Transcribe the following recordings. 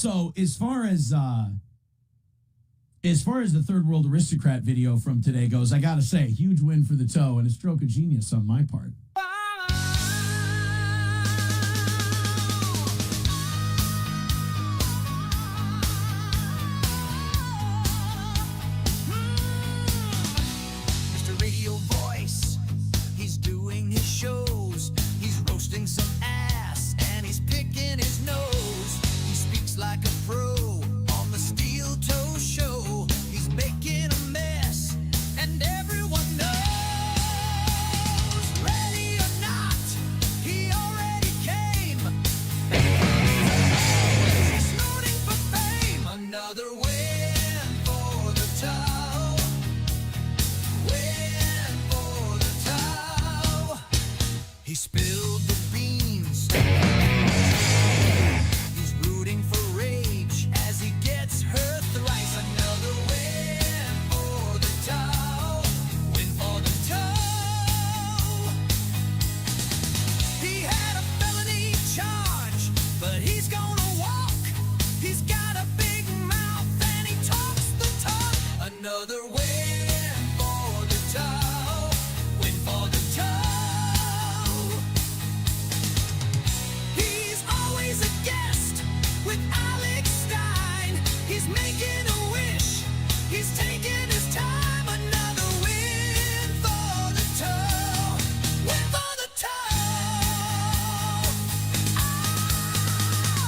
So as far as the third world aristocrat video from today goes, I gotta say, huge win for the toe and a stroke of genius on my part. Mr. Radio Voice, he's doing his shows. He's roasting some ass and he's picking his nose. He speaks like a pro on the Steel Toe Show. He's making a mess and everyone knows. Ready or not, he already came. He's snorting for fame. Another win for the toe. Win for the toe. He spilled the beans. He's rooting for rage as he gets her thrice. Another win for the toe. Win for the toe. He had a felony charge, but he's gonna walk. He's got a big mouth and he talks the talk. Another win for the toe. Win for the toe. He's always a guest with Alex Stein. He's making a wish. He's taking his time. Another win for the toe. Win for the toe.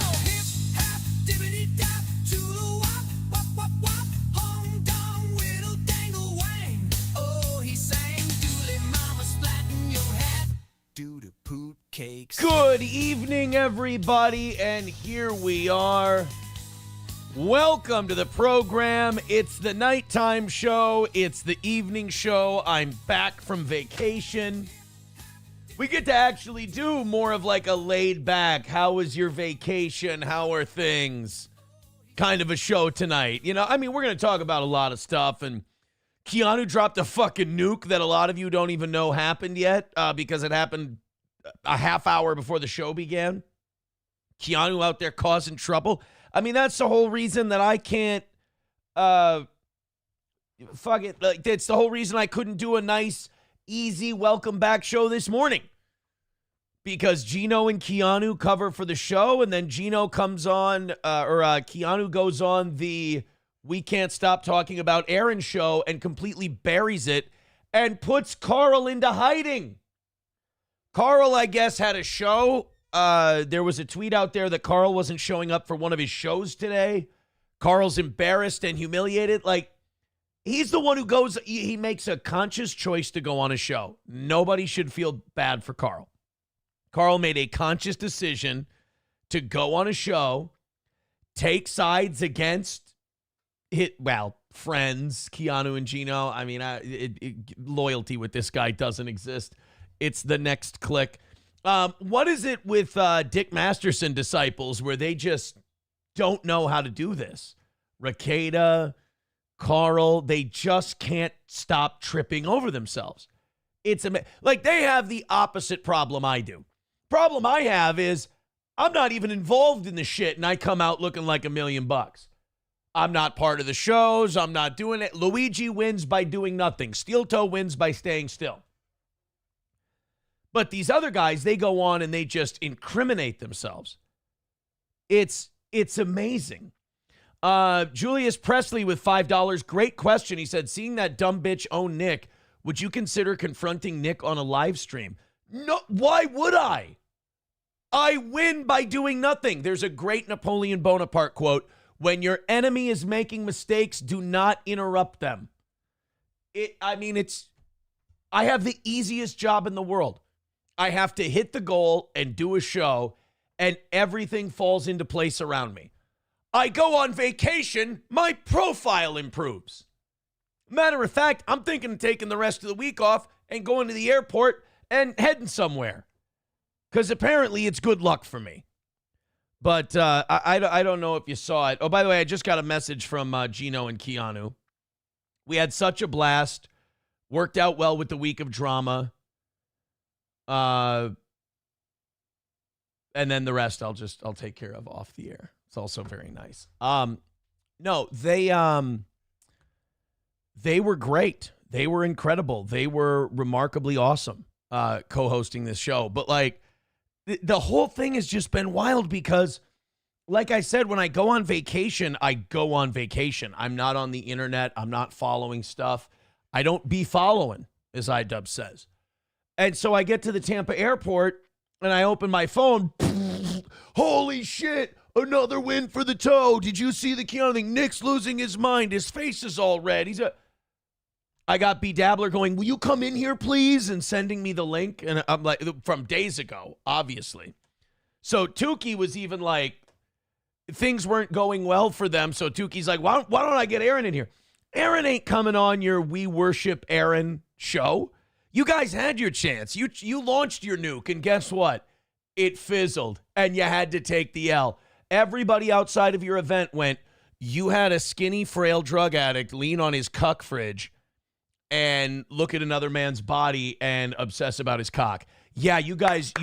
Oh, hip hop dippity dap to the wop wop wop wop. Hong dong whittle dangle wang. Oh, he sang dooley mama splatting your hat. Doo to poot cakes. Good evening, everybody, and here we are. Welcome to the program. It's the nighttime show. It's the evening show. I'm back from vacation. We get to actually do more of like a laid back, how was your vacation? How are things? Kind of a show tonight. You know, I mean, we're going to talk about a lot of stuff, and Keanu dropped a fucking nuke that a lot of you don't even know happened yet because it happened a half hour before the show began. Keanu out there causing trouble. I mean, that's the whole reason that I can't, fuck it. Like, that's the whole reason I couldn't do a nice, easy welcome back show this morning. Because Gino and Keanu cover for the show, and then Gino comes on, Keanu goes on the We Can't Stop Talking About Aaron show and completely buries it and puts Carl into hiding. Carl, I guess, had a show. There was a tweet out there that Carl wasn't showing up for one of his shows today. Carl's embarrassed and humiliated. Like, he's the one who goes, he makes a conscious choice to go on a show. Nobody should feel bad for Carl. Carl made a conscious decision to go on a show, take sides against friends, Keanu and Gino. I mean, loyalty with this guy doesn't exist. It's the next click. What is it with Dick Masterson disciples where they just don't know how to do this? Rakeda, Carl, they just can't stop tripping over themselves. It's like they have the opposite problem I do. Problem I have is I'm not even involved in the shit and I come out looking like $1 million. I'm not part of the shows. I'm not doing it. Luigi wins by doing nothing. Steel Toe wins by staying still. But these other guys, they go on and they just incriminate themselves. It's amazing. Julius Presley with $5. Great question. He said, seeing that dumb bitch own Nick, would you consider confronting Nick on a live stream? No, why would I? I win by doing nothing. There's a great Napoleon Bonaparte quote. When your enemy is making mistakes, do not interrupt them. I have the easiest job in the world. I have to hit the goal and do a show, and everything falls into place around me. I go on vacation, my profile improves. Matter of fact, I'm thinking of taking the rest of the week off and going to the airport and heading somewhere. Because apparently it's good luck for me. But I don't know if you saw it. Oh, by the way, I just got a message from Gino and Keanu. We had such a blast. Worked out well with the week of drama. And then the rest I'll take care of off the air. It's also very nice. No, they were great. They were incredible. They were remarkably awesome co-hosting this show. But like the whole thing has just been wild because, like I said, when I go on vacation, I go on vacation. I'm not on the internet. I'm not following stuff. I don't be following, as iDub says. And so I get to the Tampa airport and I open my phone. Holy shit. Another win for the toe. Did you see the Keanu thing? Nick's losing his mind. His face is all red. I got B Dabbler going, will you come in here, please? And sending me the link. And I'm like, from days ago, obviously. So Tukey was even like, things weren't going well for them. So Tukey's like, why don't I get Aaron in here? Aaron ain't coming on your We Worship Aaron show. You guys had your chance. You launched your nuke. And guess what? It fizzled. And you had to take the L. Everybody outside of your event went, you had a skinny, frail drug addict lean on his cuck fridge and look at another man's body and obsess about his cock. Yeah, you guys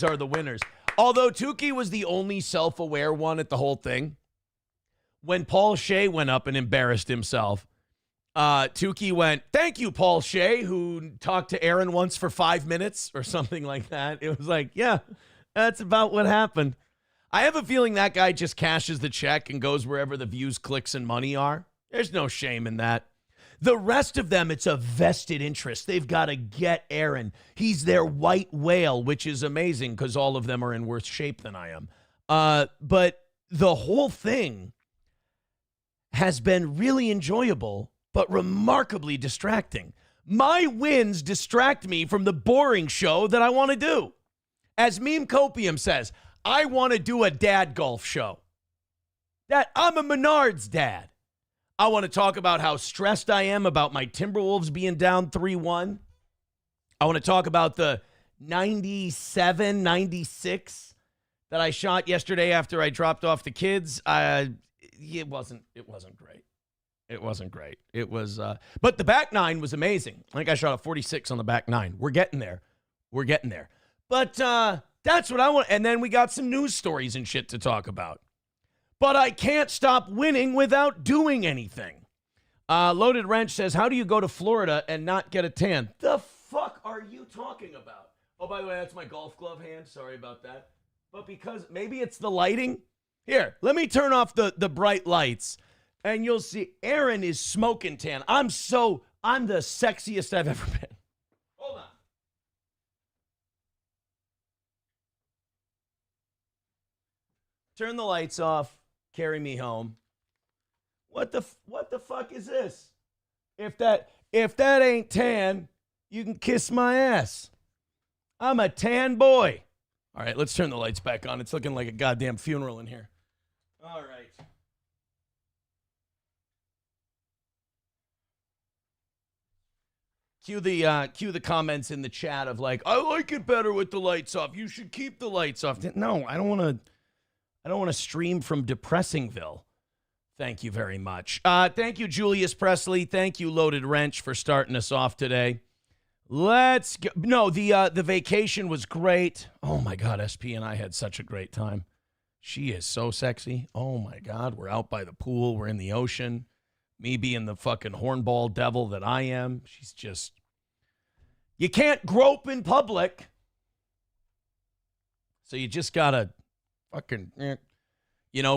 are the winners. Although Tukey was the only self-aware one at the whole thing. When Paul Shea went up and embarrassed himself, Tukey went, thank you, Paul Shea, who talked to Aaron once for 5 minutes or something like that. It was like, yeah, that's about what happened. I have a feeling that guy just cashes the check and goes wherever the views, clicks, and money are. There's no shame in that. The rest of them, it's a vested interest. They've got to get Aaron. He's their white whale, which is amazing because all of them are in worse shape than I am. But the whole thing has been really enjoyable, but remarkably distracting. My wins distract me from the boring show that I want to do. As Meme Copium says, I want to do a dad golf show. I'm a Menards dad. I want to talk about how stressed I am about my Timberwolves being down 3-1. I want to talk about the 97, 96 that I shot yesterday after I dropped off the kids. It wasn't great. It wasn't great. It was, but the back nine was amazing. I think I shot a 46 on the back nine. We're getting there. But that's what I want. And then we got some news stories and shit to talk about. But I can't stop winning without doing anything. Loaded Wrench says, how do you go to Florida and not get a tan? The fuck are you talking about? Oh, by the way, that's my golf glove hand. Sorry about that. But because maybe it's the lighting. Here, let me turn off the bright lights. And you'll see Aaron is smoking tan. I'm the sexiest I've ever been. Hold on. Turn the lights off. Carry me home. What the fuck is this? If that ain't tan, you can kiss my ass. I'm a tan boy. All right, let's turn the lights back on. It's looking like a goddamn funeral in here. All right. Cue the comments in the chat of like, I like it better with the lights off. You should keep the lights off. No, I don't want to stream from Depressingville. Thank you very much. Thank you, Julius Presley. Thank you, Loaded Wrench, for starting us off today. Let's go. No, the vacation was great. Oh my God, SP and I had such a great time. She is so sexy. Oh my God, we're out by the pool. We're in the ocean. Me being the fucking hornball devil that I am. She's just, you can't grope in public. So you just gotta fucking,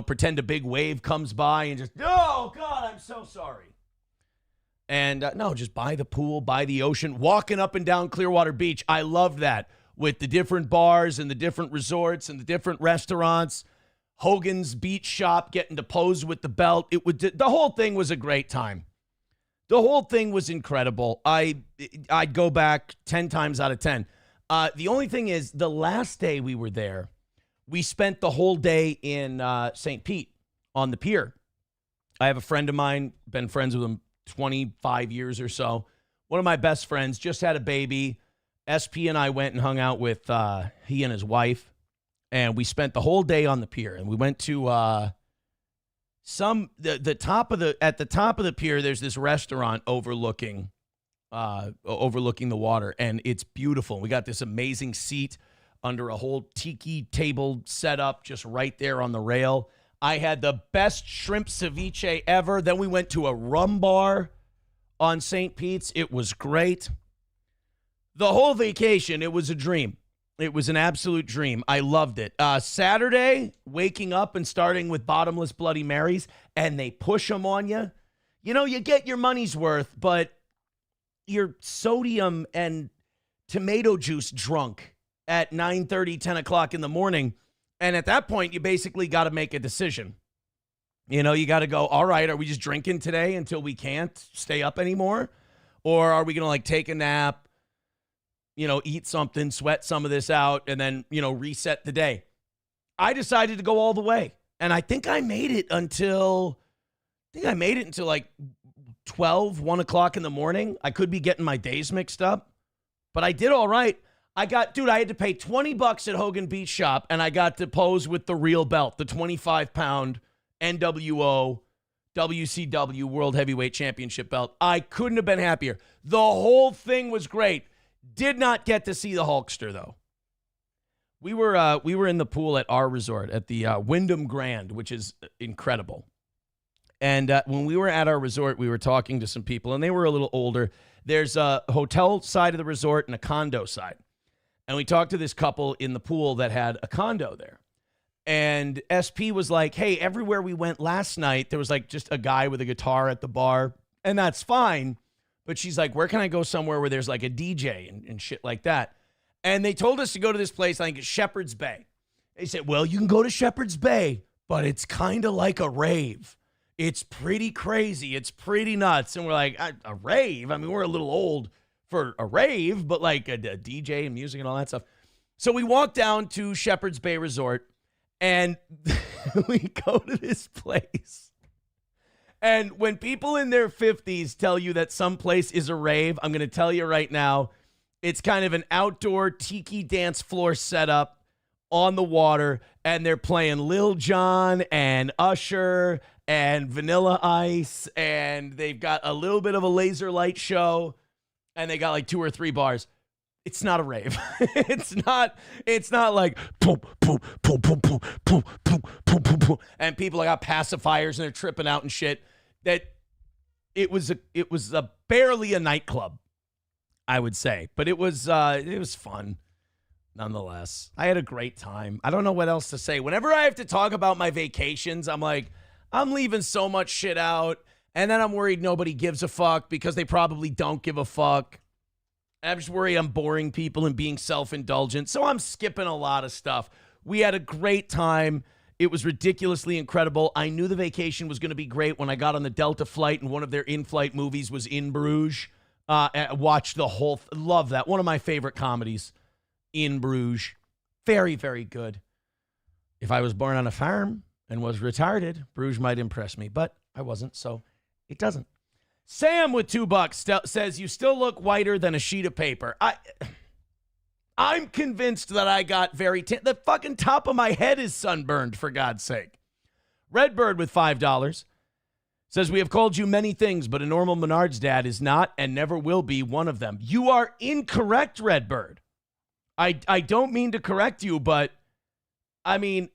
pretend a big wave comes by and just, oh God, I'm so sorry. And no, just by the pool, by the ocean, walking up and down Clearwater Beach. I love that with the different bars and the different resorts and the different restaurants. Hogan's Beach Shop, getting to pose with the belt. The whole thing was a great time. The whole thing was incredible. I'd go back 10 times out of 10. The only thing is, the last day we were there, we spent the whole day in St. Pete on the pier. I have a friend of mine, been friends with him 25 years or so. One of my best friends just had a baby. SP and I went and hung out with he and his wife. And we spent the whole day on the pier, and we went to at the top of the pier. There's this restaurant overlooking the water, and it's beautiful. We got this amazing seat under a whole tiki table set up just right there on the rail. I had the best shrimp ceviche ever. Then we went to a rum bar on St. Pete's. It was great. The whole vacation, it was a dream. It was an absolute dream. I loved it. Saturday, waking up and starting with bottomless Bloody Marys, and they push them on you. You know, you get your money's worth, but you're sodium and tomato juice drunk at 9:30, 10 o'clock in the morning. And at that point, you basically got to make a decision. You know, you got to go, all right, are we just drinking today until we can't stay up anymore? Or are we going to like take a nap, you know, eat something, sweat some of this out, and then, you know, reset the day? I decided to go all the way. And I think I made it until like 12, 1 o'clock in the morning. I could be getting my days mixed up, but I did all right. I had to pay $20 at Hogan Beach Shop, and I got to pose with the real belt, the 25-pound NWO WCW World Heavyweight Championship belt. I couldn't have been happier. The whole thing was great. Did not get to see the Hulkster, though. We were in the pool at our resort at the Wyndham Grand, which is incredible. And when we were at our resort, we were talking to some people, and they were a little older. There's a hotel side of the resort and a condo side. And we talked to this couple in the pool that had a condo there. And SP was like, hey, everywhere we went last night, there was like just a guy with a guitar at the bar. And that's fine. But she's like, where can I go somewhere where there's like a DJ and shit like that? And they told us to go to this place, I think it's Shepherd's Bay. They said, well, you can go to Shepherd's Bay, but it's kind of like a rave. It's pretty crazy. It's pretty nuts. And we're like, a rave? I mean, we're a little old for a rave, but like a DJ and music and all that stuff. So we walk down to Shepherd's Bay Resort, and we go to this place. And when people in their 50s tell you that some place is a rave, I'm going to tell you right now, it's kind of an outdoor tiki dance floor setup on the water, and they're playing Lil Jon and Usher and Vanilla Ice, and they've got a little bit of a laser light show, and they got like 2 or 3 bars. It's not a rave. It's not like boom, boom, boom, boom, boom, boom, boom, boom, boom, boom, and people got pacifiers and they're tripping out and shit. That it was a barely a nightclub, I would say, but it was fun nonetheless. I had a great time. I don't know what else to say. Whenever I have to talk about my vacations, I'm like, I'm leaving so much shit out, and then I'm worried nobody gives a fuck because they probably don't give a fuck. I'm just worried I'm boring people and being self-indulgent, so I'm skipping a lot of stuff. We had a great time. It was ridiculously incredible. I knew the vacation was going to be great when I got on the Delta flight and one of their in-flight movies was In Bruges. Watched the whole, love that. One of my favorite comedies, In Bruges. Very, very good. If I was born on a farm and was retarded, Bruges might impress me, but I wasn't, so it doesn't. Sam with $2 says, you still look whiter than a sheet of paper. I'm convinced that I got the fucking top of my head is sunburned, for God's sake. Redbird with $5 says, we have called you many things, but a normal Menards dad is not and never will be one of them. You are incorrect, Redbird. I don't mean to correct you, but I mean,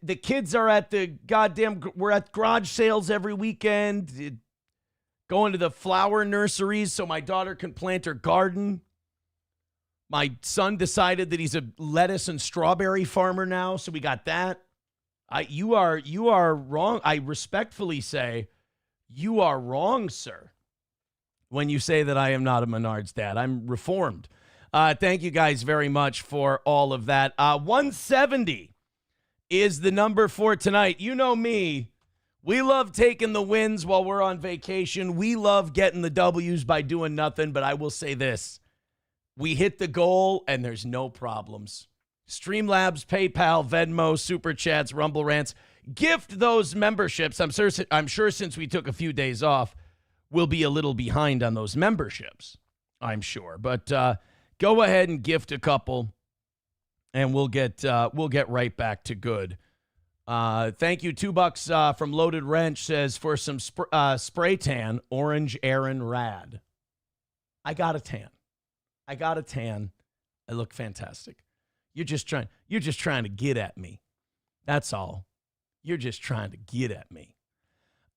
the kids are at we're at garage sales every weekend, going to the flower nurseries so my daughter can plant her garden. My son decided that he's a lettuce and strawberry farmer now, so we got that. You are wrong. I respectfully say you are wrong, sir, when you say that I am not a Menards dad. I'm reformed. Thank you guys very much for all of that. 170 is the number for tonight. You know me. We love taking the wins while we're on vacation. We love getting the W's by doing nothing, but I will say this. We hit the goal, and there's no problems. Streamlabs, PayPal, Venmo, Super Chats, Rumble Rants. Gift those memberships. I'm sure since we took a few days off, we'll be a little behind on those memberships, I'm sure. But go ahead and gift a couple, and we'll get right back to good. Thank you. $2 from Loaded Wrench says, for some spray tan, orange Aaron Rad. I got a tan. I look fantastic. You're just trying to get at me. That's all. You're just trying to get at me.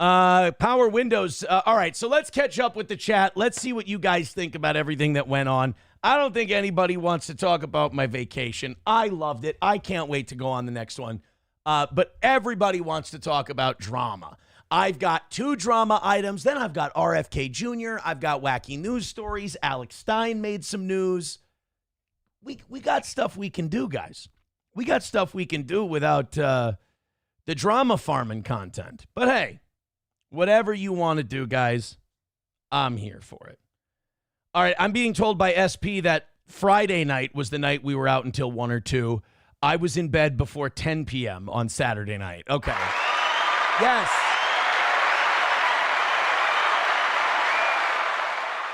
Power Windows. All right, so let's catch up with the chat. Let's see what you guys think about everything that went on. I don't think anybody wants to talk about my vacation. I loved it. I can't wait to go on the next one. But everybody wants to talk about drama. I've got 2 drama items. Then I've got RFK Jr. I've got wacky news stories. Alex Stein made some news. We got stuff we can do, guys. We got stuff we can do without the drama farming content. But hey, whatever you want to do, guys, I'm here for it. All right, I'm being told by SP that Friday night was the night we were out until 1 or 2. I was in bed before 10 p.m. on Saturday night. Okay. Yes.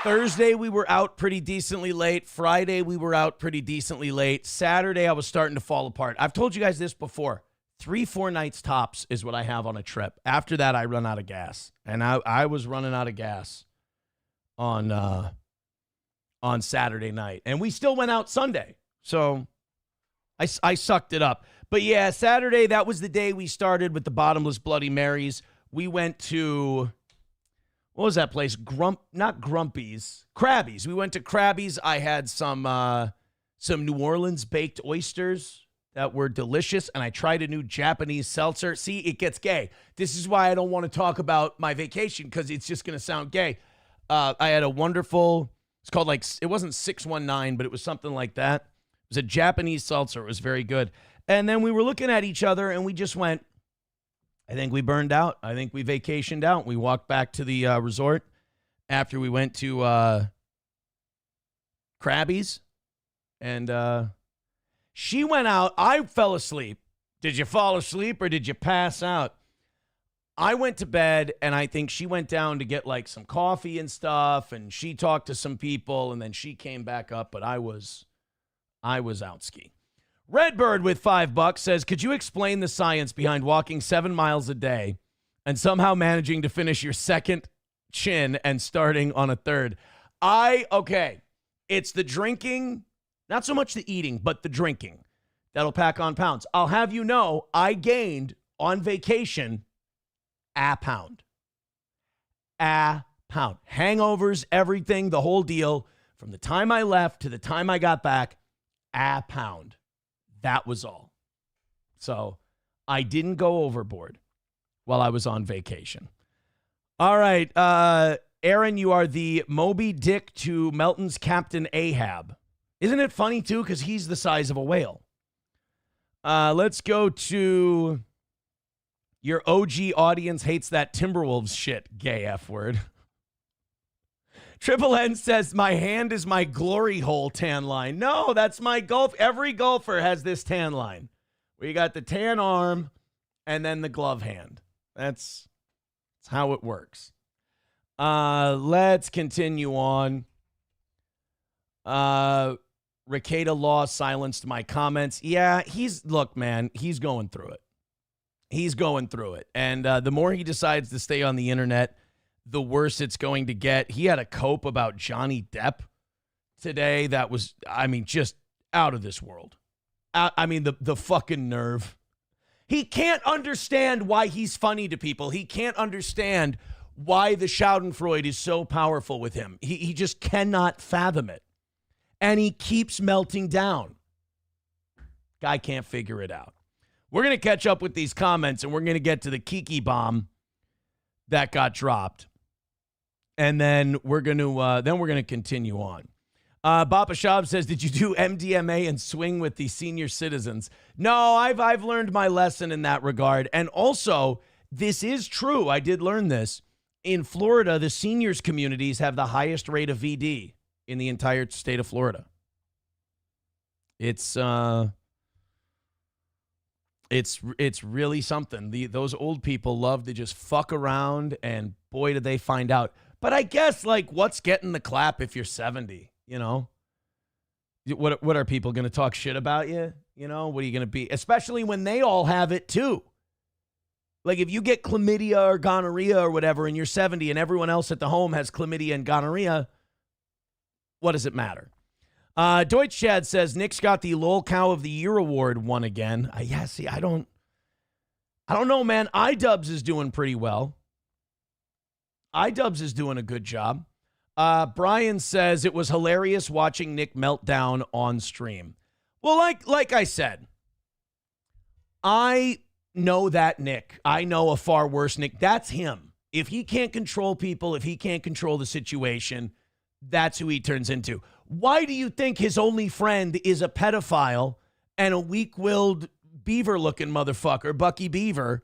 Thursday, we were out pretty decently late. Friday, we were out pretty decently late. Saturday, I was starting to fall apart. I've told you guys this before. 3-4 nights tops is what I have on a trip. After that, I run out of gas. And I was running out of gas on Saturday night. And we still went out Sunday. So I sucked it up. But yeah, Saturday, that was the day we started with the bottomless Bloody Marys. We went to... What was that place? Not Grumpy's. Krabby's. We went to Krabby's. I had some New Orleans baked oysters that were delicious, and I tried a new Japanese seltzer. See, it gets gay. This is why I don't want to talk about my vacation, because it's just going to sound gay. I had a wonderful, it's called it wasn't 619, but it was something like that. It was a Japanese seltzer. It was very good. And then we were looking at each other, and we just went, I think we burned out. I think we vacationed out. We walked back to the resort after we went to Krabby's. And she went out. I fell asleep. Did you fall asleep or did you pass out? I went to bed, and I think she went down to get some coffee and stuff, and she talked to some people, and then she came back up, but I was out ski. Redbird with $5 says, could you explain the science behind walking 7 miles a day and somehow managing to finish your second chin and starting on a third? Okay, it's the drinking, not so much the eating, but the drinking that'll pack on pounds. I'll have you know, I gained on vacation a pound. Hangovers, everything, the whole deal. From the time I left to the time I got back, a pound. That was all. So I didn't go overboard while I was on vacation. All right. Aaron, you are the Moby Dick to Melton's Captain Ahab. Isn't it funny, too? Because he's the size of a whale. Let's go to your OG audience hates that Timberwolves shit, gay F word. Triple N says, my hand is my glory hole tan line. No, that's my golf. Every golfer has this tan line. We got the tan arm and then the glove hand. That's how it works. Let's continue on. Ricada Law silenced my comments. Yeah, look, man, he's going through it. He's going through it. And the more he decides to stay on the internet, the worse it's going to get. He had a cope about Johnny Depp today that was, just out of this world. The fucking nerve. He can't understand why he's funny to people. He can't understand why the Schadenfreude is so powerful with him. He just cannot fathom it. And he keeps melting down. Guy can't figure it out. We're going to catch up with these comments, and we're going to get to the Kiki bomb that got dropped. And then we're going to continue on. Bapa Shab says, did you do MDMA and swing with the senior citizens? No, I've learned my lesson in that regard. And also, this is true. I did learn this. In Florida, the seniors communities have the highest rate of VD in the entire state of Florida. It's really something. Those old people love to just fuck around, and boy, did they find out. But I guess, what's getting the clap if you're 70, you know? What are people going to talk shit about you? You know, what are you going to be? Especially when they all have it, too. If you get chlamydia or gonorrhea or whatever and you're 70 and everyone else at the home has chlamydia and gonorrhea, what does it matter? Deutsch Chad says, Nick's got the LOL Cow of the Year award won again. Yeah, see, I don't I don't know, man. iDubbbz is doing pretty well. iDubbbz is doing a good job. Brian says it was hilarious watching Nick meltdown on stream. Well, like I said, I know that Nick. I know a far worse Nick. That's him. If he can't control people, if he can't control the situation, that's who he turns into. Why do you think his only friend is a pedophile and a weak-willed beaver-looking motherfucker, Bucky Beaver,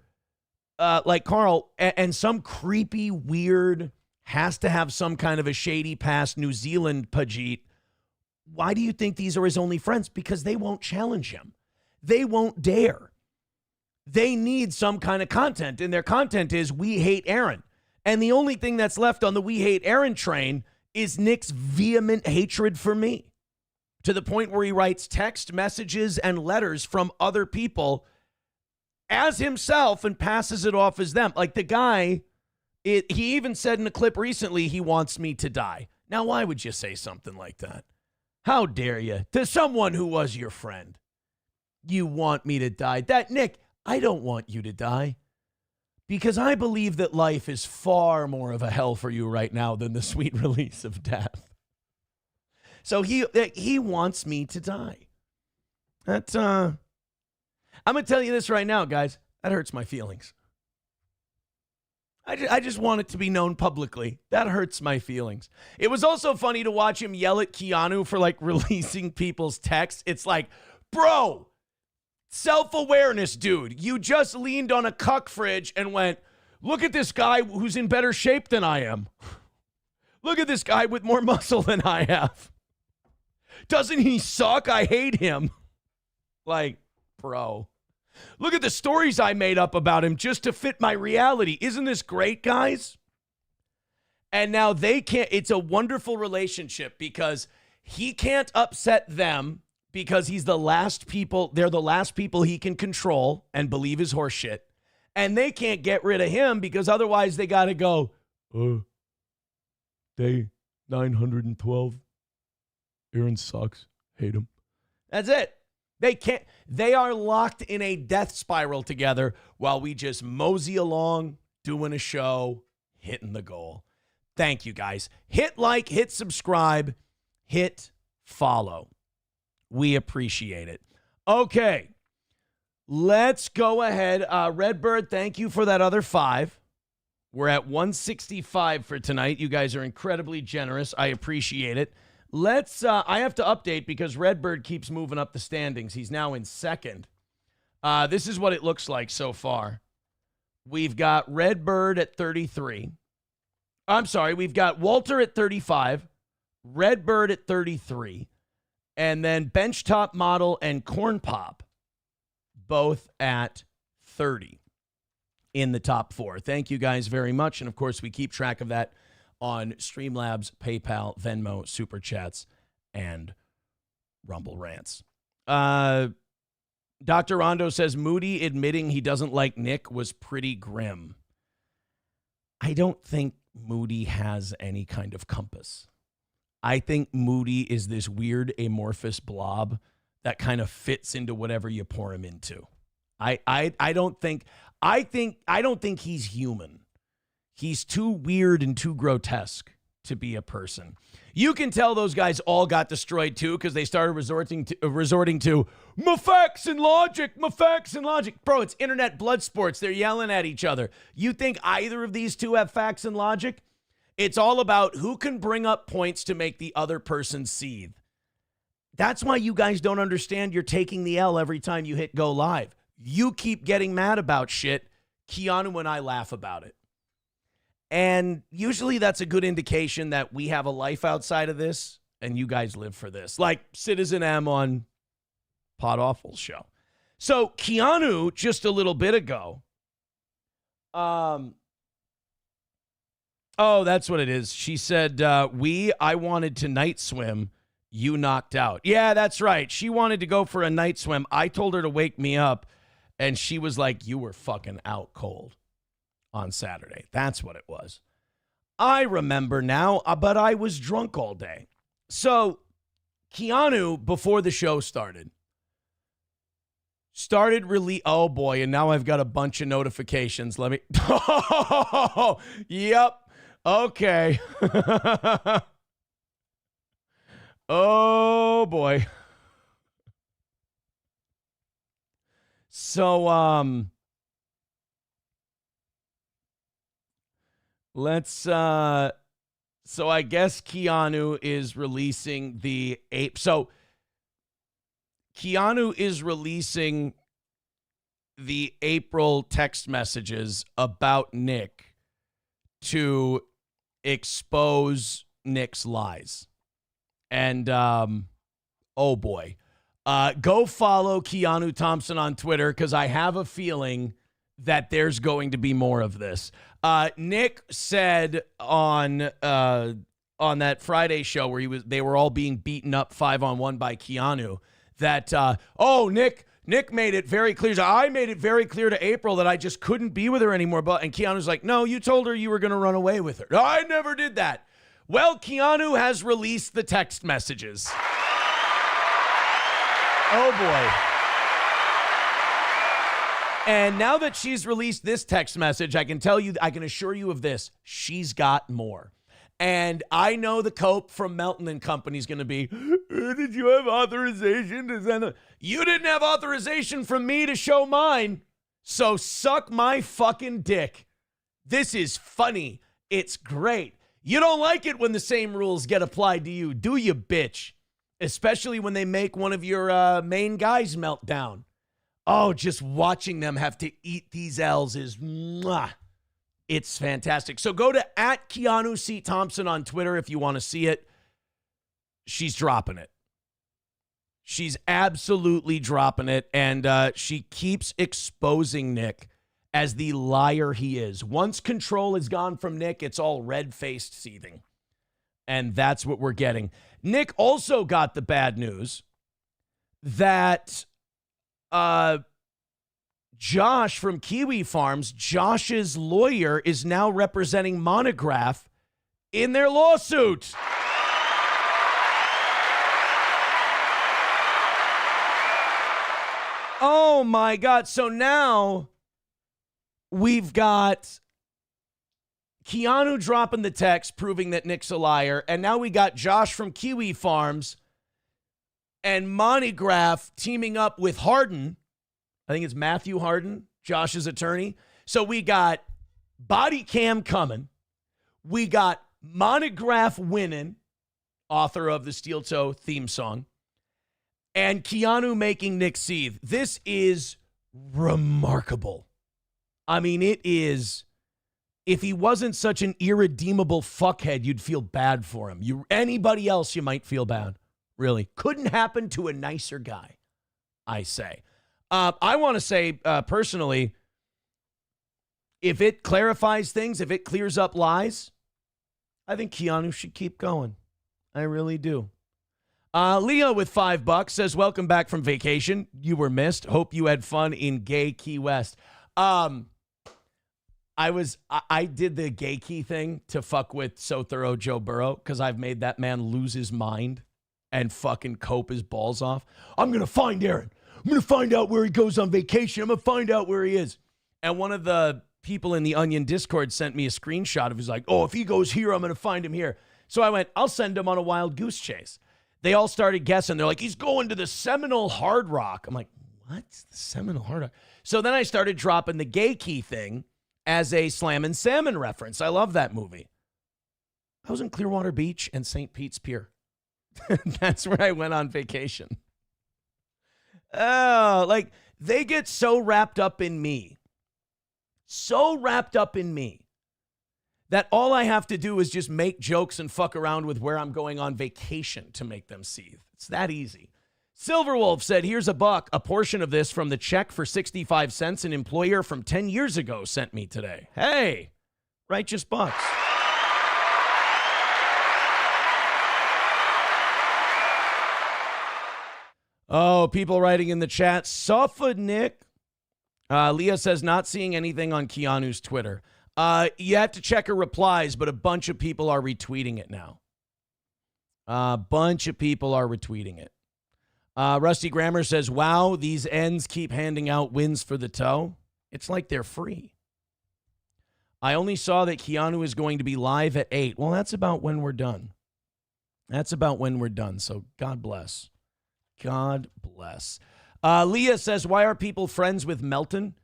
like Carl, and some creepy, weird, has to have some kind of a shady past New Zealand Pajit? Why do you think these are his only friends? Because they won't challenge him. They won't dare. They need some kind of content, and their content is we hate Aaron. And the only thing that's left on the we hate Aaron train is Nick's vehement hatred for me, to the point where he writes text messages and letters from other people as himself and passes it off as them. Like the guy, he even said in a clip recently, he wants me to die. Now, why would you say something like that? How dare you? To someone who was your friend. You want me to die. That, Nick, I don't want you to die. Because I believe that life is far more of a hell for you right now than the sweet release of death. So he wants me to die. That's I'm going to tell you this right now, guys. That hurts my feelings. I just want it to be known publicly. That hurts my feelings. It was also funny to watch him yell at Keanu for like releasing people's texts. It's like, bro, self-awareness, dude. You just leaned on a cuck fridge and went, look at this guy who's in better shape than I am. Look at this guy with more muscle than I have. Doesn't he suck? I hate him. Like, bro. Look at the stories I made up about him just to fit my reality. Isn't this great, guys? And now they can't. It's a wonderful relationship because he can't upset them because he's the last people. They're the last people he can control and believe his horse shit. And they can't get rid of him because otherwise they got to go, day 912. Aaron sucks. Hate him. That's it. They can't. They are locked in a death spiral together while we just mosey along, doing a show, hitting the goal. Thank you, guys. Hit like, hit subscribe, hit follow. We appreciate it. Okay. Let's go ahead. Redbird, thank you for that other 5. We're at 165 for tonight. You guys are incredibly generous. I appreciate it. Let's, I have to update because Redbird keeps moving up the standings. He's now in second. This is what it looks like so far. We've got Redbird at 33. I'm sorry, we've got Walter at 35, Redbird at 33, and then Benchtop Model and Corn Pop both at 30 in the top 4. Thank you guys very much. And of course, we keep track of that on Streamlabs, PayPal, Venmo, Super Chats, and Rumble Rants. Dr. Rondo says, Moody admitting he doesn't like Nick was pretty grim. I don't think Moody has any kind of compass. I think Moody is this weird amorphous blob that kind of fits into whatever you pour him into. I don't think he's human. He's too weird and too grotesque to be a person. You can tell those guys all got destroyed too because they started resorting to my facts and logic. Bro, it's internet blood sports. They're yelling at each other. You think either of these two have facts and logic? It's all about who can bring up points to make the other person seethe. That's why you guys don't understand you're taking the L every time you hit go live. You keep getting mad about shit. Keanu and I laugh about it. And usually that's a good indication that we have a life outside of this and you guys live for this. Like Citizen M on Pod Awful's show. So Keanu, just a little bit ago. Oh, that's what it is. She said, I wanted to night swim. You knocked out. Yeah, that's right. She wanted to go for a night swim. I told her to wake me up. And she was like, you were fucking out cold on Saturday. That's what it was. I remember now, but I was drunk all day. So Keanu, before the show started, Started release. Oh boy, and now I've got a bunch of notifications. Let me. Oh, yep. Okay. Oh boy. So let's so I guess Keanu is releasing the ape. So Keanu is releasing the April text messages about Nick to expose Nick's lies. And oh boy. Go follow Keanu Thompson on Twitter because I have a feeling that there's going to be more of this. Nick said on that Friday show where they were all being beaten up 5-on-1 by Keanu that Nick made it very clear. I made it very clear to April that I just couldn't be with her anymore. And Keanu's like, no, you told her you were going to run away with her. No, I never did that. Well, Keanu has released the text messages. Oh boy. And now that she's released this text message, I can assure you of this. She's got more. And I know the cope from Melton and Company is going to be, did you have authorization to send a... You didn't have authorization from me to show mine. So suck my fucking dick. This is funny. It's great. You don't like it when the same rules get applied to you, do you, bitch? Especially when they make one of your main guys melt down. Oh, just watching them have to eat these L's is mwah. It's fantastic. So go to @Keanu C. Thompson on Twitter if you want to see it. She's dropping it. She's absolutely dropping it. And she keeps exposing Nick as the liar he is. Once control is gone from Nick, it's all red-faced seething. And that's what we're getting. Nick also got the bad news that Josh from Kiwi Farms, Josh's lawyer, is now representing Monograph in their lawsuit. Oh my God. So now we've got Keanu dropping the text proving that Nick's a liar. And now we got Josh from Kiwi Farms and Monograph teaming up with Harden. I think it's Matthew Harden, Josh's attorney. So we got body cam coming. We got Monograph winning, author of the Steel Toe theme song. And Keanu making Nick seethe. This is remarkable. I mean, it is. If he wasn't such an irredeemable fuckhead, you'd feel bad for him. Anybody else, you might feel bad. Really. Couldn't happen to a nicer guy, I say. I want to say, personally, if it clarifies things, if it clears up lies, I think Keanu should keep going. I really do. Leo with $5 says, welcome back from vacation. You were missed. Hope you had fun in gay Key West. I did the gay key thing to fuck with So Thorough Joe Burrow because I've made that man lose his mind and fucking cope his balls off. I'm going to find Aaron. I'm going to find out where he goes on vacation. I'm going to find out where he is. And one of the people in the Onion Discord sent me a screenshot of his like, oh, if he goes here, I'm going to find him here. So I went, I'll send him on a wild goose chase. They all started guessing. They're like, he's going to the Seminole Hard Rock. I'm like, what? The Seminole Hard Rock? So then I started dropping the gay key thing as a Slammin' Salmon reference. I love that movie. I was in Clearwater Beach and St. Pete's Pier. That's where I went on vacation. Oh, like they get so wrapped up in me. So wrapped up in me that all I have to do is just make jokes and fuck around with where I'm going on vacation to make them seethe. It's that easy. Silverwolf said, here's $1. A portion of this from the check for 65 cents an employer from 10 years ago sent me today. Hey, righteous bucks. Oh, people writing in the chat. Suffered, Nick. Leah says, not seeing anything on Keanu's Twitter. You have to check her replies, but a bunch of people are retweeting it now. A bunch of people are retweeting it. Rusty Grammer says, wow, these ends keep handing out wins for the toe. It's like they're free. I only saw that Keanu is going to be live at 8. Well, that's about when we're done. So God bless. God bless. Leah says, why are people friends with Melton?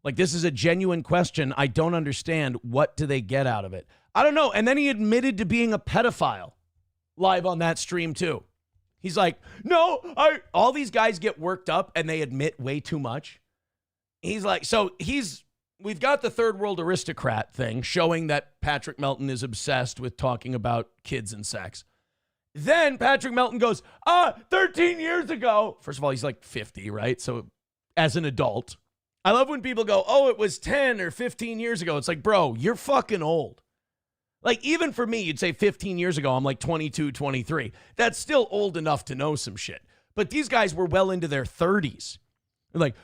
Like, this is a genuine question. I don't understand. What do they get out of it? I don't know. And then he admitted to being a pedophile live on that stream too. He's like, no, all these guys get worked up and they admit way too much. He's like, we've got the third world aristocrat thing showing that Patrick Melton is obsessed with talking about kids and sex. Then Patrick Melton goes, 13 years ago. First of all, he's like 50, right? So as an adult, I love when people go, oh, it was 10 or 15 years ago. It's like, bro, you're fucking old. Like, even for me, you'd say 15 years ago, I'm like 22, 23. That's still old enough to know some shit. But these guys were well into their 30s. They're like,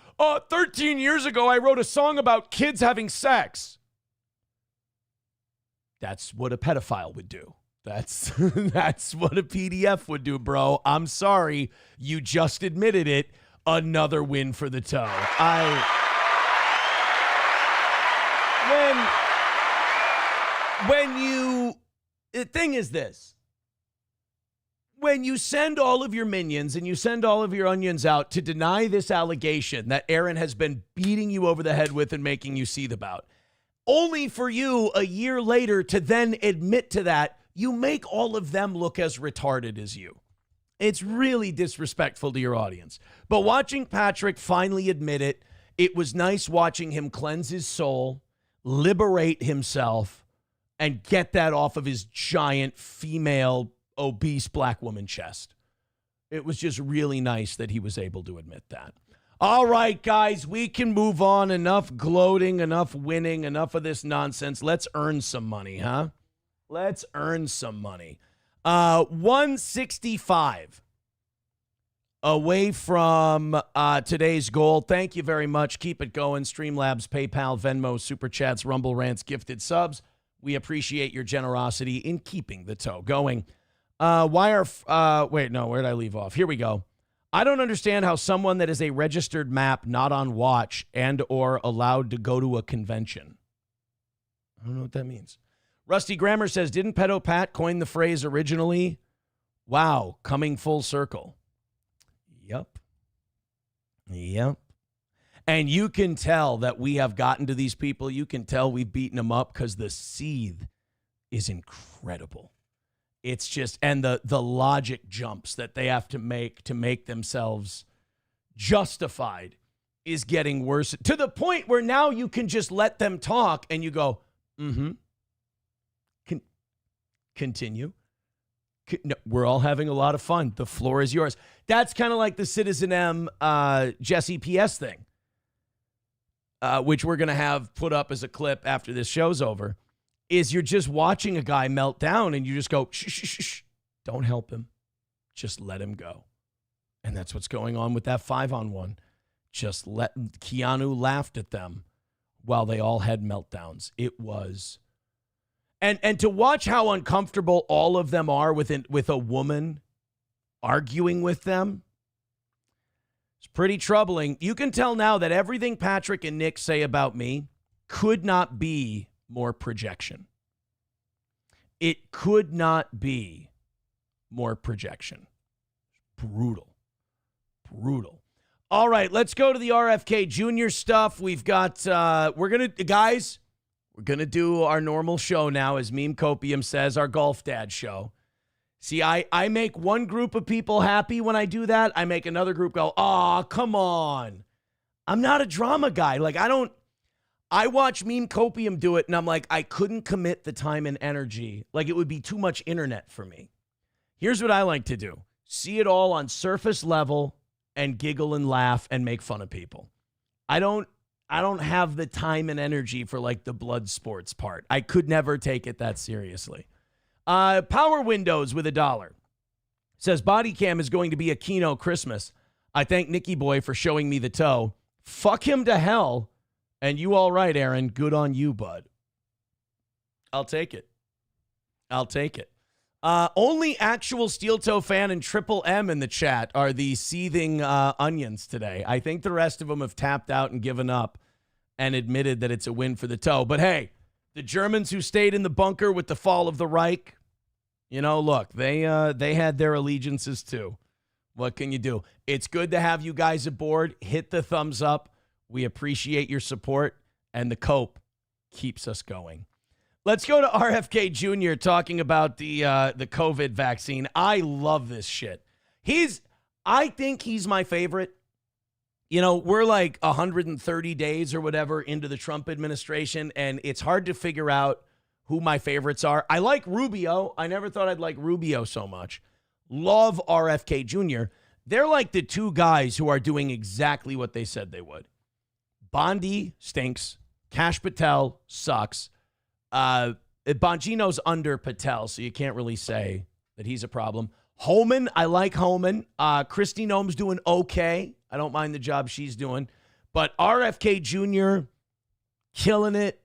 13 years ago, I wrote a song about kids having sex. That's what a pedophile would do. That's what a PDF would do, bro. I'm sorry. You just admitted it. Another win for the toe. The thing is this. When you send all of your minions and you send all of your onions out to deny this allegation that Aaron has been beating you over the head with and making you seethe about, only for you a year later to then admit to that, you make all of them look as retarded as you. It's really disrespectful to your audience. But watching Patrick finally admit it, it was nice watching him cleanse his soul, liberate himself, and get that off of his giant female obese black woman chest. It was just really nice that he was able to admit that. All right, guys, we can move on. Enough gloating, enough winning, enough of this nonsense. Let's earn some money, huh? Let's earn some money. 165 away from today's goal. Thank you very much. Keep it going. Streamlabs, PayPal, Venmo, Super Chats, Rumble Rants, gifted subs. We appreciate your generosity in keeping the toe going. Where did I leave off? Here we go. I don't understand how someone that is a registered map not on watch and or allowed to go to a convention. I don't know what that means. Rusty Grammer says, didn't Pedo Pat coin the phrase originally? Wow, coming full circle. Yep. And you can tell that we have gotten to these people. You can tell we've beaten them up because the seethe is incredible. It's just, and the logic jumps that they have to make themselves justified is getting worse to the point where now you can just let them talk and you go, continue. No, we're all having a lot of fun. The floor is yours. That's kind of like the Citizen M Jesse PS thing, which we're going to have put up as a clip after this show's over, is you're just watching a guy melt down and you just go, shh. Don't help him. Just let him go. And that's what's going on with that 5-on-1. Just let Keanu laughed at them while they all had meltdowns. It was... And to watch how uncomfortable all of them are with a woman arguing with them, it's pretty troubling. You can tell now that everything Patrick and Nick say about me could not be more projection. It could not be more projection. Brutal. All right, let's go to the RFK Jr. stuff. We've got, we're going to do our normal show now, as Meme Copium says, our Golf Dad show. See, I make one group of people happy when I do that. I make another group go, oh, come on. I'm not a drama guy. Like, I watch Meme Copium do it, and I'm like, I couldn't commit the time and energy. Like, it would be too much internet for me. Here's what I like to do. See it all on surface level and giggle and laugh and make fun of people. I don't have the time and energy for like the blood sports part. I could never take it that seriously. Power Windows with $1 says body cam is going to be a Keno Christmas. I thank Nicky Boy for showing me the toe. Fuck him to hell. And you all right, Aaron. Good on you, bud. I'll take it. Only actual Steel Toe fan and Triple M in the chat are the seething onions today. I think the rest of them have tapped out and given up and admitted that it's a win for the toe. But hey, the Germans who stayed in the bunker with the fall of the Reich, you know, look, they had their allegiances too. What can you do? It's good to have you guys aboard. Hit the thumbs up. We appreciate your support, and the cope keeps us going. Let's go to RFK Jr. talking about the COVID vaccine. I love this shit. I think he's my favorite. You know, we're like 130 days or whatever into the Trump administration, and it's hard to figure out who my favorites are. I like Rubio. I never thought I'd like Rubio so much. Love RFK Jr. They're like the two guys who are doing exactly what they said they would. Bondi stinks. Kash Patel sucks. Bongino's under Patel, so you can't really say that he's a problem. Homan, I like Homan. Kristi Noem's doing okay. I don't mind the job she's doing. But RFK Jr., killing it.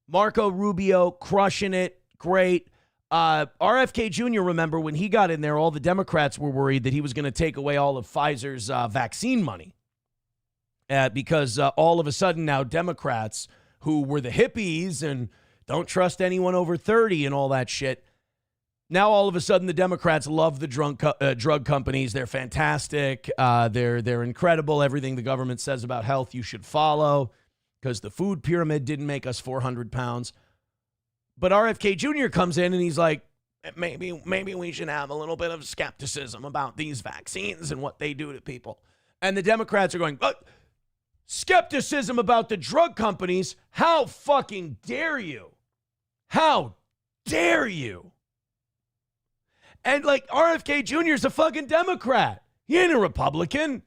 Marco Rubio, crushing it. Great. RFK Jr., remember, when he got in there, all the Democrats were worried that he was going to take away all of Pfizer's vaccine money. Because all of a sudden now Democrats, who were the hippies and don't trust anyone over 30 and all that shit, now all of a sudden the Democrats love the drug companies. They're fantastic. They're incredible. Everything the government says about health you should follow because the food pyramid didn't make us 400 pounds. But RFK Jr. comes in and he's like, maybe we should have a little bit of skepticism about these vaccines and what they do to people. And the Democrats are going, skepticism about the drug companies? How fucking dare you? How dare you? And like RFK Jr. is a fucking Democrat. He ain't a Republican.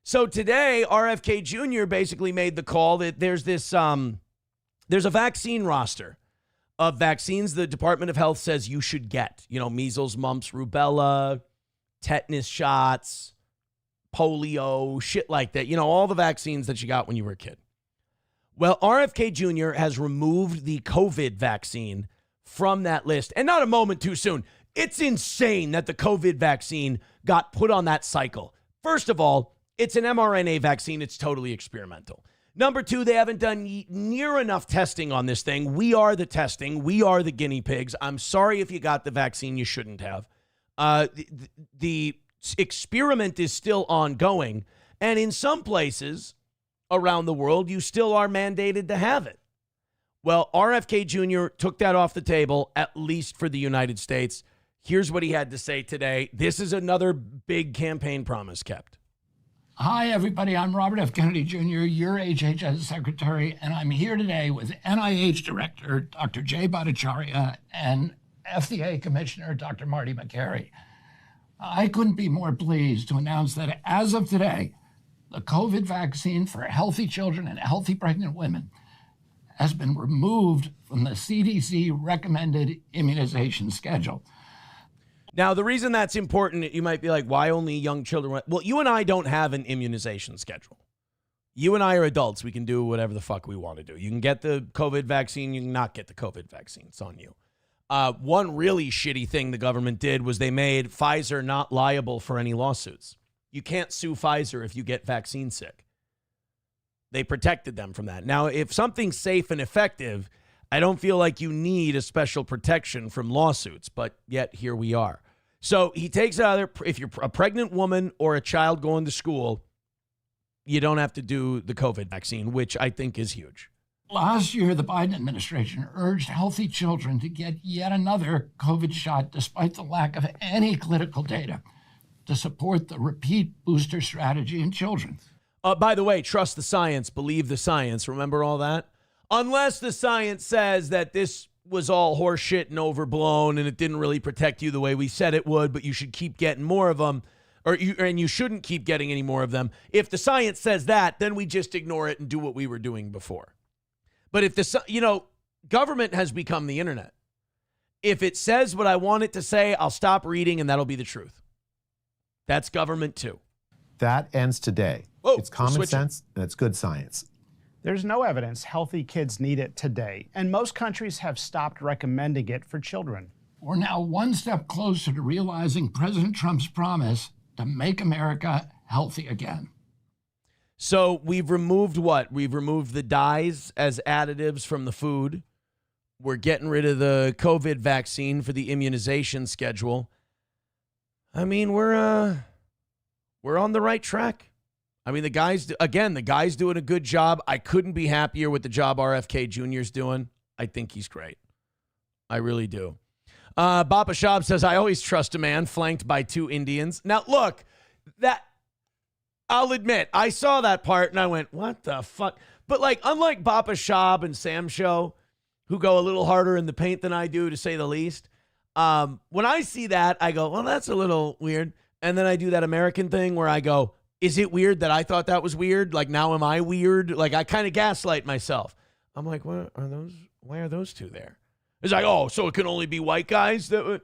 So today, RFK Jr. basically made the call that there's a vaccine roster of vaccines the Department of Health says you should get. You know, measles, mumps, rubella, tetanus shots, polio, shit like that. You know, all the vaccines that you got when you were a kid. Well, RFK Jr. has removed the COVID vaccine from that list. And not a moment too soon. It's insane that the COVID vaccine got put on that cycle. First of all, it's an mRNA vaccine. It's totally experimental. Number two, they haven't done near enough testing on this thing. We are the testing. We are the guinea pigs. I'm sorry if you got the vaccine you shouldn't have. The experiment is still ongoing. And in some places around the world, you still are mandated to have it. Well, RFK Jr. took that off the table, at least for the United States. Here's what he had to say today. This is another big campaign promise kept. Hi, everybody. I'm Robert F. Kennedy Jr., your HHS Secretary, and I'm here today with NIH Director Dr. Jay Bhattacharya and FDA Commissioner Dr. Marty Makary. I couldn't be more pleased to announce that as of today, the COVID vaccine for healthy children and healthy pregnant women has been removed from the CDC recommended immunization schedule. Now, the reason that's important, you might be like, why only young children? Well, you and I don't have an immunization schedule. You and I are adults. We can do whatever the fuck we want to do. You can get the COVID vaccine. You can not get the COVID vaccine. It's on you. One really shitty thing the government did was they made Pfizer not liable for any lawsuits. You can't sue Pfizer if you get vaccine sick. They protected them from that. Now, if something's safe and effective, I don't feel like you need a special protection from lawsuits, but yet here we are. So he takes it out of there. If you're a pregnant woman or a child going to school, you don't have to do the COVID vaccine, which I think is huge. Last year, the Biden administration urged healthy children to get yet another COVID shot despite the lack of any clinical data to support the repeat booster strategy in children. By the way, trust the science, believe the science. Remember all that? Unless the science says that this was all horseshit and overblown and it didn't really protect you the way we said it would, but you should keep getting more of them, and you shouldn't keep getting any more of them. If the science says that, then we just ignore it and do what we were doing before. But if government has become the internet. If it says what I want it to say, I'll stop reading and that'll be the truth. That's government too. That ends today. Whoa, it's common sense and it's good science. There's no evidence healthy kids need it today, and most countries have stopped recommending it for children. We're now one step closer to realizing President Trump's promise to make America healthy again. So we've removed what? We've removed the dyes as additives from the food. We're getting rid of the COVID vaccine for the immunization schedule. I mean, we're on the right track. I mean, the guy's doing a good job. I couldn't be happier with the job RFK Jr. is doing. I think he's great. I really do. Bapa Shab says, I always trust a man flanked by 2 Indians. Now, look, that I'll admit, I saw that part and I went, what the fuck? But like, unlike Bapa Shab and Sam Show, who go a little harder in the paint than I do, to say the least, when I see that, I go, well, that's a little weird. And then I do that American thing where I go, is it weird that I thought that was weird? Like, now am I weird? Like, I kind of gaslight myself. I'm like, what are those? Why are those 2 there? It's like, oh, so it can only be white guys that would.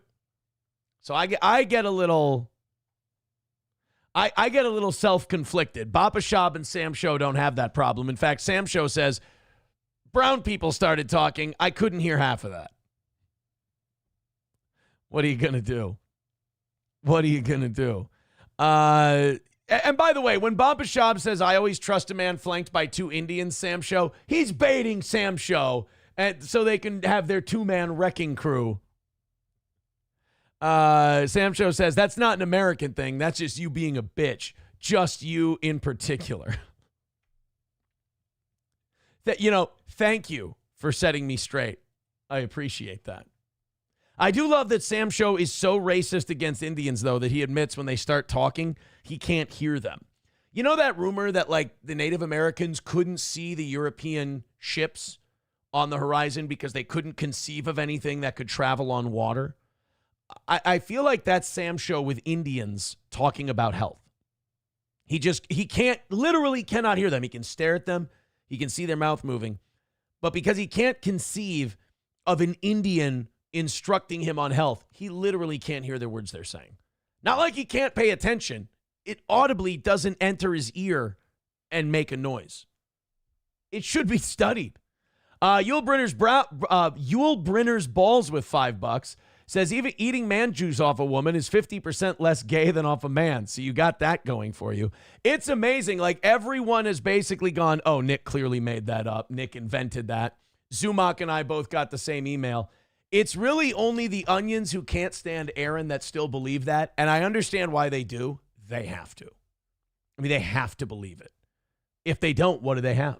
So I get a little. I get a little self-conflicted. Bapa Shab and Sam Show don't have that problem. In fact, Sam Show says brown people started talking. I couldn't hear half of that. What are you gonna do? What are you gonna do? And by the way, when Bapa Shab says, I always trust a man flanked by 2 Indians, Sam Show, he's baiting Sam Show and so they can have their 2-man wrecking crew. Sam Show says, that's not an American thing. That's just you being a bitch. Just you in particular. Thank you for setting me straight. I appreciate that. I do love that Sam Show is so racist against Indians, though, that he admits when they start talking, he can't hear them. You know that rumor that, like, the Native Americans couldn't see the European ships on the horizon because they couldn't conceive of anything that could travel on water? I feel like that's Sam Show with Indians talking about health. He literally cannot hear them. He can stare at them. He can see their mouth moving. But because he can't conceive of an Indian instructing him on health, he literally can't hear the words they're saying. Not like he can't pay attention. It audibly doesn't enter his ear and make a noise. It should be studied. Yul Brynner's balls with $5 says even eating man juice off a woman is 50% less gay than off a man. So you got that going for you. It's amazing. Like, everyone has basically gone, oh, Nick clearly made that up. Nick invented that. Zumak and I both got the same email. It's really only the onions who can't stand Aaron that still believe that. And I understand why they do. They have to. I mean, they have to believe it. If they don't, what do they have?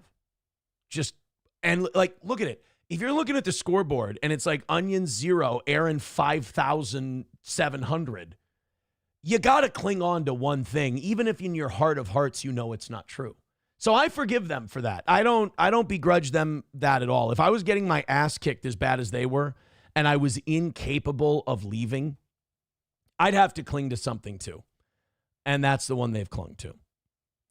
And like, look at it. If you're looking at the scoreboard and it's like onion 0, Aaron 5,700, you got to cling on to one thing, even if in your heart of hearts you know it's not true. So I forgive them for that. I don't begrudge them that at all. If I was getting my ass kicked as bad as they were and I was incapable of leaving, I'd have to cling to something too. And that's the one they've clung to.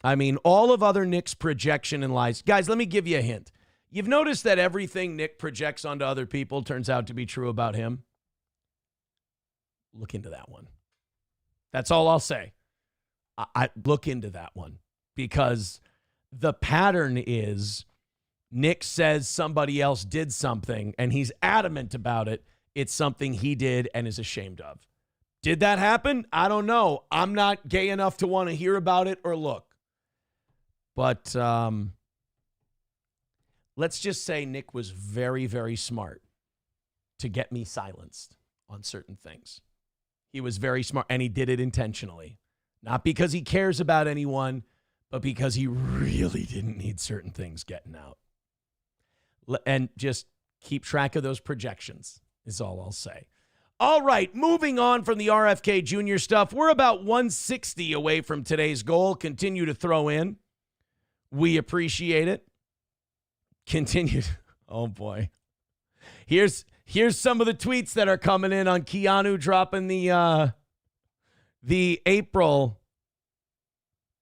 I mean, all of other Nick's projection and lies. Guys, let me give you a hint. You've noticed that everything Nick projects onto other people turns out to be true about him? Look into that one. That's all I'll say. I look into that one, because the pattern is Nick says somebody else did something and he's adamant about it. It's something he did and is ashamed of. Did that happen? I don't know. I'm not gay enough to want to hear about it or look. But let's just say Nick was very, very smart to get me silenced on certain things. He was very smart, and he did it intentionally. Not because he cares about anyone, but because he really didn't need certain things getting out. And just keep track of those projections is all I'll say. All right, moving on from the RFK Jr. stuff. We're about 160 away from today's goal. Continue to throw in. We appreciate it. Continue. Oh, boy. Here's some of the tweets that are coming in on Keanu dropping the April,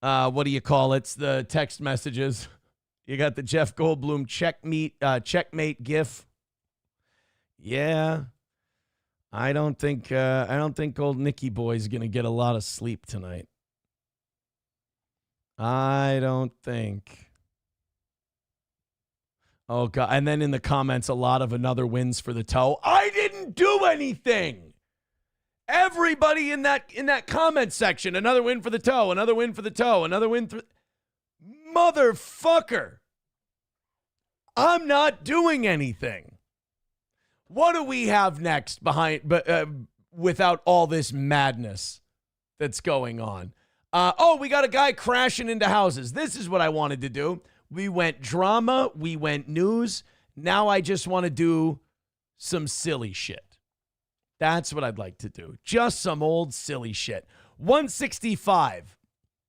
what do you call it? It's the text messages. You got the Jeff Goldblum checkmate gif. Yeah. I don't think old Nicky Boy's going to get a lot of sleep tonight. I don't think. Oh, God. And then in the comments, a lot of another wins for the toe. I didn't didn't do anything. Everybody in that comment section, another win for the toe, another win for the toe, another win for... Motherfucker. I'm not doing anything. What do we have next without all this madness that's going on? We got a guy crashing into houses. This is what I wanted to do. We went drama. We went news. Now I just want to do some silly shit. That's what I'd like to do. Just some old silly shit. 165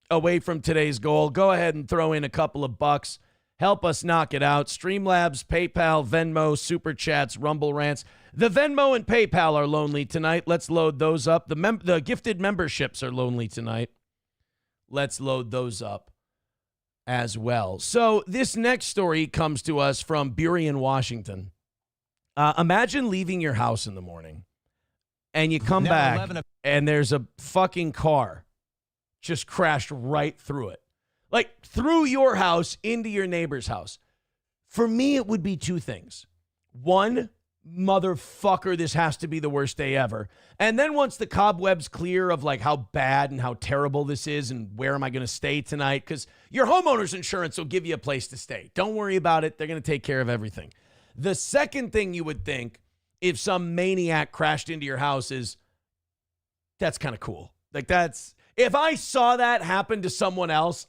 away from today's goal. Go ahead and throw in a couple of bucks. Help us knock it out. Streamlabs, PayPal, Venmo, Super Chats, Rumble Rants. The Venmo and PayPal are lonely tonight. Let's load those up. The gifted memberships are lonely tonight. Let's load those up as well. So this next story comes to us from Burien, Washington. Imagine leaving your house in the morning and you come back and there's a fucking car just crashed right through it. Like through your house into your neighbor's house. For me, it would be two things. One, motherfucker, this has to be the worst day ever. And then once the cobwebs clear of like how bad and how terrible this is and where am I going to stay tonight? Because your homeowner's insurance will give you a place to stay. Don't worry about it. They're going to take care of everything. The second thing you would think if some maniac crashed into your house is, that's kind of cool. Like that's... If I saw that happen to someone else,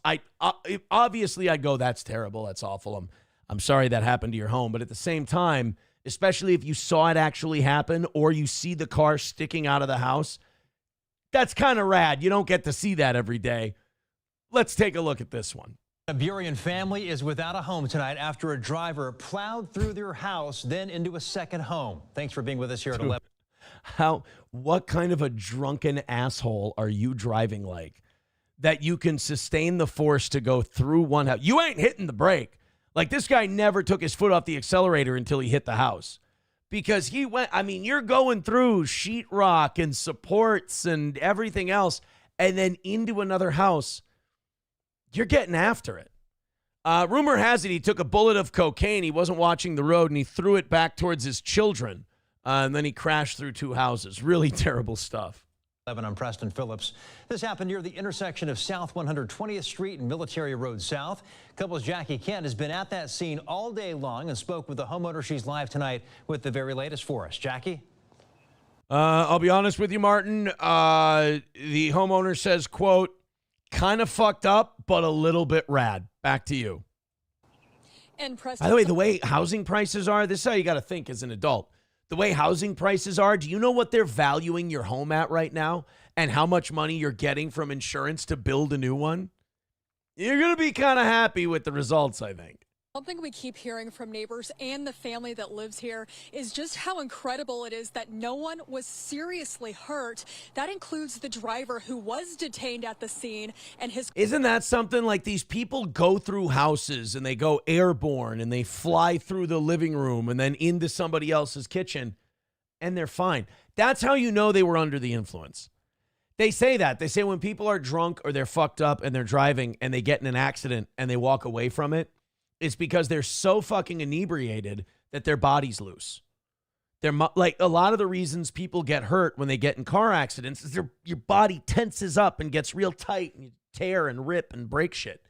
obviously I'd go, that's terrible. That's awful. I'm sorry that happened to your home. But at the same time, especially if you saw it actually happen or you see the car sticking out of the house, that's kind of rad. You don't get to see that every day. Let's take a look at this one. A Burien family is without a home tonight after a driver plowed through their house, then into a second home. Thanks for being with us here at 11. What kind of a drunken asshole are you driving like that you can sustain the force to go through one house? You ain't hitting the brake. Like this guy never took his foot off the accelerator until he hit the house because he went, you're going through sheetrock and supports and everything else and then into another house. You're getting after it. Rumor has it he took a bullet of cocaine. He wasn't watching the road and he threw it back towards his children. And then he crashed through two houses. Really terrible stuff. 11, I'm Preston Phillips. This happened near the intersection of South 120th Street and Military Road South. Couple's Jackie Kent has been at that scene all day long and spoke with the homeowner. She's live tonight with the very latest for us. Jackie? I'll be honest with you, Martin. The homeowner says, quote, kind of fucked up, but a little bit rad. Back to you. And By the way, the way housing prices are, this is how you got to think as an adult. The way housing prices are, do you know what they're valuing your home at right now and how much money you're getting from insurance to build a new one? You're going to be kind of happy with the results, I think. Something we keep hearing from neighbors and the family that lives here is just how incredible it is that no one was seriously hurt. That includes the driver who was detained at the scene and his... Isn't that something? Like these people go through houses and they go airborne and they fly through the living room and then into somebody else's kitchen and they're fine. That's how you know they were under the influence. They say that. They say when people are drunk or they're fucked up and they're driving and they get in an accident and they walk away from it, it's because they're so fucking inebriated that their body's loose. They're like a lot of the reasons people get hurt when they get in car accidents is your body tenses up and gets real tight and you tear and rip and break shit.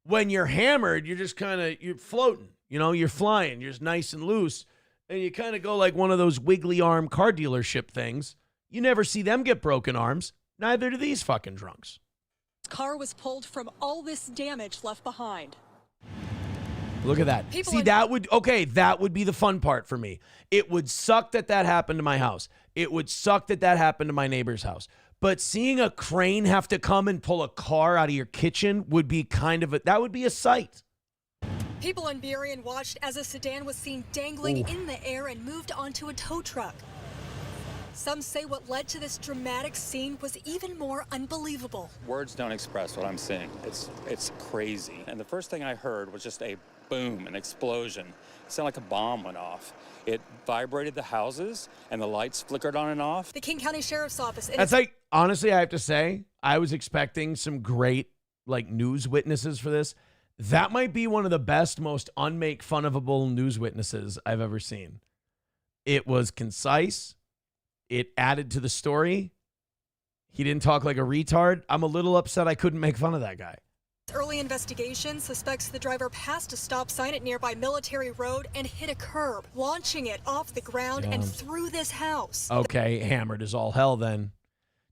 When you're hammered, you're just you're floating, you're flying, you're just nice and loose. And you kind of go like one of those wiggly arm car dealership things. You never see them get broken arms. Neither do these fucking drunks. Car was pulled from all this damage left behind. Look at that. That would be the fun part for me. It would suck that happened to my house. It would suck that happened to my neighbor's house. But seeing a crane have to come and pull a car out of your kitchen would be that would be a sight. People in Burien watched as a sedan was seen dangling in the air and moved onto a tow truck. Some say what led to this dramatic scene was even more unbelievable. Words don't express what I'm seeing. It's crazy. And the first thing I heard was just a boom, an explosion. It sounded like a bomb went off. It vibrated the houses and the lights flickered on and off. The King County Sheriff's Office. That's honestly, I have to say, I was expecting some great news witnesses for this. That might be one of the best, most unmake-fun-ofable news witnesses I've ever seen. It was concise. It added to the story. He didn't talk like a retard. I'm a little upset I couldn't make fun of that guy. Early investigation suspects the driver passed a stop sign at nearby Military Road and hit a curb, launching it off the ground and through this house. Okay, hammered as all hell then.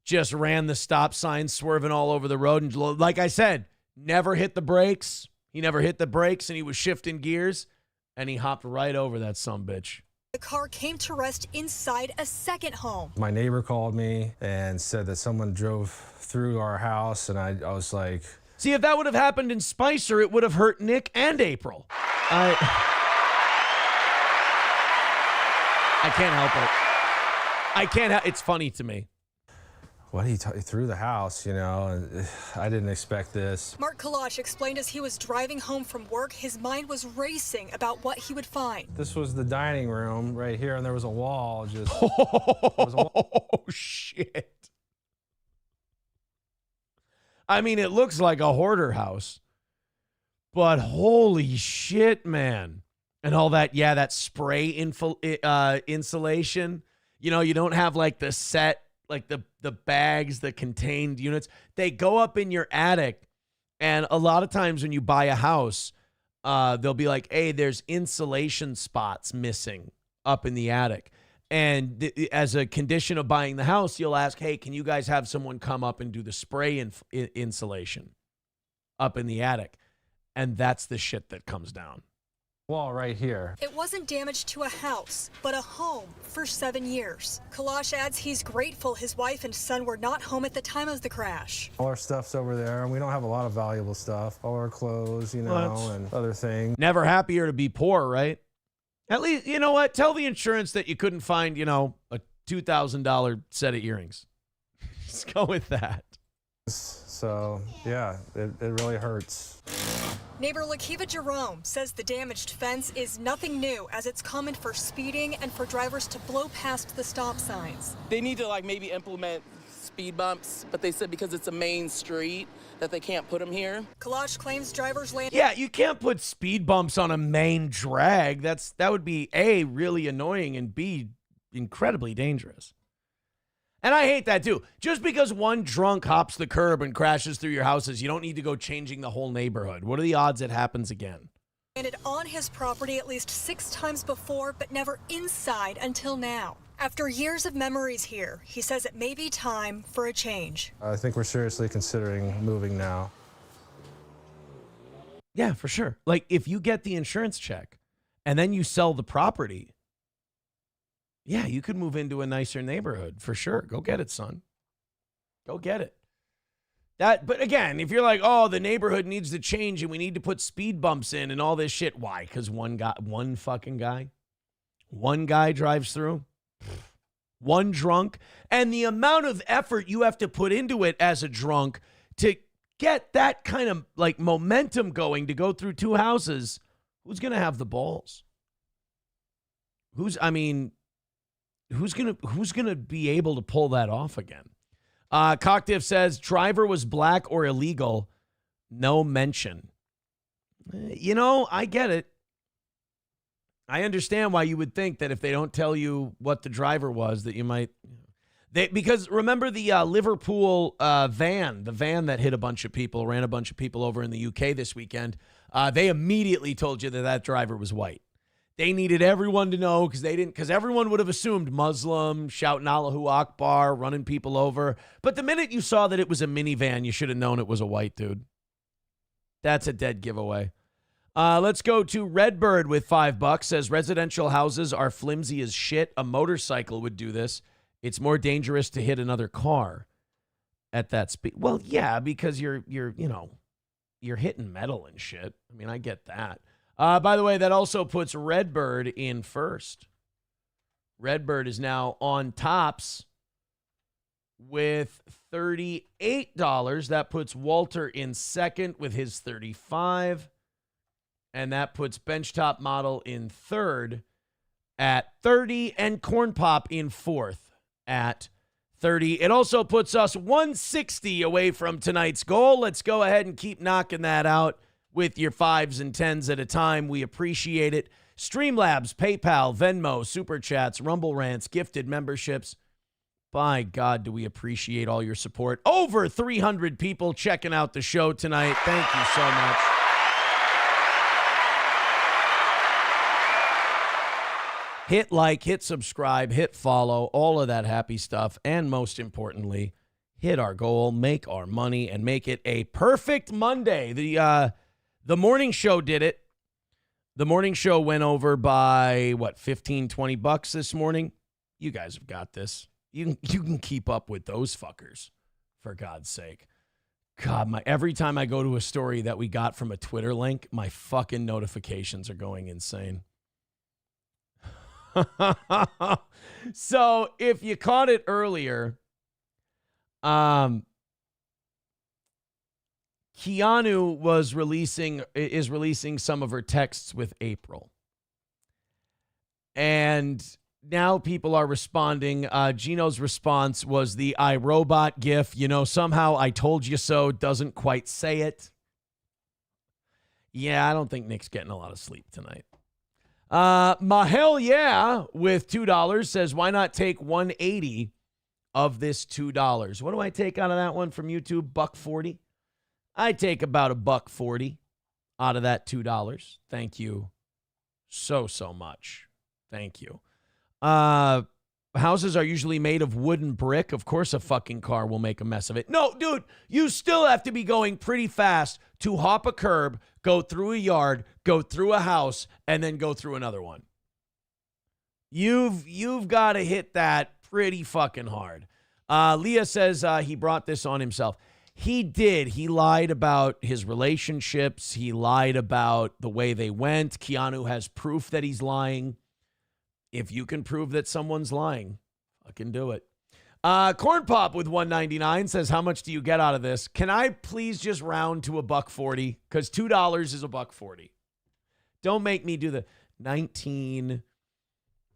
Just ran the stop sign, swerving all over the road. And like I said, never hit the brakes. He never hit the brakes, and he was shifting gears, and he hopped right over that sumbitch. The car came to rest inside a second home. My neighbor called me and said that someone drove through our house, and I was like... See, if that would have happened in Spicier, it would have hurt Nick and April. I can't help it. I can't help. It's funny to me. What, he through the house, you know, and I didn't expect this. Mark Kalash explained as he was driving home from work, his mind was racing about what he would find. This was the dining room right here, and there was a wall just... Oh, shit. I mean, it looks like a hoarder house, but holy shit, man. And all that, yeah, that spray insulation. You know, you don't have like the set, like the bags, the contained units. They go up in your attic, and a lot of times when you buy a house, they'll be like, hey, there's insulation spots missing up in the attic. And as a condition of buying the house, you'll ask, hey, can you guys have someone come up and do the spray insulation up in the attic? And that's the shit that comes down. Wall right here. It wasn't damage to a house, but a home for 7 years. Kalash adds he's grateful his wife and son were not home at the time of the crash. All our stuff's over there, and we don't have a lot of valuable stuff. All our clothes, you know, and other things. Never happier to be poor, right? At least, you know what? Tell the insurance that you couldn't find, you know, a $2,000 set of earrings. Just go with that. So, yeah, it really hurts. Neighbor Lakiva Jerome says the damaged fence is nothing new, as it's common for speeding and for drivers to blow past the stop signs. They need to like maybe implement speed bumps, but they said because it's a main street that they can't put them here. Kalash claims drivers land. Yeah, you can't put speed bumps on a main drag. That would be A, really annoying, and B, incredibly dangerous. And I hate that too. Just because one drunk hops the curb and crashes through your houses, you don't need to go changing the whole neighborhood. What are the odds it happens again? Landed on his property at least 6 times before, but never inside until now. After years of memories here, he says it may be time for a change. I think we're seriously considering moving now. Yeah, for sure. Like, if you get the insurance check and then you sell the property, yeah, you could move into a nicer neighborhood for sure. Go get it, son. Go get it. But again, if you're like, oh, the neighborhood needs to change and we need to put speed bumps in and all this shit, why? Because one fucking guy drives through, one drunk, and the amount of effort you have to put into it as a drunk to get that kind of like momentum going to go through 2 houses. Who's gonna have the balls? Who's gonna be able to pull that off again? Cocktiff says driver was black or illegal. No mention. You know, I get it. I understand why you would think that if they don't tell you what the driver was, that you might. Because remember the Liverpool van, the van that hit a bunch of people, ran a bunch of people over in the UK this weekend. They immediately told you that driver was white. They needed everyone to know because everyone would have assumed Muslim, shouting Allahu Akbar, running people over. But the minute you saw that it was a minivan, you should have known it was a white dude. That's a dead giveaway. Let's go to Redbird with $5. Says residential houses are flimsy as shit. A motorcycle would do this. It's more dangerous to hit another car at that speed. Well, yeah, because you're hitting metal and shit. I mean, I get that. By the way, that also puts Redbird in first. Redbird is now on tops with $38. That puts Walter in second with his $35. And that puts Benchtop Model in third at $30 and Corn Pop in fourth at $30. It also puts us $160 away from tonight's goal. Let's go ahead and keep knocking that out with your 5s and 10s at a time. We appreciate it. Streamlabs, PayPal, Venmo, Super Chats, Rumble Rants, gifted memberships. By God, do we appreciate all your support. Over 300 people checking out the show tonight. Thank you so much. Hit like, hit subscribe, hit follow, all of that happy stuff. And most importantly, hit our goal, make our money, and make it a perfect Monday. The morning show did it. The morning show went over by, what, 15, 20 bucks this morning? You guys have got this. You can keep up with those fuckers, for God's sake. God, every time I go to a story that we got from a Twitter link, my fucking notifications are going insane. So if you caught it earlier, Keanu is releasing some of her texts with April. And now people are responding. Gino's response was the iRobot gif. Somehow I told you so doesn't quite say it. Yeah, I don't think Nick's getting a lot of sleep tonight. Mahel, yeah, with $2 says, why not take $180 of this $2? What do I take out of that one from YouTube? $1.40? I take about $1.40 out of that $2. Thank you so much. Thank you. Houses are usually made of wood and brick. Of course, a fucking car will make a mess of it. No, dude, you still have to be going pretty fast to hop a curb, go through a yard, go through a house, and then go through another one. You've got to hit that pretty fucking hard. Leah says he brought this on himself. He did. He lied about his relationships. He lied about the way they went. Keanu has proof that he's lying. If you can prove that someone's lying, fucking do it. Corn Pop with $1.99 says, how much do you get out of this? Can I please just round to $1.40? Because $2 is $1.40. Don't make me do the 19.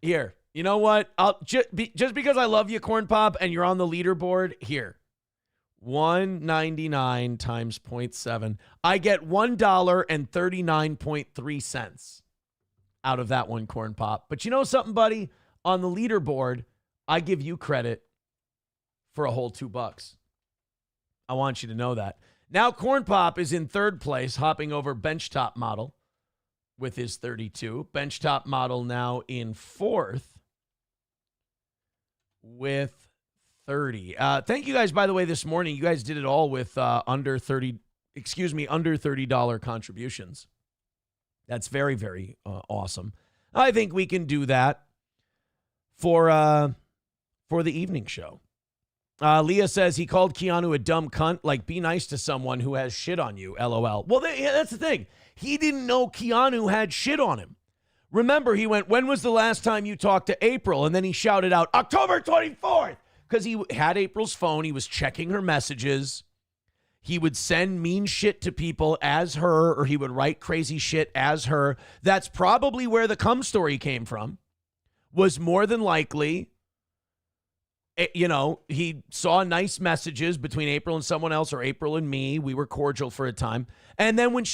Here, you know what? I'll just because I love you, Corn Pop, and you're on the leaderboard, here. $1.99 times 0.7. I get $1.39.3 out of that one, Corn Pop. But you know something, buddy? On the leaderboard, I give you credit for a whole $2. I want you to know that. Now Corn Pop is in third place, hopping over Benchtop Model with his 32. Benchtop Model now in fourth with 30. Thank you guys, by the way, this morning. You guys did it all with under $30 contributions. That's very, very awesome. I think we can do that for the evening show. Leah says he called Keanu a dumb cunt. Like, be nice to someone who has shit on you, LOL. Well, that's the thing. He didn't know Keanu had shit on him. Remember, he went, when was the last time you talked to April? And then he shouted out, October 24th. Because he had April's phone. He was checking her messages. He would send mean shit to people as her, or he would write crazy shit as her. That's probably where the cum story came from. Was more than likely, he saw nice messages between April and someone else, or April and me. We were cordial for a time. And then when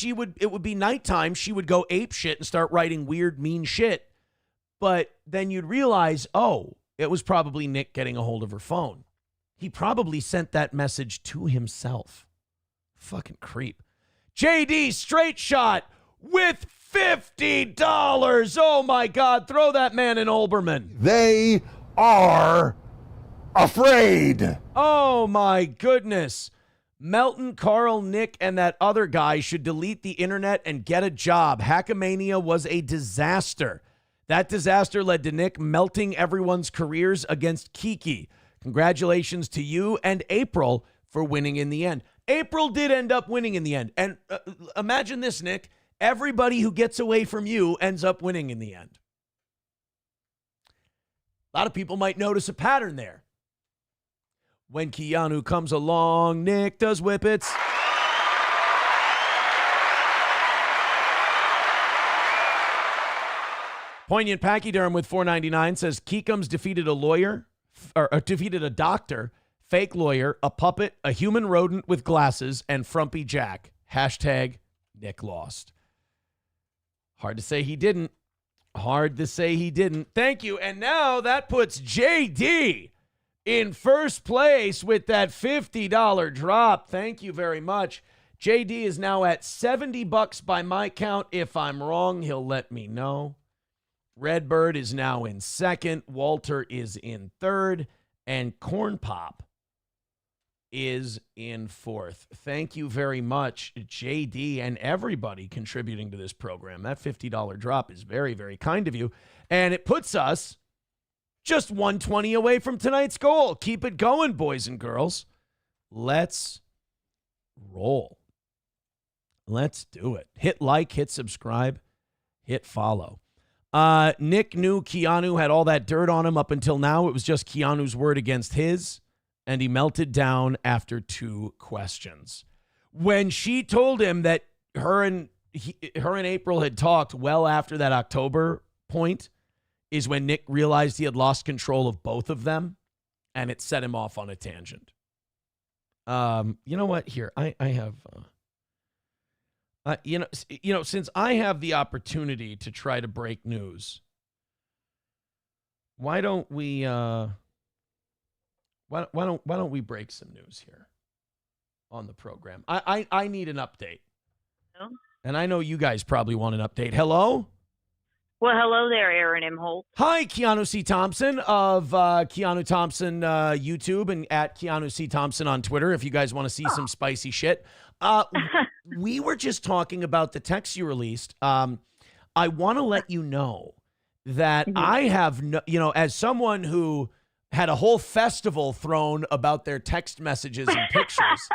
it would be nighttime, she would go ape shit and start writing weird, mean shit. But then you'd realize, oh, it was probably Nick getting a hold of her phone. He probably sent that message to himself. Fucking creep. JD Straight Shot with $50. Oh, my God. Throw that man an Olbermann. They are afraid. Oh, my goodness. Melton, Carl, Nick, and that other guy should delete the internet and get a job. Hackamania was a disaster. That disaster led to Nick melting everyone's careers against Kiki. Congratulations to you and April for winning in the end. April did end up winning in the end. And imagine this, Nick. Everybody who gets away from you ends up winning in the end. A lot of people might notice a pattern there. When Keanu comes along, Nick does whippets. Poignant Pachyderm with $4.99 says Keekums defeated defeated a doctor, fake lawyer, a puppet, a human rodent with glasses, and Frumpy Jack. Hashtag Nick lost. Hard to say he didn't. Hard to say he didn't. Thank you. And now that puts JD in first place with that $50 drop. Thank you very much. JD is now at $70 by my count. If I'm wrong, he'll let me know. Redbird is now in second. Walter is in third. And Corn Pop is in fourth. Thank you very much, JD, and everybody contributing to this program. That $50 drop is very, very kind of you. And it puts us just 120 away from tonight's goal. Keep it going, boys and girls. Let's roll. Let's do it. Hit like, hit subscribe, hit follow. Nick knew Keanu had all that dirt on him up until now. It was just Keanu's word against his, and he melted down after 2 questions. When she told him that her and April had talked well after that October point is when Nick realized he had lost control of both of them, and it set him off on a tangent. You know what? Here, I have... since I have the opportunity to try to break news, why don't we why don't we break some news here on the program? I need an update. Hello? And I know you guys probably want an update. Hello? Well, hello there, Aaron M. Holt. Hi, Keanu C. Thompson of Keanu Thompson YouTube and at Keanu C. Thompson on Twitter if you guys want to see some spicy shit. We were just talking about the text you released. I want to let you know that I have, as someone who had a whole festival thrown about their text messages and pictures,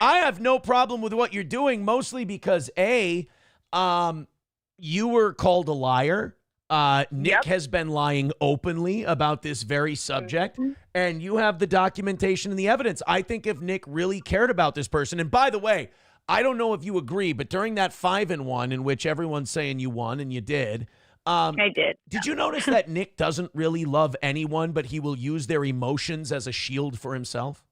I have no problem with what you're doing, mostly because, A, you were called a liar. Nick has been lying openly about this very subject, and you have the documentation and the evidence. I think if Nick really cared about this person, and by the way, I don't know if you agree, but during that 5-1 in which everyone's saying you won, and you did. I did. Did you notice that Nick doesn't really love anyone, but he will use their emotions as a shield for himself?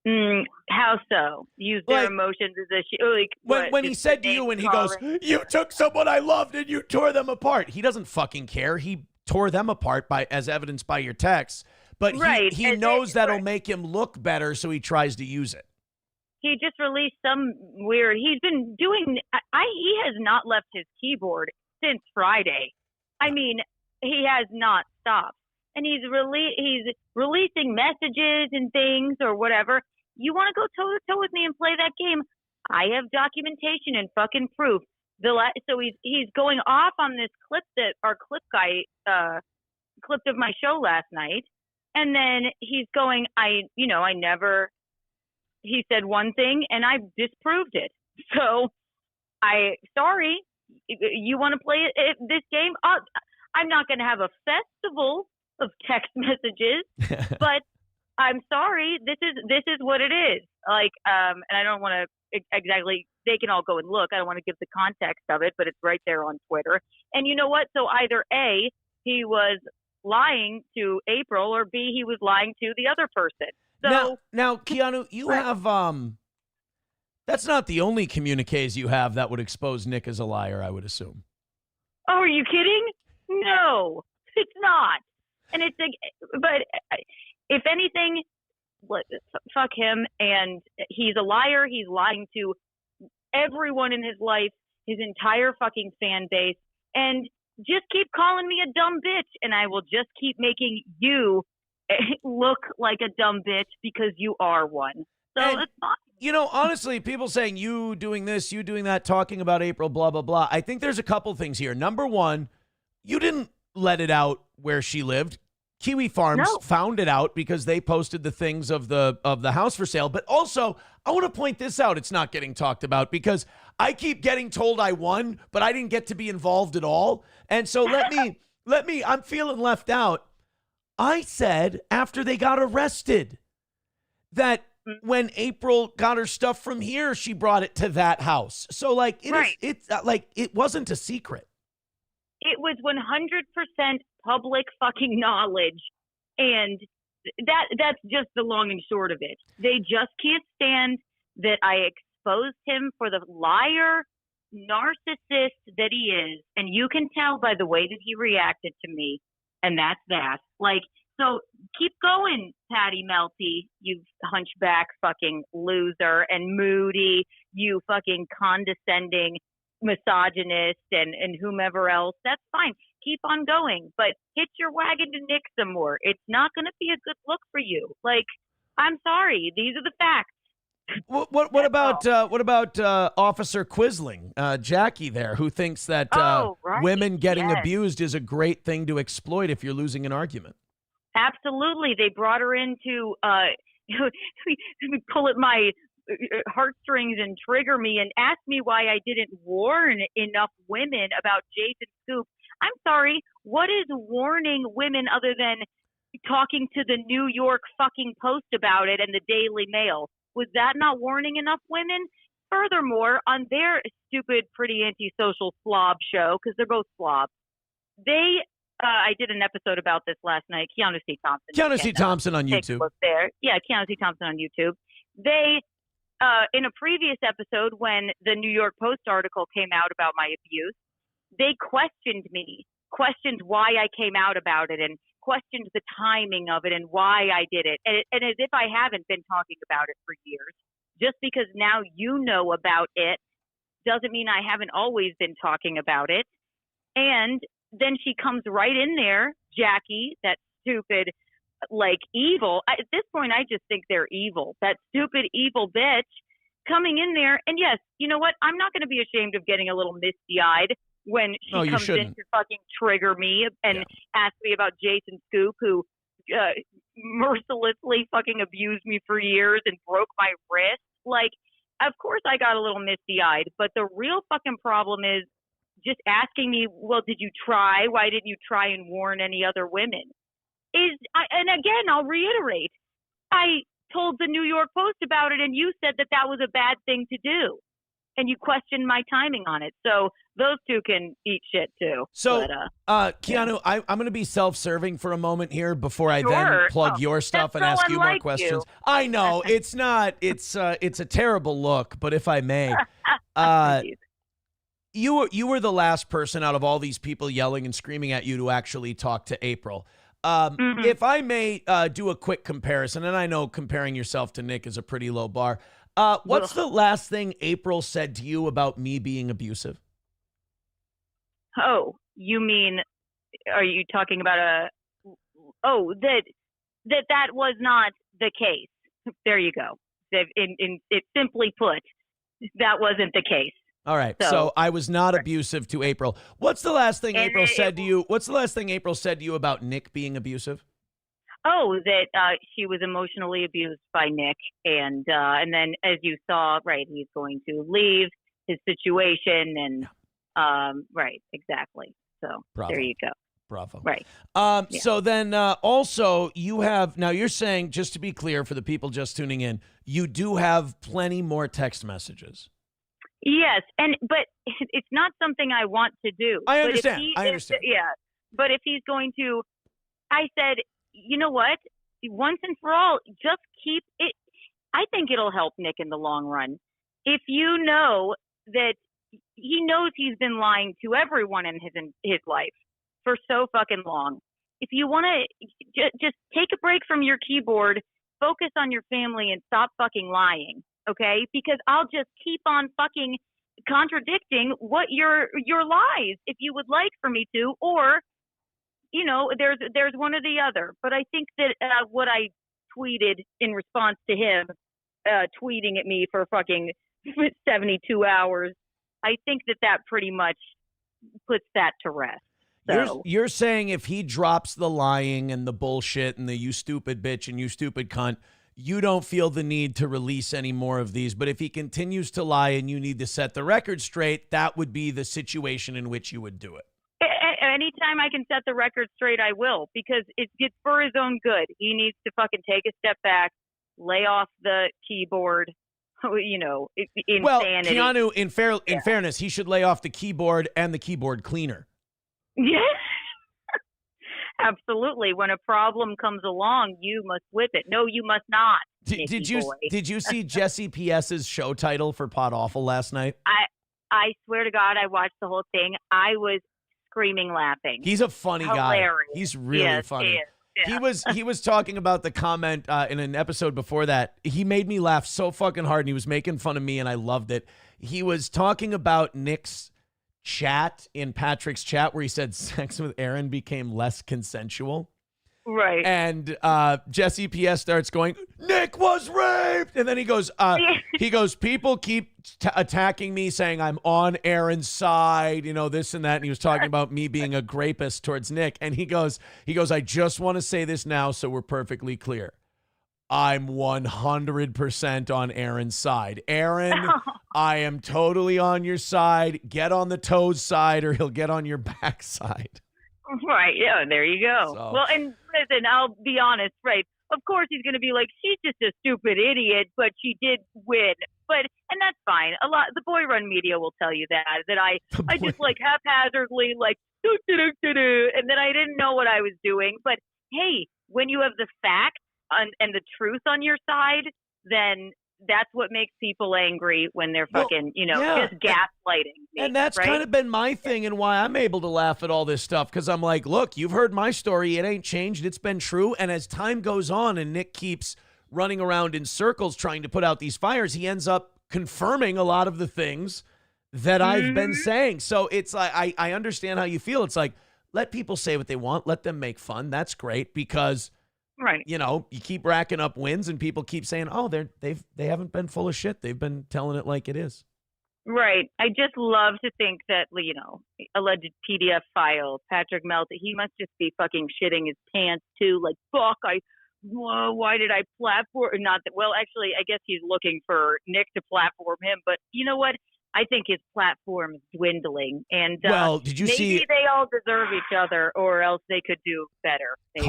How so? Use their emotions as a when he said to you, and he goes, "You took someone I loved and you tore them apart." He doesn't fucking care. He tore them apart as evidenced by your texts. But he knows that'll make him look better, so he tries to use it. He just released some weird. He's been doing. He has not left his keyboard since Friday. I mean, he has not stopped, and he's releasing messages and things or whatever. You want to go toe-to-toe with me and play that game? I have documentation and fucking proof. So he's going off on this clip that our clip guy clipped of my show last night, and then he's going, he said one thing and I disproved it. So sorry, you want to play this game? I'm not going to have a festival of text messages, but I'm sorry. This is what it is. And I don't want to exactly. They can all go and look. I don't want to give the context of it, but it's right there on Twitter. And you know what? So either A, he was lying to April, or B, he was lying to the other person. So now, Keanu, you have that's not the only communiques you have that would expose Nick as a liar, I would assume. Oh, are you kidding? No, it's not. And it's but if anything, fuck him. And he's a liar. He's lying to everyone in his life, his entire fucking fan base. And just keep calling me a dumb bitch, and I will just keep making you look like a dumb bitch because you are one. So it's fine. Honestly, people saying you doing this, you doing that, talking about April, blah, blah, blah. I think there's a couple things here. Number one, you didn't let it out where she lived. Kiwi Farms found it out because they posted the things of the house for sale. But also, I want to point this out. It's not getting talked about because I keep getting told I won, but I didn't get to be involved at all. And so let me, I'm feeling left out. I said after they got arrested that when April got her stuff from here, she brought it to that house. So it wasn't a secret. It was 100% public fucking knowledge. And that's just the long and short of it. They just can't stand that I exposed him for the liar narcissist that he is, and you can tell by the way that he reacted to me, and that's that. Like, so keep going, Patty Melty, you hunchback fucking loser, and Moody, you fucking condescending misogynist, and whomever else. That's fine. Keep on going, but hitch your wagon to Nick some more. It's not going to be a good look for you. Like, I'm sorry. These are the facts. What about Officer Quisling, Jackie there, who thinks that women getting abused is a great thing to exploit if you're losing an argument? Absolutely. They brought her in to pull at my heartstrings and trigger me and ask me why I didn't warn enough women about Jason Scoop. I'm sorry. What is warning women other than talking to the New York fucking Post about it and the Daily Mail? Was that not warning enough women? Furthermore, on their stupid, pretty antisocial slob show, because they're both slobs, I did an episode about this last night. Keanu C. Thompson. Keanu C. Thompson on YouTube. Take a look there. Yeah, Keanu C. Thompson on YouTube. They, in a previous episode, when the New York Post article came out about my abuse, they questioned why I came out about it, and questioned the timing of it and why I did it. And as if I haven't been talking about it for years. Just because now you know about it doesn't mean I haven't always been talking about it. And then she comes right in there, Jackie, that stupid, like, evil. At this point, I just think they're evil. That stupid, evil bitch coming in there. And yes, you know what? I'm not going to be ashamed of getting a little misty-eyed when she comes in to fucking trigger me and ask me about Jason Scoop, who mercilessly fucking abused me for years and broke my wrist. Like, of course I got a little misty-eyed, but the real fucking problem is just asking me, well, did you try? Why didn't you try and warn any other women? And again, I'll reiterate, I told the New York Post about it, and you said that was a bad thing to do. And you questioned my timing on it. So those two can eat shit too. So, Keanu, I'm going to be self-serving for a moment here before I then plug your stuff and ask you more questions. I know it's not. It's a terrible look, but if I may, you were the last person out of all these people yelling and screaming at you to actually talk to April. If I may do a quick comparison, and I know comparing yourself to Nick is a pretty low bar. What's the last thing April said to you about me being abusive? Oh, you mean, are you talking about that was not the case. There you go. It simply put, that wasn't the case. All right. So I was not abusive to April. What's the last thing April said to you? What's the last thing April said to you about Nick being abusive? Oh, that she was emotionally abused by Nick, and then, as you saw, right, he's going to leave his situation, and right, exactly. So there you go. Bravo. Right. So then, also, you have now. You're saying, just to be clear for the people just tuning in, you do have plenty more text messages. Yes, but it's not something I want to do. I understand. Yeah, but if he's going to, I said, you know what? Once and for all, just keep it. I think it'll help Nick in the long run. If you know that he knows he's been lying to everyone in his life for so fucking long. If you want to just take a break from your keyboard, focus on your family, and stop fucking lying, okay? Because I'll just keep on fucking contradicting what your lies if you would like for me to, or you know, there's one or the other. But I think that what I tweeted in response to him tweeting at me for fucking 72 hours, I think that pretty much puts that to rest. So. You're saying if he drops the lying and the bullshit and the you stupid bitch and you stupid cunt, you don't feel the need to release any more of these. But if he continues to lie and you need to set the record straight, that would be the situation in which you would do it. Anytime I can set the record straight, I will, because it's for his own good. He needs to fucking take a step back, lay off the keyboard, you know, insanity. Well, Keanu, in fairness, he should lay off the keyboard and the keyboard cleaner. Yeah, absolutely. When a problem comes along, you must whip it. No, you must not. Did you see Jesse P.S.'s show title for Pod Awful last night? I swear to God, I watched the whole thing. I was screaming laughing. He's a funny Hilarious. guy. He's really funny. Yeah. He was talking about the comment in an episode before that. He made me laugh so fucking hard, and he was making fun of me, and I loved it. He was talking about Nick's chat in Patrick's chat where he said sex with Aaron became less consensual. Right. And Jesse PS starts going, Nick was raped. And then he goes, people keep attacking me saying I'm on Aaron's side, this and that. And he was talking about me being a grapist towards Nick. And he goes, I just want to say this now so we're perfectly clear. I'm 100% on Aaron's side. Aaron, I am totally on your side. Get on the toes side or he'll get on your backside. Right. Yeah. There you go. So. Well, and listen, I'll be honest, right? Of course, he's going to be like, she's just a stupid idiot, but she did win. And that's fine. The boy run media will tell you that I just like haphazardly, like, do-do-do-do-do, and then I didn't know what I was doing. But hey, when you have the facts and the truth on your side, then that's what makes people angry when they're fucking, just gaslighting me. And that's right? kind of been my thing and why I'm able to laugh at all this stuff, because I'm like, look, you've heard my story. It ain't changed. It's been true. And as time goes on and Nick keeps running around in circles trying to put out these fires, he ends up confirming a lot of the things that I've been saying. So it's like, I understand how you feel. It's like, let people say what they want. Let them make fun. That's great because... Right. You keep racking up wins and people keep saying, oh, they haven't been full of shit. They've been telling it like it is. Right. I just love to think that, alleged PDF file, Patrick Meltdown, he must just be fucking shitting his pants too. Like, fuck, why did I platform? Not that, well, actually, I guess he's looking for Nick to platform him. But you know what? I think his platform is dwindling. And did you see? Maybe they all deserve each other, or else they could do better. Maybe.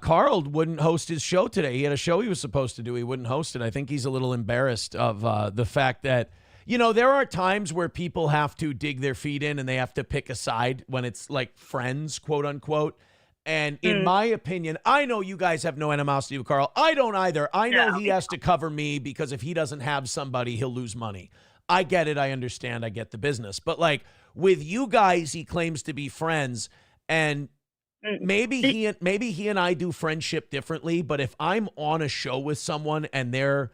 Carl wouldn't host his show today. He had a show he was supposed to do. He wouldn't host it. I think he's a little embarrassed of the fact that, there are times where people have to dig their feet in and they have to pick a side when it's like friends, quote unquote. And in my opinion, I know you guys have no animosity with Carl. I don't either. I know he has to cover me because if he doesn't have somebody, he'll lose money. I get it. I understand. I get the business. But like with you guys, he claims to be friends, and maybe he and I do friendship differently. But if I'm on a show with someone and they're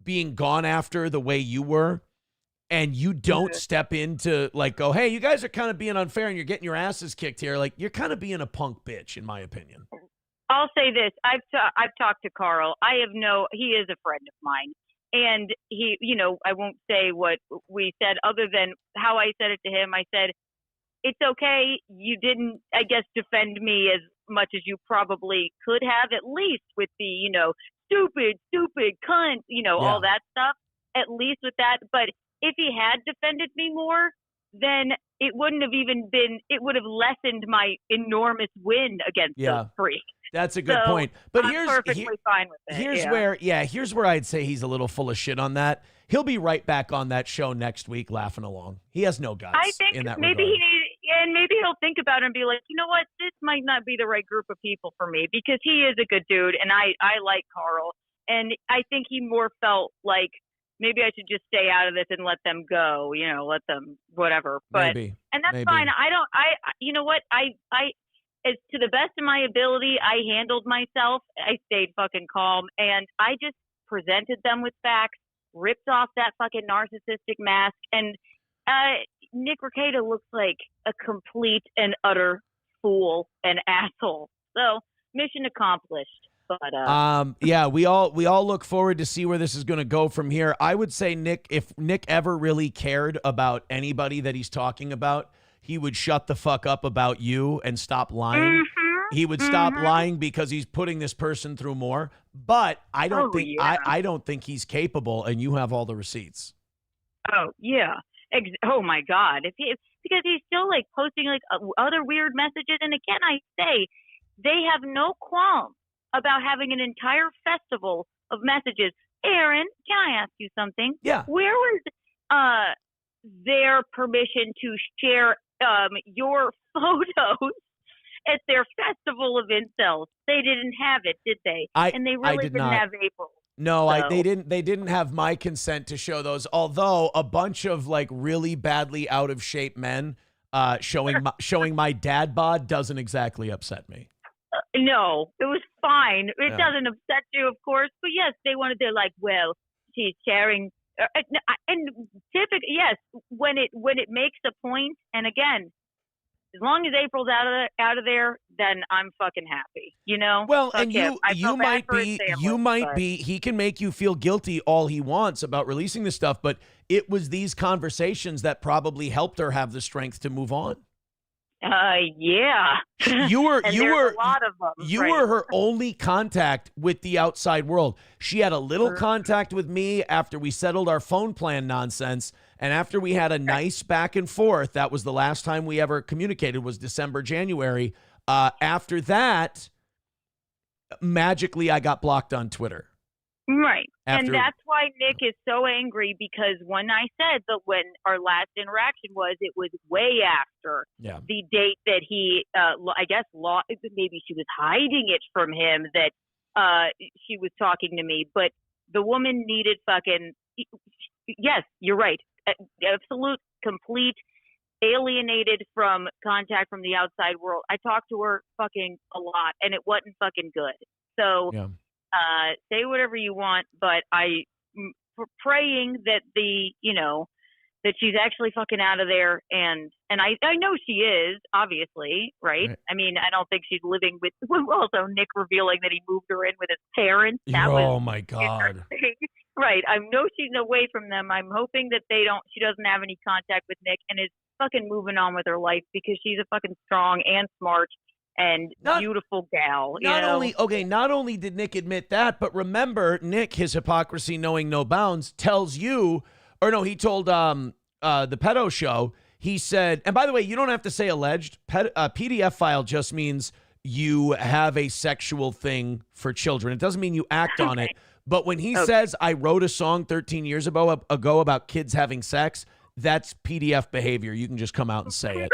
being gone after the way you were, and you don't step in to like go, hey, you guys are kind of being unfair and you're getting your asses kicked here, like you're kind of being a punk bitch, in my opinion. I'll say this. I've talked to Carl. He is a friend of mine. And he, I won't say what we said other than how I said it to him. I said, it's okay. You didn't, I guess, defend me as much as you probably could have, at least with the, stupid cunt, all that stuff, at least with that. But if he had defended me more, then it wouldn't have even been, it would have lessened my enormous win against those freaks. That's a good point. But I'm perfectly fine with it. Here's where I'd say he's a little full of shit on that. He'll be right back on that show next week laughing along. He has no guts. I think in that maybe regard. maybe he'll think about it and be like, you know what, this might not be the right group of people for me, because he is a good dude and I like Carl. And I think he more felt like maybe I should just stay out of this and let them go, let them whatever. But and that's fine. You know what? As to the best of my ability, I handled myself. I stayed fucking calm, and I just presented them with facts, ripped off that fucking narcissistic mask, and Nick Rekieta looks like a complete and utter fool and asshole. So, mission accomplished. But we all look forward to see where this is going to go from here. I would say if Nick ever really cared about anybody that he's talking about, he would shut the fuck up about you and stop lying. He would stop lying because he's putting this person through more. But I don't I don't think he's capable, and you have all the receipts. Oh yeah. Oh my God. Because he's still like posting like other weird messages, and again I say they have no qualms about having an entire festival of messages. Aaron, can I ask you something? Yeah. Where was their permission to share your photos at their festival of incels? They didn't have it, did they? I and they really did didn't not. have April. No, So- they didn't have my consent to show those. Although a bunch of like really badly out of shape men showing my dad bod doesn't exactly upset me. No, it was fine. It Yeah. doesn't upset you, of course. But yes, they wanted to like, well, she's sharing, and typically, yes, when it makes a point, and again, as long as April's out of there, then I'm fucking happy. You know. Well, Fuck and him. I you feel bad might for his be family, but- he can make you feel guilty all he wants about releasing this stuff, but it was these conversations that probably helped her have the strength to move on. Yeah. You were And you there's were a lot of them. you right? were her only contact with the outside world. She had a little contact with me after we settled our phone plan nonsense, and after we had a nice back and forth. That was the last time we ever communicated, was December, January. After that, magically I got blocked on Twitter. Right. After- And that's why Nick is so angry, because when I said that when our last interaction was, it was way after Yeah. the date that he, I guess, maybe she was hiding it from him that she was talking to me. But the woman needed fucking, yes, you're right. Absolute, complete, alienated from contact from the outside world. I talked to her fucking a lot, and it wasn't fucking good. So. Yeah. Say whatever you want, but I'm praying that that she's actually fucking out of there, and I know she is, obviously, right? I mean, I don't think she's living with. Also, Nick revealing that he moved her in with his parents. That Oh was my God. interesting. Right. I know she's away from them. I'm hoping that she doesn't have any contact with Nick and is fucking moving on with her life, because she's a fucking strong and smart and beautiful gal. Not only did Nick admit that, but remember, Nick, his hypocrisy knowing no bounds, tells you, or no, he told the pedo show, he said, and by the way, you don't have to say alleged. PDF file just means you have a sexual thing for children. It doesn't mean you act on it. But when he says, I wrote a song 13 years ago about kids having sex, that's PDF behavior. You can just come out and say it.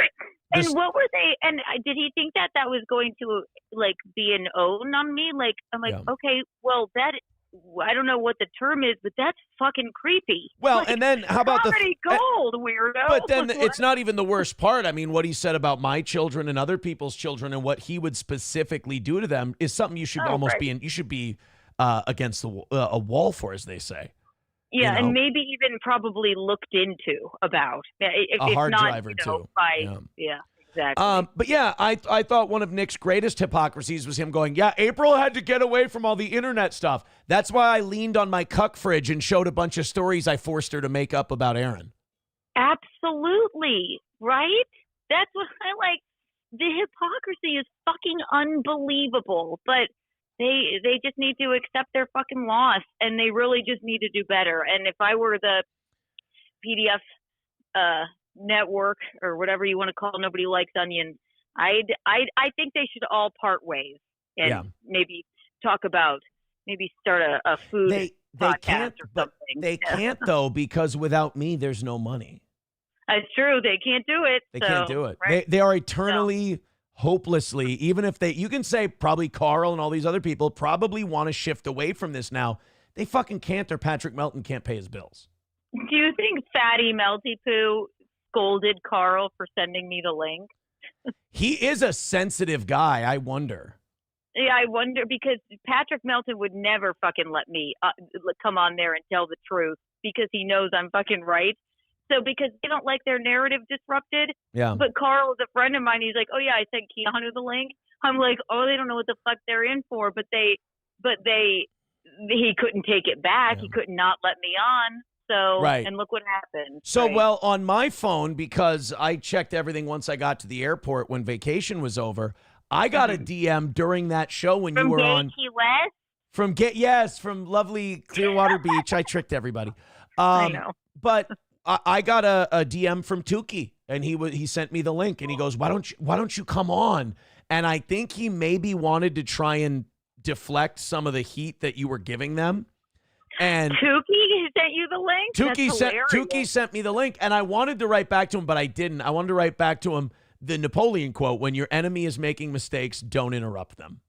And what were they? And did he think that was going to like be an own on me? Like, I'm like, okay, well, I don't know what the term is, but that's fucking creepy. Well, like, and then how about comedy gold, weirdo? But then it's not even the worst part. I mean, what he said about my children and other people's children and what he would specifically do to them is something you should be in. You should be against a wall for, as they say. Yeah, you know? and maybe even probably looked into about if A hard not, driver, too. Yeah, exactly. But yeah, I thought one of Nick's greatest hypocrisies was him going, yeah, April had to get away from all the internet stuff. That's why I leaned on my cuck fridge and showed a bunch of stories I forced her to make up about Aaron. Absolutely, right? That's what I like. The hypocrisy is fucking unbelievable, but they just need to accept their fucking loss, and they really just need to do better. And if I were the PDF network or whatever you want to call Nobody Likes Onions, I think they should all part ways and maybe talk about start a food podcast or something. They can't though, because without me, there's no money. That's true. They can't do it. They can't do it. Right? They are eternally, hopelessly, even if you can say probably Carl and all these other people probably want to shift away from this now. They fucking can't, or Patrick Melton can't pay his bills. Do you think Fatty Melty Poo scolded Carl for sending me the link? He is a sensitive guy. I wonder. Yeah, I wonder, because Patrick Melton would never fucking let me come on there and tell the truth, because he knows I'm fucking right. So because they don't like their narrative disrupted. Yeah. But Carl is a friend of mine. He's like, oh yeah, I sent Keanu the link. I'm like, oh, they don't know what the fuck they're in for. But he couldn't take it back. Yeah. He could not let me on. So, and look what happened. So, well, on my phone, because I checked everything once I got to the airport when vacation was over, I got a DM during that show when you were on. Key West? From lovely Clearwater Beach. I tricked everybody. I know. But I got a DM from Tukey, and he sent me the link, and he goes, why don't you come on? And I think he maybe wanted to try and deflect some of the heat that you were giving them. And Tukey sent you the link? Tukey sent me the link, and I wanted to write back to him, but I didn't. I wanted to write back to him the Napoleon quote: when your enemy is making mistakes, don't interrupt them.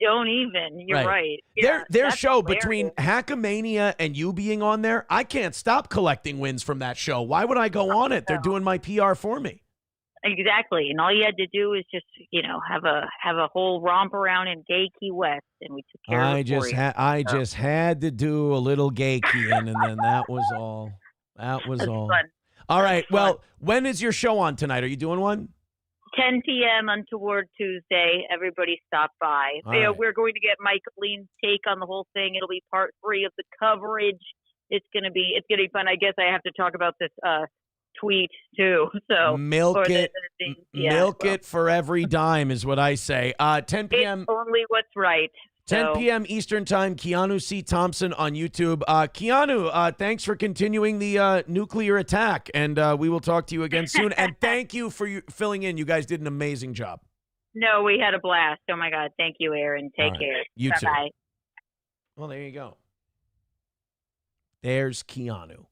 don't even. You're right. Yeah, Their that's show hilarious. between Hackamania and you being on there, I can't stop collecting wins from that show. Why would I go on it? They're doing my PR for me. Exactly, and all you had to do was just, have a whole romp around in gay Key West, and we took care of it for you. I just had to do a little gay keying, and then that was all. That was That's all. fun. All right. Well, when is your show on tonight? Are you doing one? 10 p.m. Untoward Tuesday. Everybody stop by. All right. We're going to get Michaeline's take on the whole thing. It'll be part 3 of the coverage. It's gonna be fun. I guess I have to talk about this tweet too. So Milk it for every dime is what I say. 10 p.m. It's only what's right. 10 p.m. Eastern Time, Keanu C. Thompson on YouTube. Keanu, thanks for continuing the nuclear attack, and we will talk to you again soon. And thank you for filling in. You guys did an amazing job. No, we had a blast. Oh, my God. Thank you, Aaron. Take care. You too. Bye-bye. Well, there you go. There's Keanu.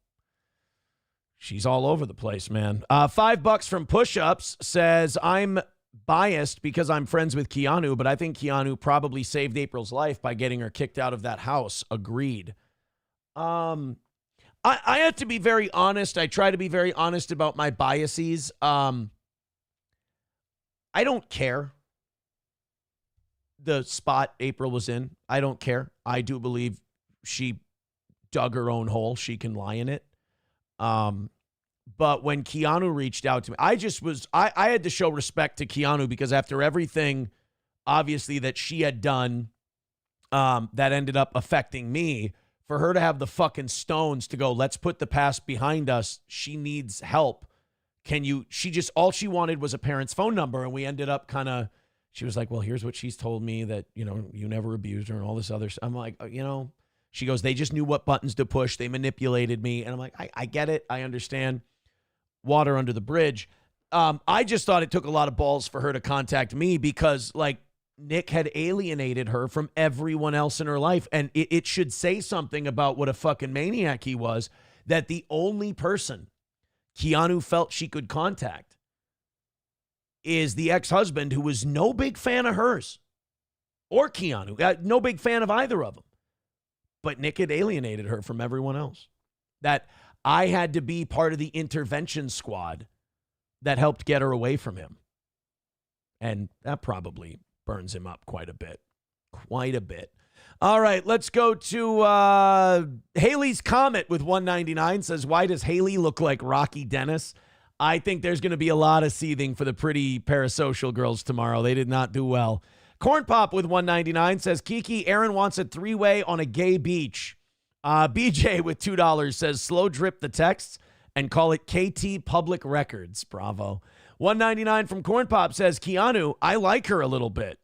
She's all over the place, man. $5 from Push-Ups says, I'm biased because I'm friends with Keanu, but I think Keanu probably saved April's life by getting her kicked out of that house. Agreed. I have to be very honest. I try to be very honest about my biases. I don't care the spot April was in. I don't care. I do believe she dug her own hole. She can lie in it. But when Keanu reached out to me, I had to show respect to Keanu because after everything, obviously, that she had done that ended up affecting me, for her to have the fucking stones to go, let's put the past behind us. She needs help. All she wanted was a parent's phone number. And we ended up she was like, well, here's what she's told me, that, you never abused her and all this other stuff. I'm like, she goes, they just knew what buttons to push. They manipulated me. And I'm like, I get it. I understand. Water under the bridge. I just thought it took a lot of balls for her to contact me because, Nick had alienated her from everyone else in her life. And it should say something about what a fucking maniac he was, that the only person Keanu felt she could contact is the ex-husband, who was no big fan of hers or Keanu. No big fan of either of them. But Nick had alienated her from everyone else. That I had to be part of the intervention squad that helped get her away from him. And that probably burns him up quite a bit. Quite a bit. All right, let's go to Haley's Comet with 199. Says, why does Haley look like Rocky Dennis? I think there's going to be a lot of seething for the pretty parasocial girls tomorrow. They did not do well. Corn Pop with 199 says, Kiki, Aaron wants a 3-way on a gay beach. BJ with $2 says, slow drip the texts and call it KT Public Records. Bravo. 199 from Corn Pop says, Keanu, I like her a little bit.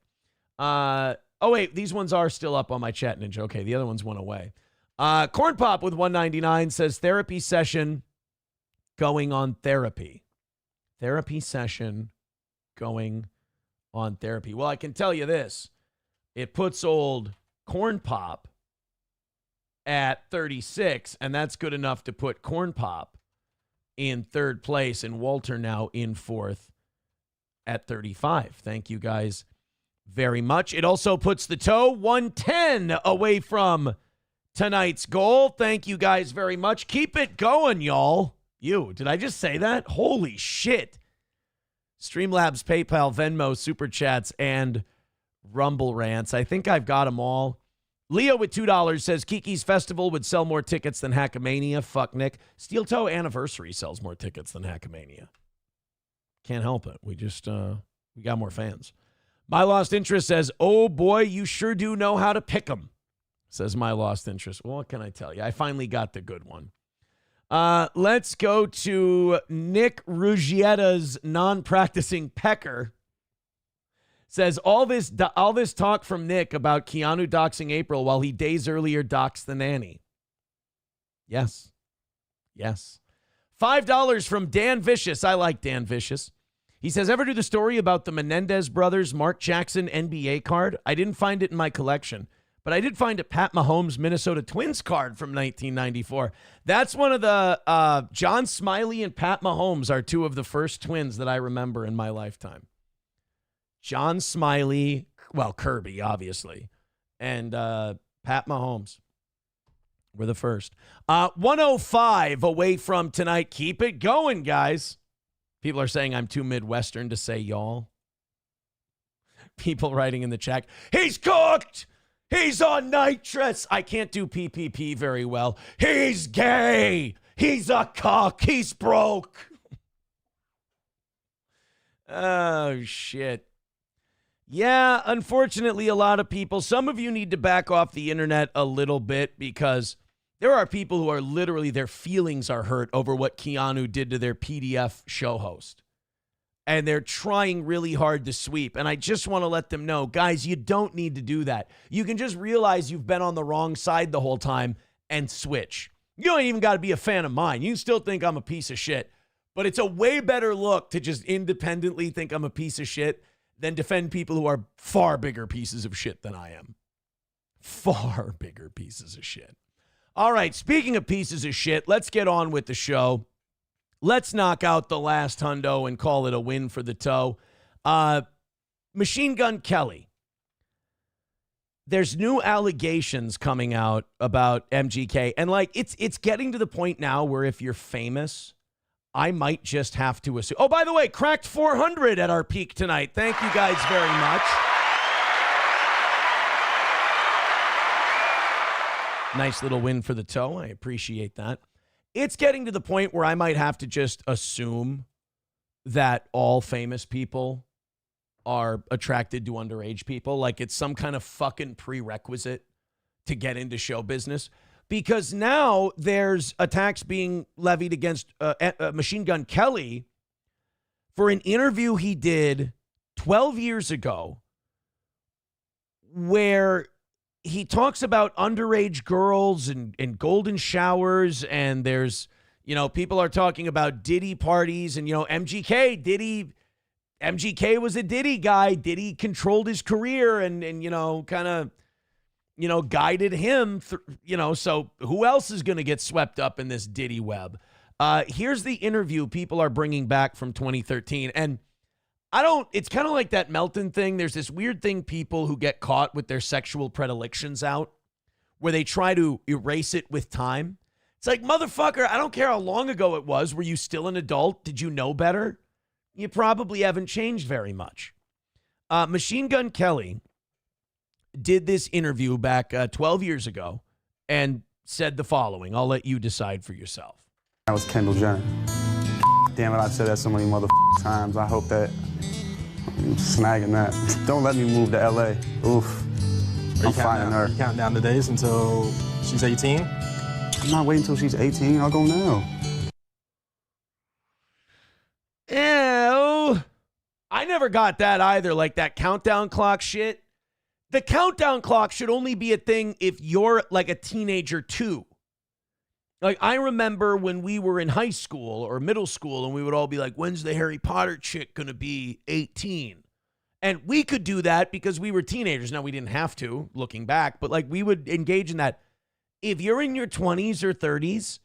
Oh, wait, these ones are still up on my chat ninja. Okay, the other ones went away. Corn Pop with 199 says, therapy session going on therapy. Therapy session going on therapy. Well, I can tell you this. It puts old Corn Pop at 36, and that's good enough to put Corn Pop in third place, and Walter now in fourth at 35. Thank you guys very much. It also puts the toe 110 away from tonight's goal. Thank you guys very much. Keep it going, y'all. Did I just say that? Holy shit. Streamlabs, PayPal, Venmo, Super Chats, and Rumble Rants. I think I've got them all. Leo with $2 says, Kiki's Festival would sell more tickets than Hackamania. Fuck Nick. Steel Toe Anniversary sells more tickets than Hackamania. Can't help it. We just, we got more fans. My Lost Interest says, oh boy, you sure do know how to pick 'em, says My Lost Interest. Well, what can I tell you? I finally got the good one. Let's go to Nick Ruggietta's non-practicing pecker. Says, all this talk from Nick about Keanu doxing April while he days earlier doxed the nanny. Yes. $5 from Dan Vicious. I like Dan Vicious. He says, ever do the story about the Menendez brothers Mark Jackson NBA card? I didn't find it in my collection, but I did find a Pat Mahomes Minnesota Twins card from 1994. That's one of the John Smiley and Pat Mahomes are two of the first Twins that I remember in my lifetime. John Smiley, well, Kirby, obviously, and Pat Mahomes were the first. 105 away from tonight. Keep it going, guys. People are saying I'm too Midwestern to say y'all. People writing in the chat, he's cooked. He's on nitrous. I can't do PPP very well. He's gay. He's a cuck. He's broke. Oh, shit. Yeah, unfortunately, a lot of people, some of you need to back off the internet a little bit because there are people who are literally, their feelings are hurt over what Keanu did to their PDF show host. And they're trying really hard to sweep. And I just want to let them know, guys, you don't need to do that. You can just realize you've been on the wrong side the whole time and switch. You don't even got to be a fan of mine. You can still think I'm a piece of shit. But it's a way better look to just independently think I'm a piece of shit than defend people who are far bigger pieces of shit than I am. Far bigger pieces of shit. All right, speaking of pieces of shit, let's get on with the show. Let's knock out the last hundo and call it a win for the toe. Machine Gun Kelly. There's new allegations coming out about MGK. And like it's getting to the point now where if you're famous, I might just have to assume. Oh, by the way, cracked 400 at our peak tonight. Thank you guys very much. Nice little win for the toe. I appreciate that. It's getting to the point where I might have to just assume that all famous people are attracted to underage people. Like it's some kind of fucking prerequisite to get into show business. Because now there's attacks being levied against Machine Gun Kelly for an interview he did 12 years ago where he talks about underage girls and golden showers, and there's, people are talking about Diddy parties, and, MGK was a Diddy guy. Diddy controlled his career and kind of, guided him, so who else is going to get swept up in this Diddy web? Here's the interview people are bringing back from 2013. And it's kind of like that Meltdown thing. There's this weird thing, people who get caught with their sexual predilections out, where they try to erase it with time. It's like, motherfucker, I don't care how long ago it was. Were you still an adult? Did you know better? You probably haven't changed very much. Machine Gun Kelly did this interview back 12 years ago and said the following. I'll let you decide for yourself. That was Kendall Jenner. Damn it, I've said that so many times. I hope that I'm snagging that. Don't let me move to LA. Oof. I'm finding her. You count down the days until she's 18? I'm not waiting until she's 18. I'll go now. Ew. I never got that either, like that countdown clock shit. The countdown clock should only be a thing if you're like a teenager too. Like, I remember when we were in high school or middle school and we would all be like, when's the Harry Potter chick going to be 18? And we could do that because we were teenagers. Now, we didn't have to, looking back, but like we would engage in that. If you're in your 20s or 30s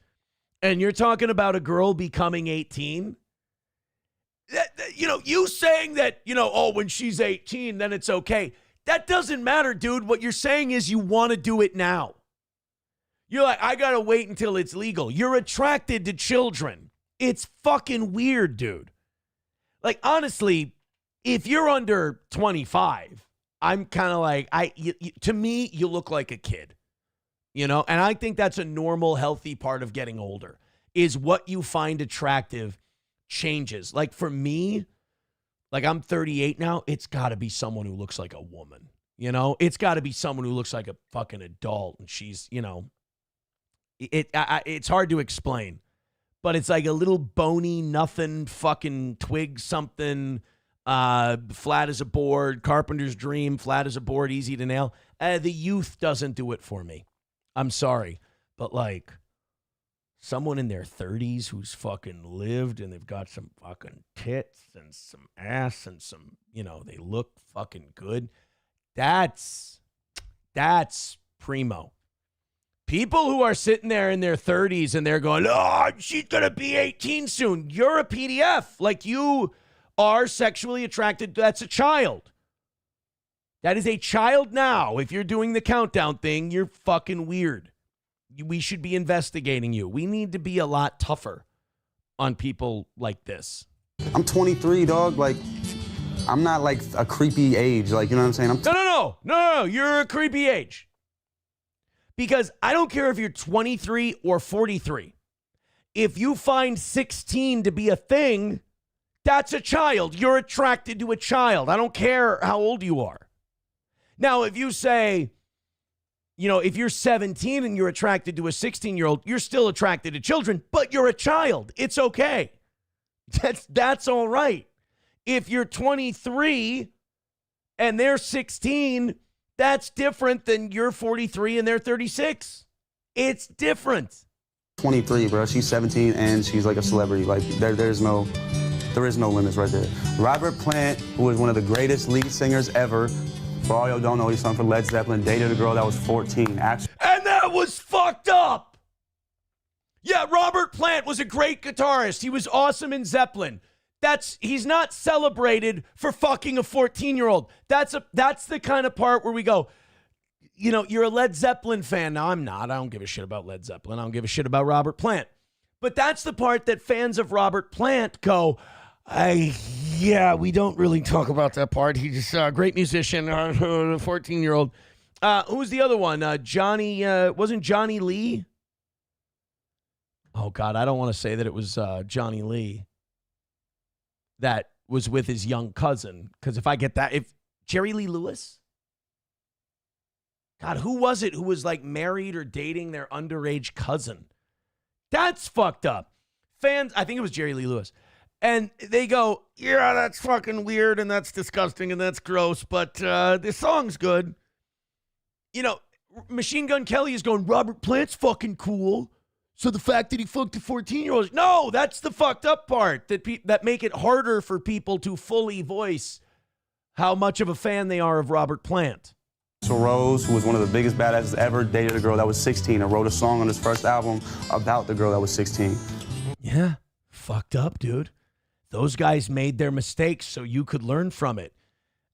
and you're talking about a girl becoming 18, you saying that, when she's 18, then it's okay. That doesn't matter, dude. What you're saying is you want to do it now. You're like, I got to wait until it's legal. You're attracted to children. It's fucking weird, dude. Like, honestly, if you're under 25, I'm kind of like, to me, you look like a kid, And I think that's a normal, healthy part of getting older, is what you find attractive changes. Like, for me, like, I'm 38 now. It's got to be someone who looks like a woman, It's got to be someone who looks like a fucking adult, and she's, It's hard to explain, but it's like a little bony, nothing, fucking twig something, flat as a board, carpenter's dream, flat as a board, easy to nail. The youth doesn't do it for me. I'm sorry, but like someone in their 30s who's fucking lived and they've got some fucking tits and some ass and some, they look fucking good. That's primo. People who are sitting there in their 30s and they're going, oh, she's going to be 18 soon. You're a PDF. Like, you are sexually attracted. That's a child. That is a child now. If you're doing the countdown thing, you're fucking weird. We should be investigating you. We need to be a lot tougher on people like this. I'm 23, dog. Like, I'm not like a creepy age. Like, you know what I'm saying? No. You're a creepy age. Because I don't care if you're 23 or 43. If you find 16 to be a thing, that's a child. You're attracted to a child. I don't care how old you are. Now, if you say, you know, if you're 17 and you're attracted to a 16-year-old, you're still attracted to children, but you're a child. It's okay. That's all right. If you're 23 and they're 16, that's different than you're 43 and they're 36. It's different. 23, bro. She's 17 and she's like a celebrity. Like, there is no limits right there. Robert Plant, who is one of the greatest lead singers ever. For all y'all don't know, he sung for Led Zeppelin, dated a girl that was 14. Actually, and that was fucked up. Yeah, Robert Plant was a great guitarist. He was awesome in Zeppelin. He's not celebrated for fucking a 14-year-old. That's the kind of part where we go, you know, you're a Led Zeppelin fan. Now, I'm not. I don't give a shit about Led Zeppelin. I don't give a shit about Robert Plant. But that's the part that fans of Robert Plant go, we don't really talk about that part. He's just a great musician, a 14-year-old. Who's the other one? Wasn't Johnny Lee? Oh, God, I don't want to say that it was Johnny Lee that was with his young cousin. Because if I get that, if Jerry Lee Lewis? God, who was it who was like married or dating their underage cousin? That's fucked up. Fans, I think it was Jerry Lee Lewis. And they go, yeah, that's fucking weird and that's disgusting and that's gross, but this song's good. You know, Machine Gun Kelly is going, Robert Plant's fucking cool. So the fact that he fucked a 14-year-old, no, that's the fucked up part that make it harder for people to fully voice how much of a fan they are of Robert Plant. So Rose, who was one of the biggest badasses ever, dated a girl that was 16 and wrote a song on his first album about the girl that was 16. Yeah, fucked up, dude. Those guys made their mistakes so you could learn from it.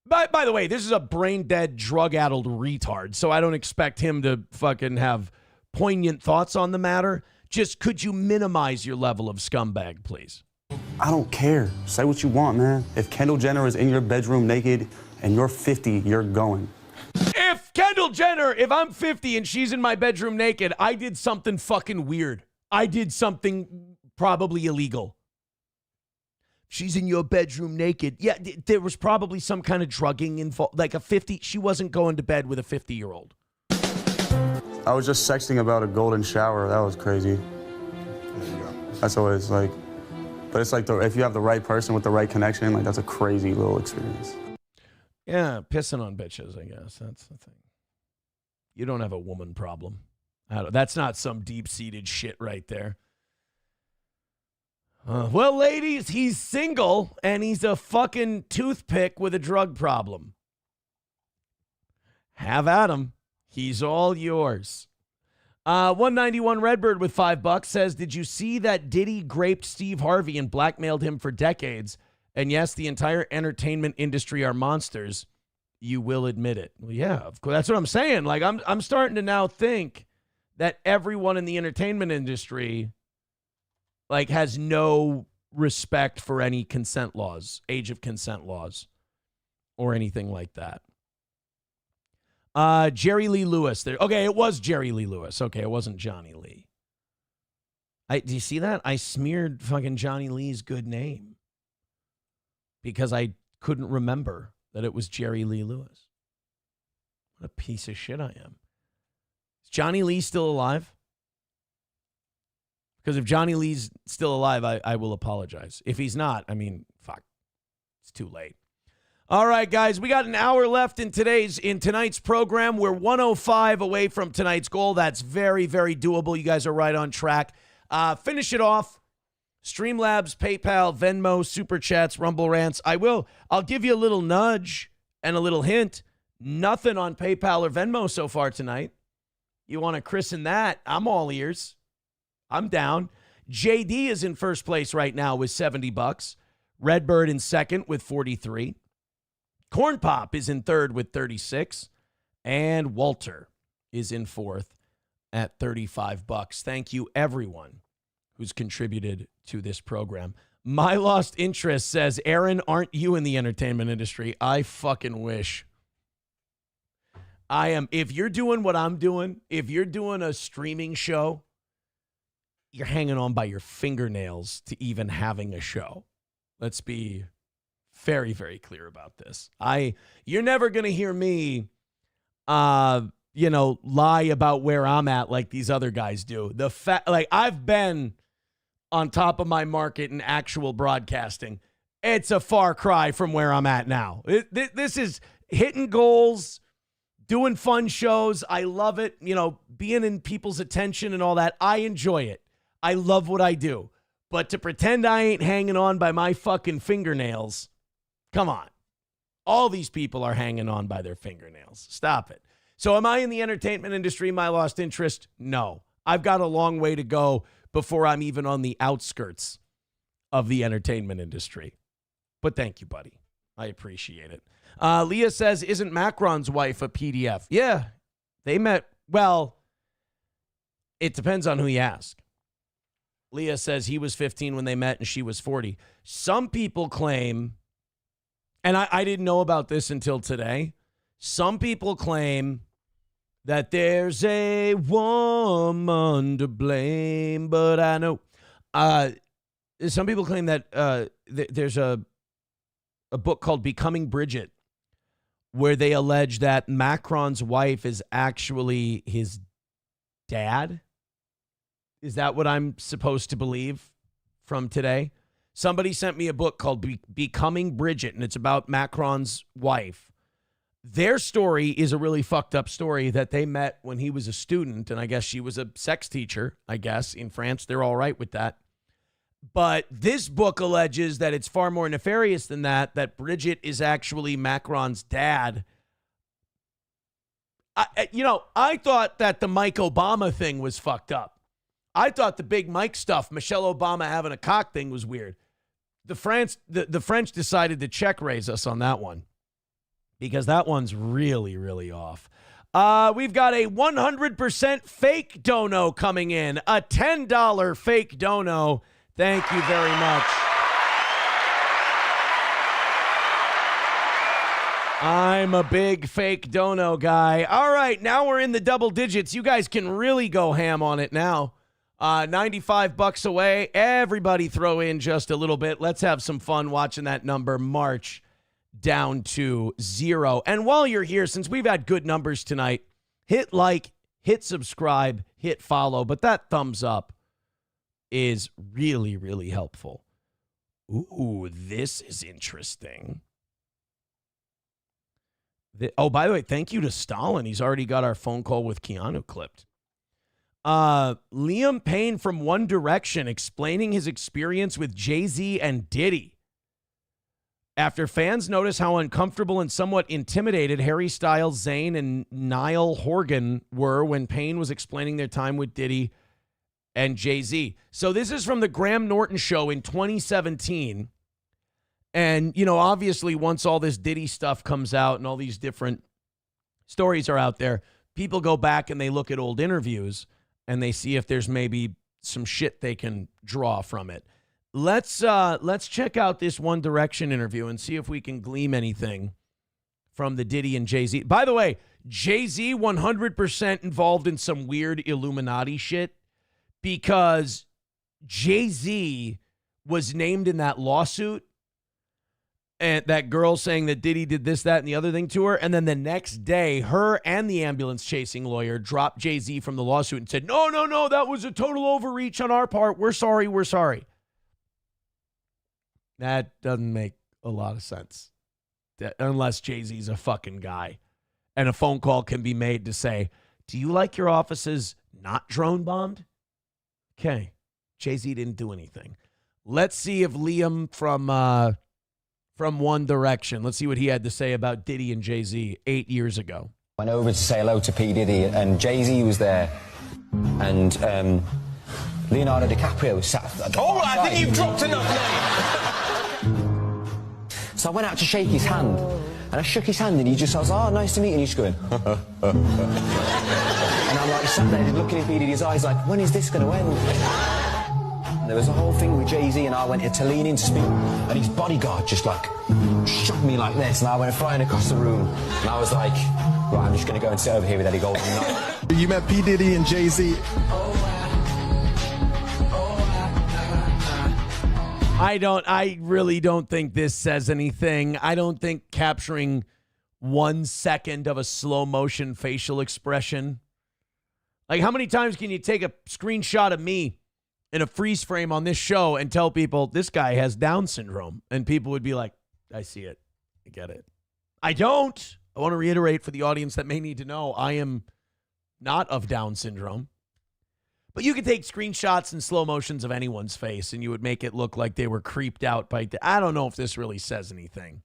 By the way, this is a brain-dead, drug-addled retard, so I don't expect him to fucking have poignant thoughts on the matter. Just could you minimize your level of scumbag, please? I don't care. Say what you want, man. If Kendall Jenner is in your bedroom naked and you're 50, you're going. If Kendall Jenner, if I'm 50 and she's in my bedroom naked, I did something fucking weird. I did something probably illegal. She's in your bedroom naked. Yeah, there was probably some kind of drugging involved. Like she wasn't going to bed with a 50-year-old. I was just sexting about a golden shower. That was crazy. That's always like, but it's like if you have the right person with the right connection, like that's a crazy little experience. Yeah, pissing on bitches, I guess. That's the thing. You don't have a woman problem. That's not some deep-seated shit right there. Well, ladies, he's single, and he's a fucking toothpick with a drug problem. Have at him. He's all yours. 191 Redbird with $5 says, did you see that Diddy graped Steve Harvey and blackmailed him for decades? And yes, the entire entertainment industry are monsters. You will admit it. Well, yeah, of course. That's what I'm saying. Like, I'm starting to now think that everyone in the entertainment industry, like, has no respect for any consent laws, age of consent laws, or anything like that. Jerry Lee Lewis there. Okay, it was Jerry Lee Lewis. Okay, it wasn't Johnny Lee. Do you see that? I smeared fucking Johnny Lee's good name because I couldn't remember that it was Jerry Lee Lewis. What a piece of shit I am. Is Johnny Lee still alive? Because if Johnny Lee's still alive, I will apologize. If he's not, I mean, fuck. It's too late. All right, guys, we got an hour left in tonight's program. We're 105 away from tonight's goal. That's very, very doable. You guys are right on track. Finish it off. Streamlabs, PayPal, Venmo, Super Chats, Rumble Rants. I'll give you a little nudge and a little hint. Nothing on PayPal or Venmo so far tonight. You want to christen that? I'm all ears. I'm down. JD is in first place right now with $70. Redbird in second with 43. Corn Pop is in third with 36. And Walter is in fourth at $35. Thank you, everyone who's contributed to this program. My Lost Interest says, Aaron, aren't you in the entertainment industry? I fucking wish. I am. If you're doing what I'm doing, if you're doing a streaming show, you're hanging on by your fingernails to even having a show. Let's be very, very clear about this. You're never going to hear me, lie about where I'm at like these other guys do. I've been on top of my market in actual broadcasting. It's a far cry from where I'm at now. This is hitting goals, doing fun shows. I love it. Being in people's attention and all that. I enjoy it. I love what I do. But to pretend I ain't hanging on by my fucking fingernails, come on. All these people are hanging on by their fingernails. Stop it. So am I in the entertainment industry? My Lost Interest? No. I've got a long way to go before I'm even on the outskirts of the entertainment industry. But thank you, buddy. I appreciate it. Leah says, isn't Macron's wife a PDF? Yeah, they met. Well, it depends on who you ask. Leah says he was 15 when they met and she was 40. Some people claim, and I didn't know about this until today, some people claim that there's a woman to blame, but I know. Some people claim that there's a book called Becoming Bridget, where they allege that Macron's wife is actually his dad. Is that what I'm supposed to believe from today? Somebody sent me a book called Becoming Bridget, and it's about Macron's wife. Their story is a really fucked up story that they met when he was a student, and I guess she was a sex teacher, I guess. In France, they're all right with that. But this book alleges that it's far more nefarious than that Bridget is actually Macron's dad. I thought that the Mike Obama thing was fucked up. I thought the big Mike stuff, Michelle Obama having a cock thing, was weird. The French decided to check raise us on that one, because that one's really, really off. We've got a 100% fake dono coming in, a $10 fake dono. Thank you very much. I'm a big fake dono guy. All right, now we're in the double digits. You guys can really go ham on it now. $95 away. Everybody throw in just a little bit. Let's have some fun watching that number march down to 0. And while you're here, since we've had good numbers tonight, hit like, hit subscribe, hit follow. But that thumbs up is really, really helpful. Ooh, this is interesting. By the way, thank you to Stalin. He's already got our phone call with Keanu clipped. Liam Payne from One Direction explaining his experience with Jay-Z and Diddy. After fans notice how uncomfortable and somewhat intimidated Harry Styles, Zayn, and Niall Horgan were when Payne was explaining their time with Diddy and Jay-Z. So this is from the Graham Norton show in 2017. And, obviously once all this Diddy stuff comes out and all these different stories are out there, people go back and they look at old interviews and they see if there's maybe some shit they can draw from it. Let's check out this One Direction interview and see if we can glean anything from the Diddy and Jay-Z. By the way, Jay-Z 100% involved in some weird Illuminati shit, because Jay-Z was named in that lawsuit, and that girl saying that Diddy did this, that, and the other thing to her. And then the next day, her and the ambulance chasing lawyer dropped Jay-Z from the lawsuit and said, no, that was a total overreach on our part. We're sorry. That doesn't make a lot of sense. Unless Jay-Z's a fucking guy. And a phone call can be made to say, do you like your offices not drone bombed? Okay. Jay-Z didn't do anything. Let's see if Liam from One Direction, let's see what he had to say about Diddy and Jay-Z 8 years ago. Went over to say hello to P. Diddy, and Jay-Z was there, and Leonardo DiCaprio was sat. All right, I think you've dropped enough now. So I went out to shake his hand, And I shook his hand, and I was like, oh, nice to meet you. And he's going, and I'm like, sat there looking in P. Diddy's eyes like, when is this going to end? And there was a whole thing with Jay-Z, and I went to lean in to speak, and his bodyguard just like shook me like this, and I went flying across the room, and I was like, right, I'm just going to go and sit over here with Eddie Goldman. You met P. Diddy and Jay-Z. I really don't think this says anything. I don't think capturing 1 second of a slow motion facial expression. Like, how many times can you take a screenshot of me in a freeze frame on this show and tell people this guy has Down syndrome? And people would be like, I see it. I get it. I don't. I want to reiterate for the audience that may need to know, I am not of Down syndrome. But you could take screenshots and slow motions of anyone's face and you would make it look like they were creeped out by... I don't know if this really says anything.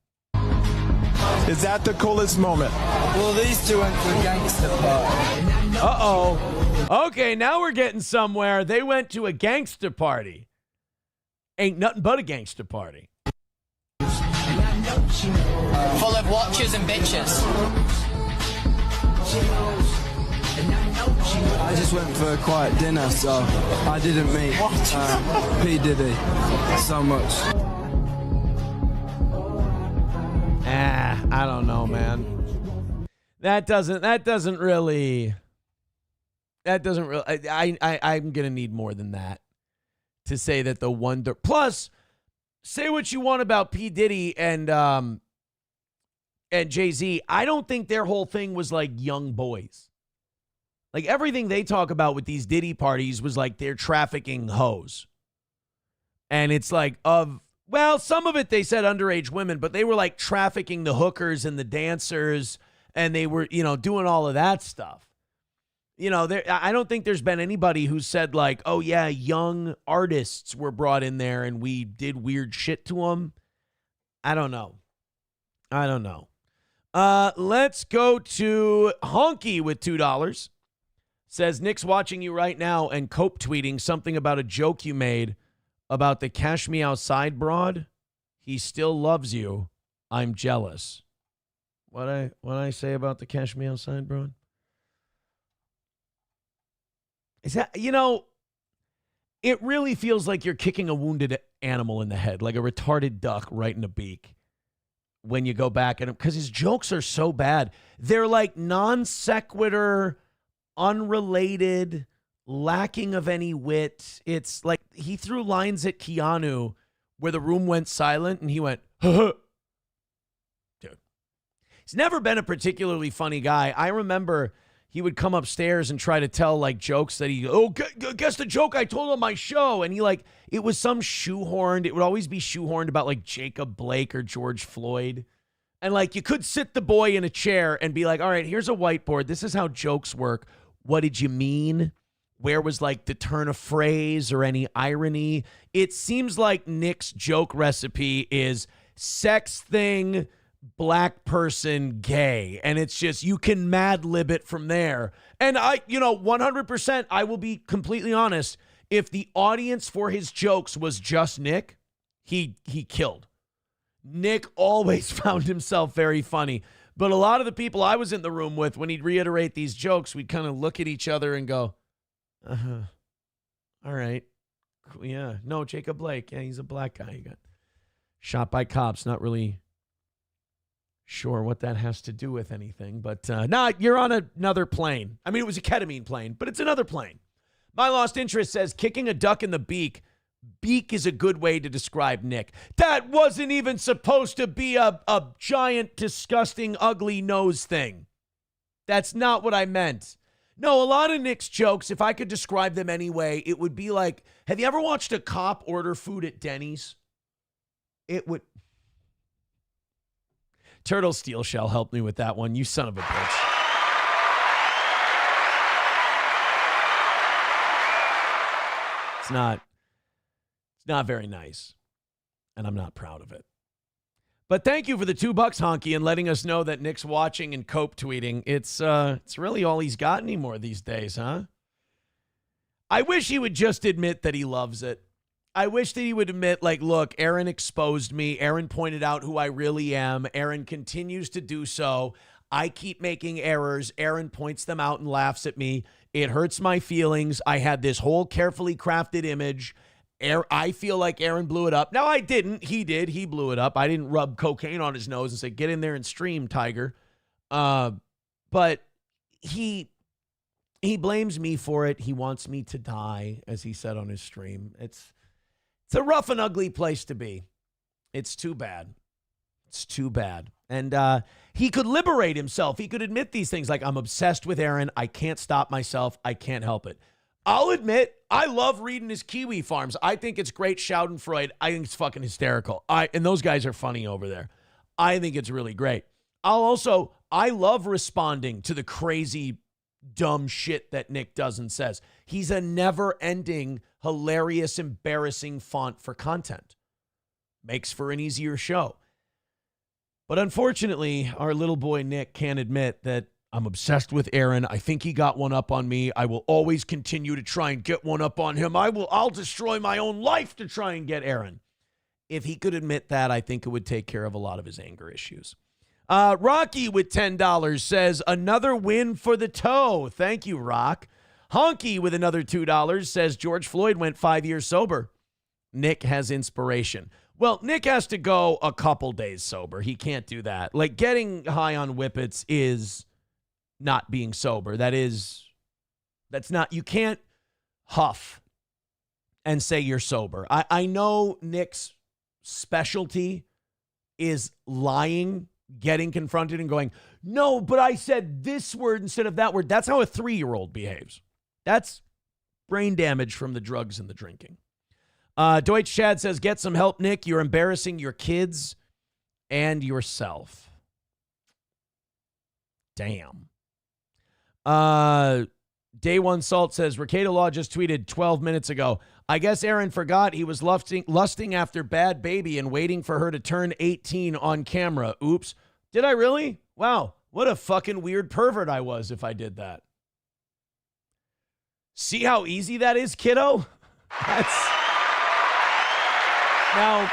Is that the coolest moment? Well, these two went to a gangster party. Uh-oh. Okay, now we're getting somewhere. They went to a gangster party. Ain't nothing but a gangster party. Full of watchers and bitches. I just went for a quiet dinner, so I didn't meet P. Diddy so much. I don't know, man. I'm gonna need more than that to say that the wonder. Plus, say what you want about P. Diddy and Jay-Z. I don't think their whole thing was like young boys. Like, everything they talk about with these Diddy parties was like they're trafficking hoes. And it's like some of it they said underage women, but they were like trafficking the hookers and the dancers, and they were, doing all of that stuff. I don't think there's been anybody who said like, oh yeah, young artists were brought in there and we did weird shit to them. I don't know. Let's go to Honky with $2. Says, Nick's watching you right now and cope tweeting something about a joke you made about the Cash Me Outside broad. He still loves you. I'm jealous. What I say about the Cash Me Outside broad? Is that, it really feels like you're kicking a wounded animal in the head, like a retarded duck right in the beak when you go back at him, because his jokes are so bad. They're like non sequitur, unrelated, lacking of any wit. It's like he threw lines at Keanu where the room went silent and he went, huh. Dude, he's never been a particularly funny guy. I remember he would come upstairs and try to tell like jokes that guess the joke I told on my show. And it was some shoehorned. It would always be shoehorned about like Jacob Blake or George Floyd. And like you could sit the boy in a chair and be like, all right, here's a whiteboard. This is how jokes work. What did you mean? Where was like the turn of phrase or any irony? It seems like Nick's joke recipe is sex thing, black person, gay. And it's just, you can Mad Lib it from there. And 100%, I will be completely honest. If the audience for his jokes was just Nick, he killed. Nick always found himself very funny. But a lot of the people I was in the room with, when he'd reiterate these jokes, we'd kind of look at each other and go, all right. Yeah. No, Jacob Blake. Yeah, he's a black guy. He got shot by cops. Not really sure what that has to do with anything. But you're on another plane. I mean, it was a ketamine plane, but it's another plane. My Lost Interest says, kicking a duck in the beak. Beak is a good way to describe Nick. That wasn't even supposed to be a giant, disgusting, ugly nose thing. That's not what I meant. No, a lot of Nick's jokes, if I could describe them anyway, it would be like, have you ever watched a cop order food at Denny's? It would. Turtle Steel Shell helped me with that one. You son of a bitch. It's not very nice, and I'm not proud of it. But thank you for the $2, Honky, and letting us know that Nick's watching and cope tweeting. It's really all he's got anymore these days, huh? I wish he would just admit that he loves it. I wish that he would admit, like, look, Aaron exposed me. Aaron pointed out who I really am. Aaron continues to do so. I keep making errors. Aaron points them out and laughs at me. It hurts my feelings. I had this whole carefully crafted image. I feel like Aaron blew it up. No, I didn't. He did. He blew it up. I didn't rub cocaine on his nose and say, get in there and stream, Tiger. But he blames me for it. He wants me to die, as he said on his stream. It's a rough and ugly place to be. It's too bad. It's too bad. And he could liberate himself. He could admit these things like, I'm obsessed with Aaron. I can't stop myself. I can't help it. I'll admit, I love reading his Kiwi Farms. I think it's great. Schadenfreude. I think it's fucking hysterical. And those guys are funny over there. I think it's really great. I love responding to the crazy, dumb shit that Nick does and says. He's a never-ending, hilarious, embarrassing font for content. Makes for an easier show. But unfortunately, our little boy Nick can't admit that I'm obsessed with Aaron. I think he got one up on me. I will always continue to try and get one up on him. I'll destroy my own life to try and get Aaron. If he could admit that, I think it would take care of a lot of his anger issues. Rocky with $10 says, another win for the toe. Thank you, Rock. Honky with another $2 says, George Floyd went 5 years sober. Nick has inspiration. Well, Nick has to go a couple days sober. He can't do that. Like, getting high on whippets is not being sober. That's not, you can't huff and say you're sober. I know Nick's specialty is lying, getting confronted and going, no, but I said this word instead of that word. That's how a 3-year-old behaves. That's brain damage from the drugs and the drinking. Deutsch Chad says, get some help, Nick. You're embarrassing your kids and yourself. Damn. Day One Salt says, Recato Law just tweeted 12 minutes ago. I guess Aaron forgot he was lusting after Bad Baby and waiting for her to turn 18 on camera. Oops. Did I really? Wow. What a fucking weird pervert I was if I did that. See how easy that is, kiddo? Now,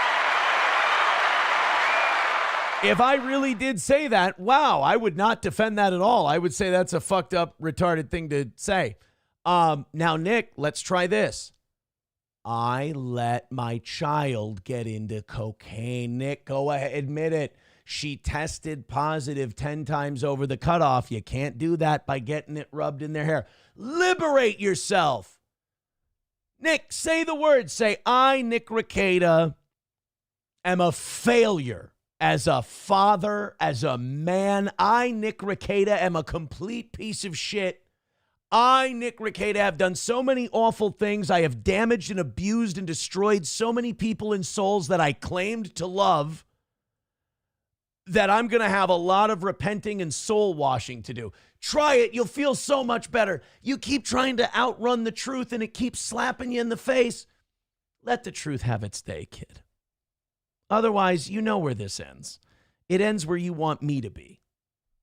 if I really did say that, wow, I would not defend that at all. I would say that's a fucked up, retarded thing to say. Now, Nick, let's try this. I let my child get into cocaine. Nick, go ahead, admit it. She tested positive 10 times over the cutoff. You can't do that by getting it rubbed in their hair. Liberate yourself. Nick, say the words. Say, I, Nick Recato, am a failure as a father, as a man. I, Nick Recato, am a complete piece of shit. I, Nick Recato, have done so many awful things. I have damaged and abused and destroyed so many people and souls that I claimed to love, that I'm going to have a lot of repenting and soul washing to do. Try it. You'll feel so much better. You keep trying to outrun the truth and it keeps slapping you in the face. Let the truth have its day, kid. Otherwise, you know where this ends. It ends where you want me to be.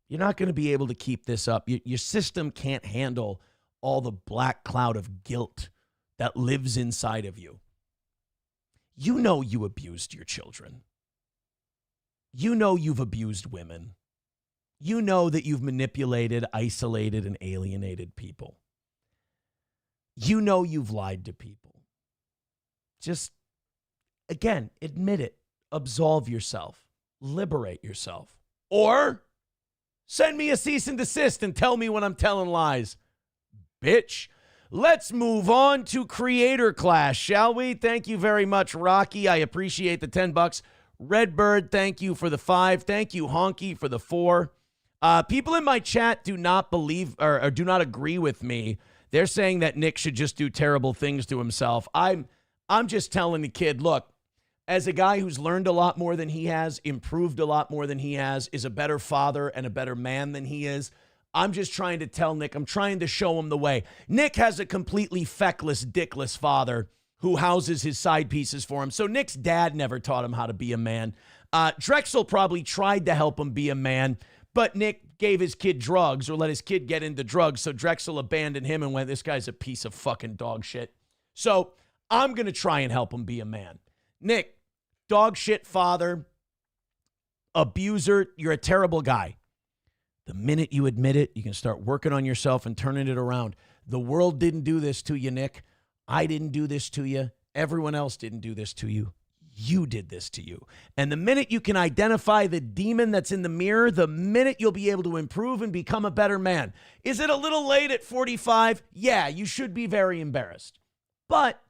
You're not going to be able to keep this up. Your system can't handle all the black cloud of guilt that lives inside of you. You know you abused your children. You know you've abused women. You know that you've manipulated, isolated, and alienated people. You know you've lied to people. Just, again, admit it. Absolve yourself. Liberate yourself. Or send me a cease and desist and tell me when I'm telling lies. Bitch. Let's move on to Creator Clash, shall we? Thank you very much, Rocky. I appreciate the $10. Redbird, thank you for the 5. Thank you, Honky, for the 4. People in my chat do not believe or do not agree with me. They're saying that Nick should just do terrible things to himself. I'm just telling the kid, look, as a guy who's learned a lot more than he has, improved a lot more than he has, is a better father and a better man than he is, I'm just trying to tell Nick, I'm trying to show him the way. Nick has a completely feckless, dickless father who houses his side pieces for him. So Nick's dad never taught him how to be a man. Drexel probably tried to help him be a man, but Nick gave his kid drugs or let his kid get into drugs. So Drexel abandoned him and went, this guy's a piece of fucking dog shit. So I'm going to try and help him be a man. Nick, dog shit father, abuser, you're a terrible guy. The minute you admit it, you can start working on yourself and turning it around. The world didn't do this to you, Nick. I didn't do this to you. Everyone else didn't do this to you. You did this to you. And the minute you can identify the demon that's in the mirror, the minute you'll be able to improve and become a better man. Is it a little late at 45? Yeah, you should be very embarrassed. But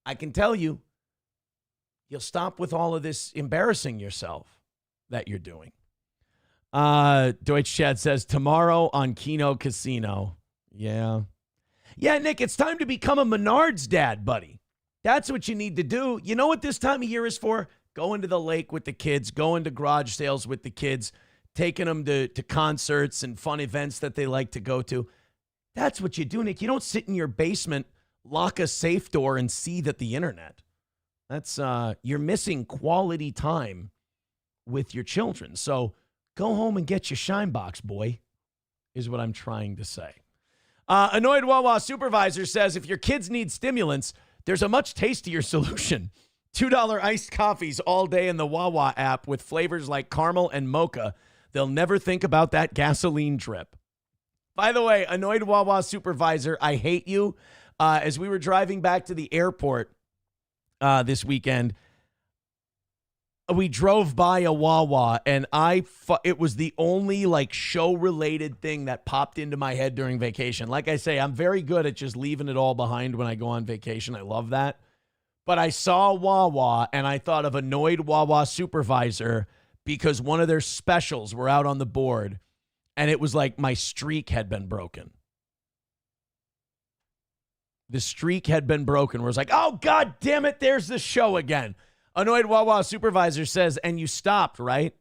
I can tell you, you'll stop with all of this embarrassing yourself that you're doing. Deutsch Chad says, tomorrow on Keno Casino. Yeah. Yeah, Nick, it's time to become a Menards dad, buddy. That's what you need to do. You know what this time of year is for? Going to the lake with the kids, going to garage sales with the kids, taking them to concerts and fun events that they like to go to. That's what you do, Nick. You don't sit in your basement, lock a safe door, and seethe at the internet. That's you're missing quality time with your children. So go home and get your shine box, boy, is what I'm trying to say. Annoyed Wawa supervisor says, if your kids need stimulants, there's a much tastier solution. $2 iced coffees all day in the Wawa app with flavors like caramel and mocha. They'll never think about that gasoline drip. By the way, annoyed Wawa supervisor, I hate you. As we were driving back to the airport this weekend, we drove by a Wawa, and it was the only like show-related thing that popped into my head during vacation. Like I say, I'm very good at just leaving it all behind when I go on vacation. I love that. But I saw Wawa, and I thought of annoyed Wawa supervisor because one of their specials were out on the board, and it was like my streak had been broken. The streak had been broken where it's like, oh, God damn it, there's the show again. Annoyed Wawa supervisor says, and you stopped, right?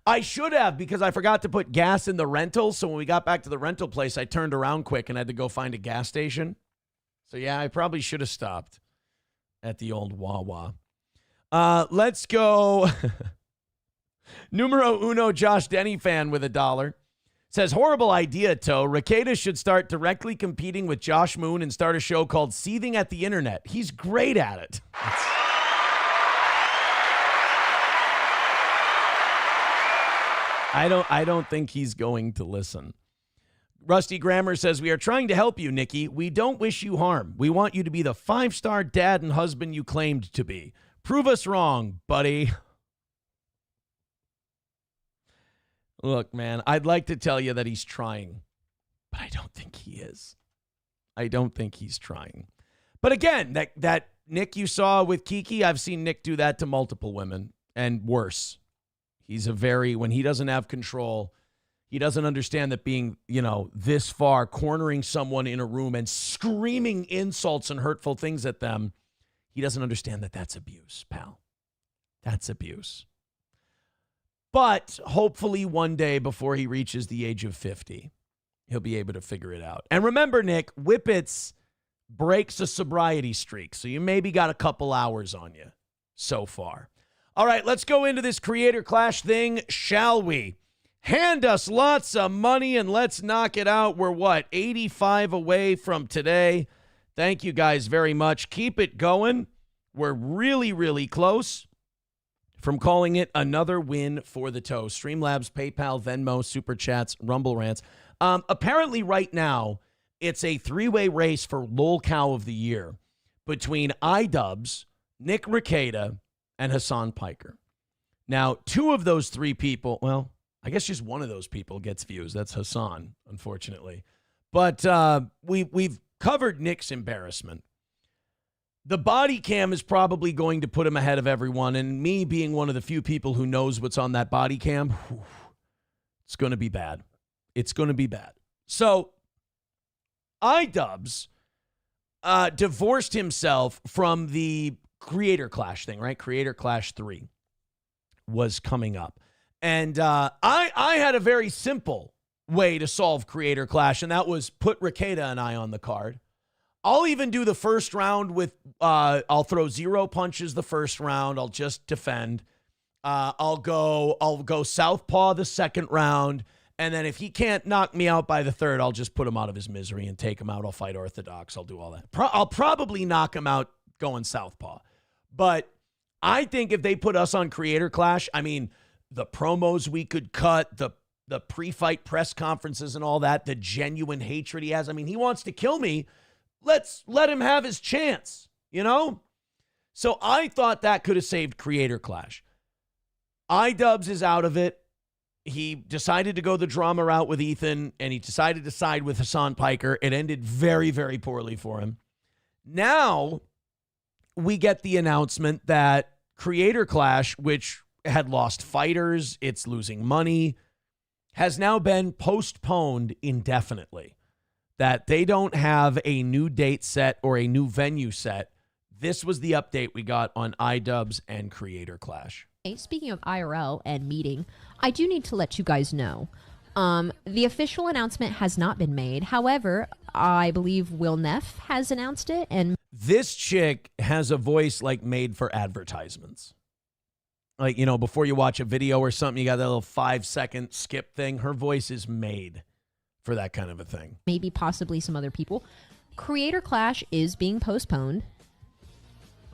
I should have, because I forgot to put gas in the rental. So when we got back to the rental place, I turned around quick and had to go find a gas station. So yeah, I probably should have stopped at the old Wawa. Let's go. Numero uno Josh Denny fan with $1. Says, horrible idea, Toe. Rekieta should start directly competing with Josh Moon and start a show called Seething at the Internet. He's great at it. I don't think he's going to listen. Rusty Grammer says, we are trying to help you, Nikki. We don't wish you harm. We want you to be the 5-star dad and husband you claimed to be. Prove us wrong, buddy. Look, man, I'd like to tell you that he's trying, but I don't think he is. I don't think he's trying. But again, that Nick you saw with Kiki, I've seen Nick do that to multiple women, and worse. He's when he doesn't have control, he doesn't understand that being, this far, cornering someone in a room and screaming insults and hurtful things at them, he doesn't understand that that's abuse, pal. That's abuse. But hopefully one day before he reaches the age of 50, he'll be able to figure it out. And remember, Nick, Whippets breaks a sobriety streak, so you maybe got a couple hours on you so far. All right, let's go into this Creator Clash thing, shall we? Hand us lots of money and let's knock it out. We're 85 away from today. Thank you guys very much. Keep it going. We're really, really close from calling it another win for the Toe. Streamlabs, PayPal, Venmo, Super Chats, Rumble Rants. Apparently right now, it's a 3-way race for Lol Cow of the Year between iDubbbz, Nick Rekieta, and Hassan Piker. Now, 2 of those 3 people, well, I guess just one of those people gets views. That's Hassan, unfortunately. But we've covered Nick's embarrassment. The body cam is probably going to put him ahead of everyone, and me being one of the few people who knows what's on that body cam, it's going to be bad. It's going to be bad. So, iDubbbz divorced himself from the Creator Clash thing, right? Creator Clash 3 was coming up. And I had a very simple way to solve Creator Clash, and that was put Rekieta and I on the card. I'll even do the first round with, I'll throw 0 punches the first round. I'll just defend. I'll go southpaw the second round. And then if he can't knock me out by the third, I'll just put him out of his misery and take him out. I'll fight orthodox. I'll do all that. I'll probably knock him out going southpaw. But I think if they put us on Creator Clash, I mean, the promos we could cut, the pre-fight press conferences and all that, the genuine hatred he has. I mean, he wants to kill me. Let's let him have his chance, you know? So I thought that could have saved Creator Clash. iDubbbz is out of it. He decided to go the drama route with Ethan, and he decided to side with Hassan Piker. It ended very, very poorly for him. Now we get the announcement that Creator Clash, which had lost fighters, it's losing money, has now been postponed indefinitely. That they don't have a new date set or a new venue set. This was the update we got on iDubbbz and Creator Clash. Speaking of IRL and meeting, I do need to let you guys know. The official announcement has not been made. However, I believe Will Neff has announced it. And this chick has a voice like made for advertisements. Like, you know, before you watch a video or something, you got that little 5-second skip thing. Her voice is made for that kind of a thing. Maybe possibly some other people. Creator Clash is being postponed.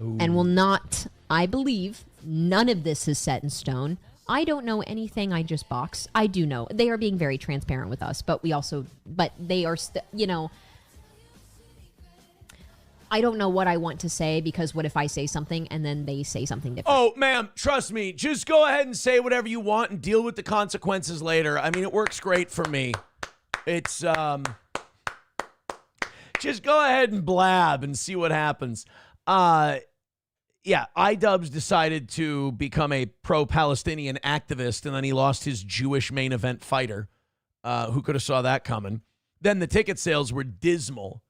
Ooh. And will not, I believe, none of this is set in stone. I don't know anything. I just box. I do know. They are being very transparent with us, but they are, you know, I don't know what I want to say, because what if I say something and then they say something different? Oh, ma'am, trust me. Just go ahead and say whatever you want and deal with the consequences later. I mean, it works great for me. It's, just go ahead and blab and see what happens. Yeah, iDubbbz decided to become a pro-Palestinian activist, and then he lost his Jewish main event fighter. Who could have saw that coming? Then the ticket sales were dismal.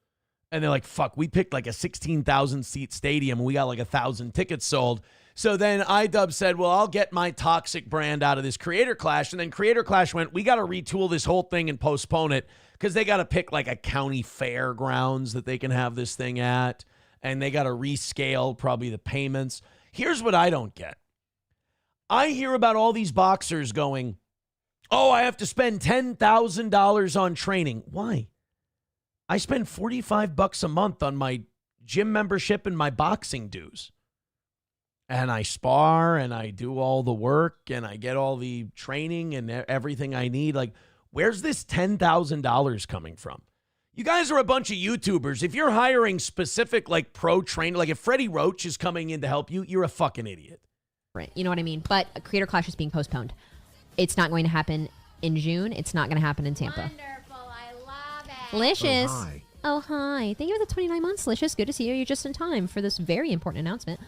And they're like, fuck, we picked like a 16,000-seat stadium, and we got like 1,000 tickets sold. So then iDubbbz said, well, I'll get my toxic brand out of this Creator Clash. And then Creator Clash went, we got to retool this whole thing and postpone it, because they got to pick like a county fairgrounds that they can have this thing at. And they got to rescale probably the payments. Here's what I don't get. I hear about all these boxers going, oh, I have to spend $10,000 on training. Why? I spend $45 a month on my gym membership and my boxing dues. And I spar and I do all the work and I get all the training and everything I need. Like, where's this $10,000 coming from? You guys are a bunch of YouTubers. If you're hiring specific, like, pro trainer, like if Freddie Roach is coming in to help you, you're a fucking idiot. Right. You know what I mean? But Creator Clash is being postponed. It's not going to happen in June. It's not going to happen in Tampa. Wonderful. I love it. Licious. Oh, hi. Oh, hi. Thank you for the 29 months, Licious. Good to see you. You're just in time for this very important announcement.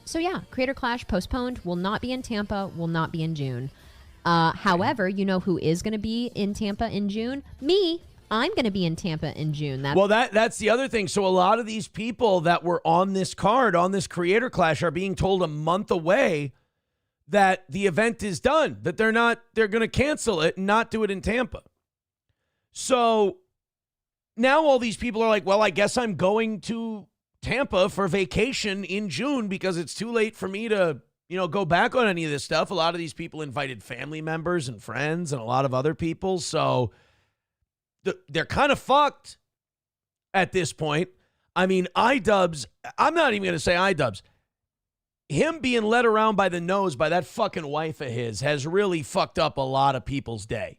So, yeah, Creator Clash postponed. Will not be in Tampa. Will not be in June. However, you know who is going to be in Tampa in June? Me. I'm going to be in Tampa in June. That's the other thing. So a lot of these people that were on this card, on this Creator Clash, are being told a month away that the event is done, that they're going to cancel it and not do it in Tampa. So now all these people are like, well, I guess I'm going to Tampa for vacation in June because it's too late for me to, you know, go back on any of this stuff. A lot of these people invited family members and friends and a lot of other people. So they're kind of fucked at this point. I mean, iDubbbz, I'm not even going to say iDubbbz. Him being led around by the nose by that fucking wife of his has really fucked up a lot of people's day.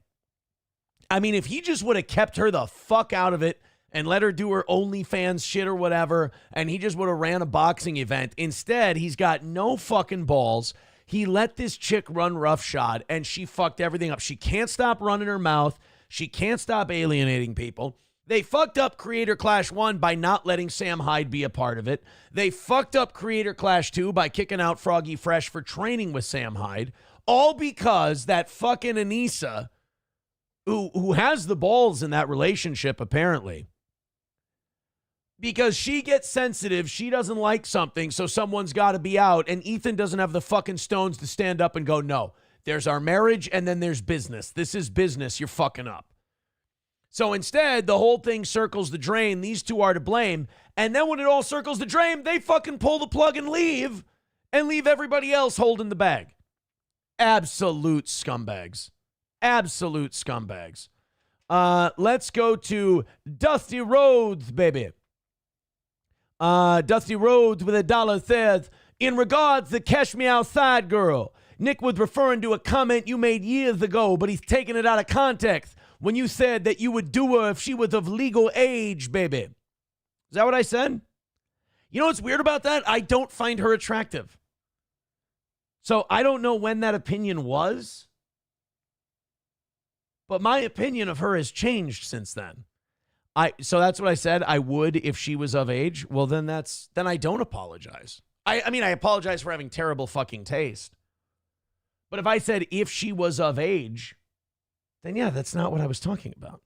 I mean, if he just would have kept her the fuck out of it and let her do her OnlyFans shit or whatever, and he just would have ran a boxing event. Instead, he's got no fucking balls. He let this chick run roughshod, and she fucked everything up. She can't stop running her mouth. She can't stop alienating people. They fucked up Creator Clash 1 by not letting Sam Hyde be a part of it. They fucked up Creator Clash 2 by kicking out Froggy Fresh for training with Sam Hyde. All because that fucking Anissa, who has the balls in that relationship apparently, because she gets sensitive, she doesn't like something, so someone's got to be out, and Ethan doesn't have the fucking stones to stand up and go, no. There's our marriage, and then there's business. This is business. You're fucking up. So instead, the whole thing circles the drain. These two are to blame. And then when it all circles the drain, they fucking pull the plug and leave everybody else holding the bag. Absolute scumbags. Absolute scumbags. Let's go to Dusty Rhodes, baby. Dusty Rhodes with $1 says, in regards to Catch Me Outside Girl, Nick was referring to a comment you made years ago, but he's taking it out of context when you said that you would do her if she was of legal age, baby. Is that what I said? You know what's weird about that? I don't find her attractive. So I don't know when that opinion was, but my opinion of her has changed since then. So that's what I said. I would if she was of age. Well, then I don't apologize. I mean, I apologize for having terrible fucking taste. But if I said if she was of age, then yeah, that's not what I was talking about.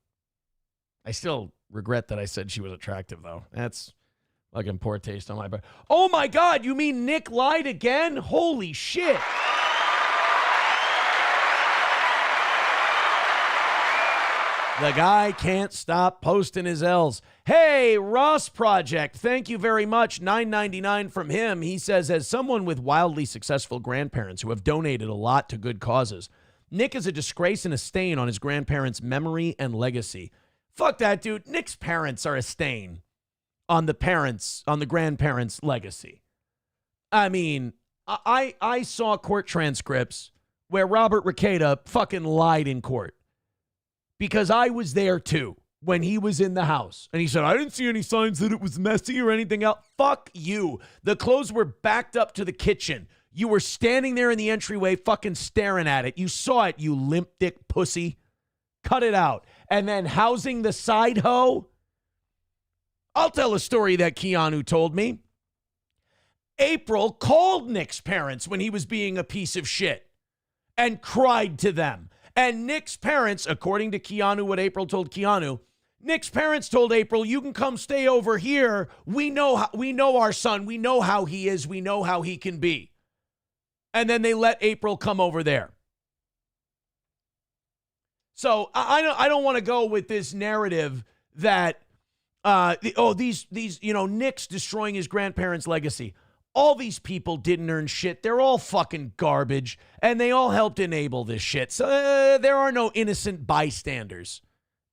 I still regret that I said she was attractive, though. That's fucking poor taste on my part. Oh my God, you mean Nick lied again? Holy shit. The guy can't stop posting his L's. Hey, Ross Project, thank you very much. $9.99 from him. He says, as someone with wildly successful grandparents who have donated a lot to good causes, Nick is a disgrace and a stain on his grandparents' memory and legacy. Fuck that, dude. Nick's parents are a stain on the grandparents' legacy. I mean, I saw court transcripts where Robert Ricada fucking lied in court. Because I was there too when he was in the house. And he said, I didn't see any signs that it was messy or anything else. Fuck you. The clothes were backed up to the kitchen. You were standing there in the entryway fucking staring at it. You saw it, you limp dick pussy. Cut it out. And then housing the side hoe. I'll tell a story that Keanu told me. April called Nick's parents when he was being a piece of shit and cried to them. And Nick's parents, according to Keanu, what April told Keanu, Nick's parents told April, you can come stay over here. We know our son. We know how he is. We know how he can be. And then they let April come over there. So I don't want to go with this narrative that, Nick's destroying his grandparents' legacy. All these people didn't earn shit. They're all fucking garbage, and they all helped enable this shit. So there are no innocent bystanders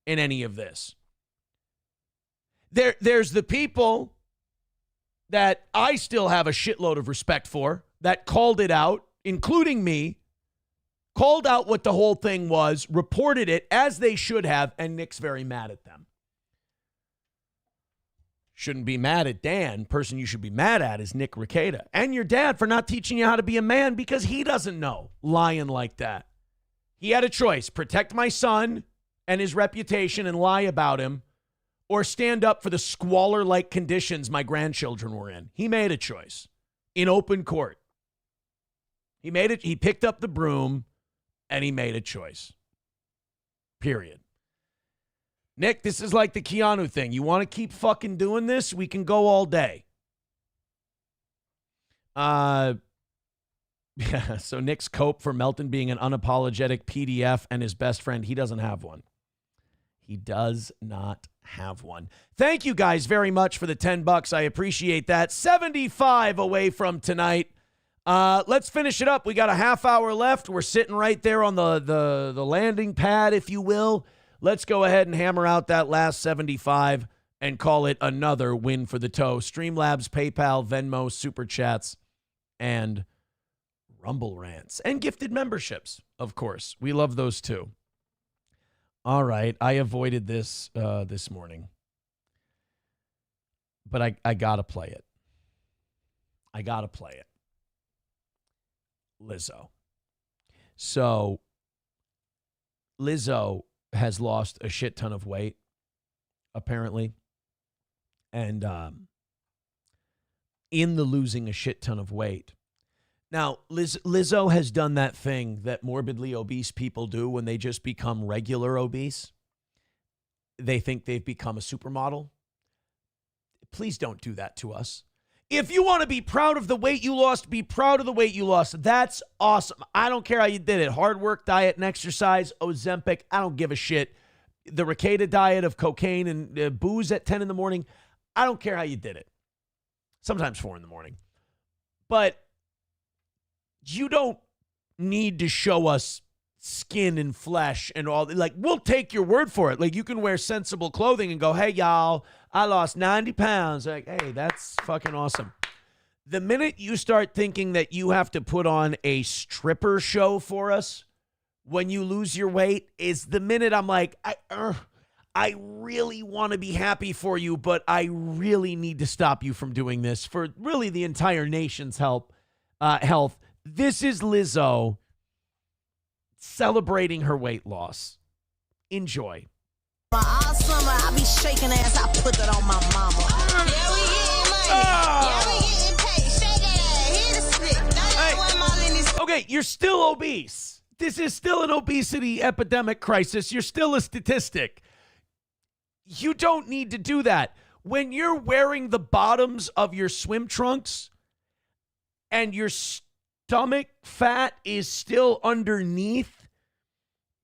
in any of this. There's the people that I still have a shitload of respect for that called it out, including me, called out what the whole thing was, reported it as they should have, and Nick's very mad at them. Shouldn't be mad at Dan. Person you should be mad at is Nick Ricada. And your dad for not teaching you how to be a man because he doesn't know lying like that. He had a choice. Protect my son and his reputation and lie about him, or stand up for the squalor-like conditions my grandchildren were in. He made a choice in open court. He made it. He picked up the broom and he made a choice. Period. Nick, this is like the Keanu thing. You want to keep fucking doing this? We can go all day. Yeah, so Nick's cope for Melton being an unapologetic PDF and his best friend, he doesn't have one. He does not have one. Thank you guys very much for the $10. I appreciate that. 75 away from tonight. Let's finish it up. We got a half hour left. We're sitting right there on the landing pad, if you will. Let's go ahead and hammer out that last 75 and call it another win for the toe. Streamlabs, PayPal, Venmo, Super Chats, and Rumble Rants. And gifted memberships, of course. We love those too. All right. I avoided this this morning. But I got to play it. I got to play it. Lizzo. So, Lizzo has lost a shit ton of weight, apparently. And in the losing a shit ton of weight. Now, Lizzo has done that thing that morbidly obese people do when they just become regular obese. They think they've become a supermodel. Please don't do that to us. If you want to be proud of the weight you lost, be proud of the weight you lost. That's awesome. I don't care how you did it. Hard work, diet, and exercise, Ozempic. I don't give a shit. The Ricada diet of cocaine and booze at 10 in the morning. I don't care how you did it. Sometimes 4 in the morning. But you don't need to show us skin and flesh and all. Like, we'll take your word for it. Like, you can wear sensible clothing and go, hey, y'all, I lost 90 pounds. Like, hey, that's fucking awesome. The minute you start thinking that you have to put on a stripper show for us when you lose your weight is the minute I'm like, I really want to be happy for you, but I really need to stop you from doing this for really the entire nation's health. This is Lizzo celebrating her weight loss. Enjoy. All summer I be shaking ass, I put that on my mama. Yeah, we getting money. Yeah, we getting paid. Shake that ass. Hit the stick. Okay, you're still obese. This is still an obesity epidemic crisis. You're still a statistic. You don't need to do that. When you're wearing the bottoms of your swim trunks and your stomach fat is still underneath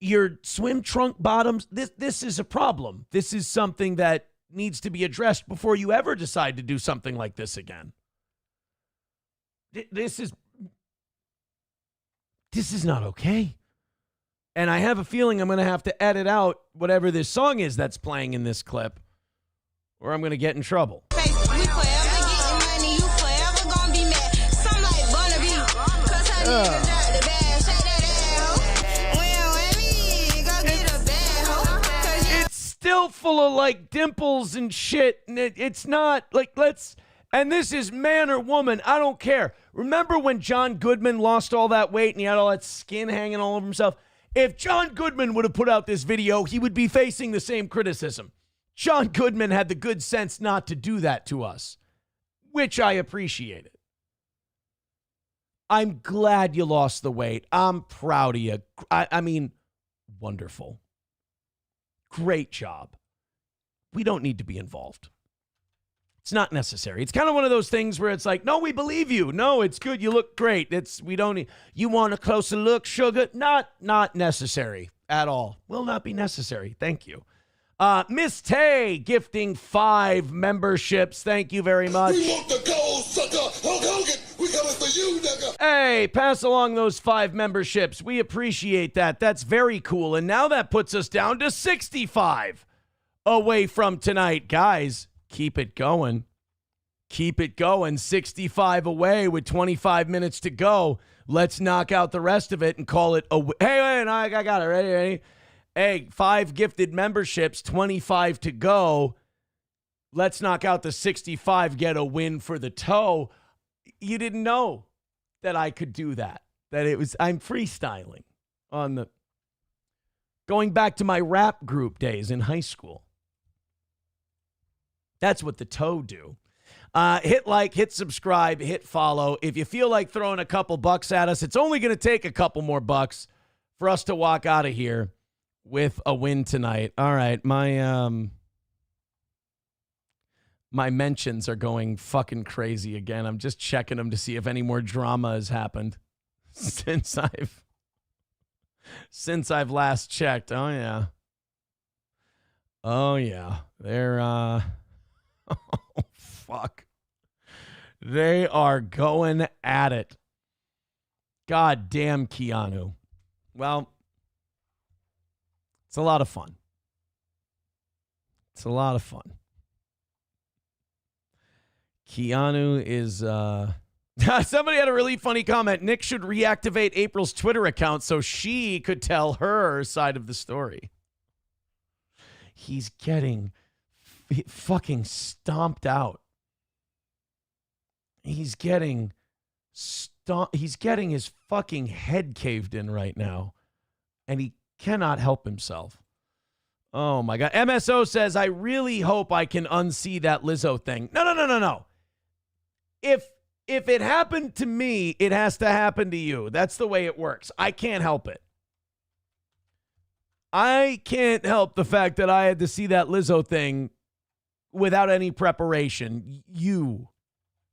your swim trunk bottoms, this is a problem. This is something that needs to be addressed before you ever decide to do something like this again. This is not okay. And I have a feeling I'm going to have to edit out whatever this song is that's playing in this clip, or I'm going to get in trouble. We forever getting money, you forever gonna be mad. Some like Barnaby, cause her niggas got the bag. Shake that ass, ho. When we go get a bag, ho. It's still full of like dimples and shit. And it's not like, and this is man or woman, I don't care. Remember when John Goodman lost all that weight and he had all that skin hanging all over himself? If John Goodman would have put out this video, he would be facing the same criticism. John Goodman had the good sense not to do that to us, which I appreciated. I'm glad you lost the weight. I'm proud of you. I mean, wonderful. Great job. We don't need to be involved. It's not necessary. It's kind of one of those things where it's like, no, we believe you. No, it's good. You look great. We don't need, you want a closer look, sugar? Not necessary at all. Will not be necessary. Thank you. Miss Tay gifting 5 memberships. Thank you very much. We want the gold, sucker. Hulk Hogan, we coming for you, nigga. Hey, pass along those 5 memberships. We appreciate that. That's very cool. And now that puts us down to 65 away from tonight. Guys, keep it going. Keep it going. 65 away with 25 minutes to go. Let's knock out the rest of it and call it a hey, I got it. Ready? Hey, 5 gifted memberships, 25 to go. Let's knock out the 65, get a win for the toe. You didn't know that I could do that. I'm freestyling on going back to my rap group days in high school. That's what the toe do. Hit like, hit subscribe, hit follow. If you feel like throwing a couple bucks at us, it's only going to take a couple more bucks for us to walk out of here with a win tonight. All right, my mentions are going fucking crazy again. I'm just checking them to see if any more drama has happened since I've last checked. Oh yeah. They're oh fuck. They are going at it. God damn Keanu. Well, it's a lot of fun. It's a lot of fun. Keanu is somebody had a really funny comment. Nick should reactivate April's Twitter account so she could tell her side of the story. He's getting fucking stomped out. He's getting his fucking head caved in right now. And he cannot help himself. Oh my God. MSO says, I really hope I can unsee that Lizzo thing. No. If it happened to me, it has to happen to you. That's the way it works. I can't help it. I can't help the fact that I had to see that Lizzo thing without any preparation. You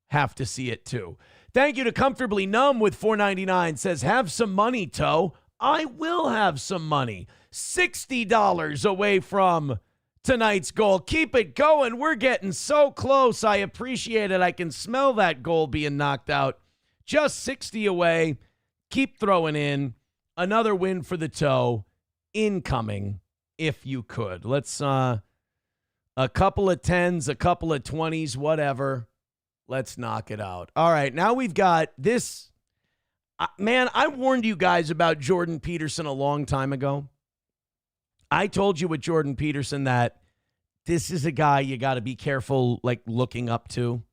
have to see it too. Thank you to Comfortably Numb with $4.99. Says, have some money, Toe. I will have some money. $60 away from tonight's goal. Keep it going. We're getting so close. I appreciate it. I can smell that goal being knocked out. Just 60 away. Keep throwing in. Another win for the Toe. Incoming, if you could. Let's A couple of 10s, a couple of 20s, whatever. Let's knock it out. All right, now we've got this. Man, I warned you guys about Jordan Peterson a long time ago. I told you with Jordan Peterson that this is a guy you got to be careful, like, looking up to.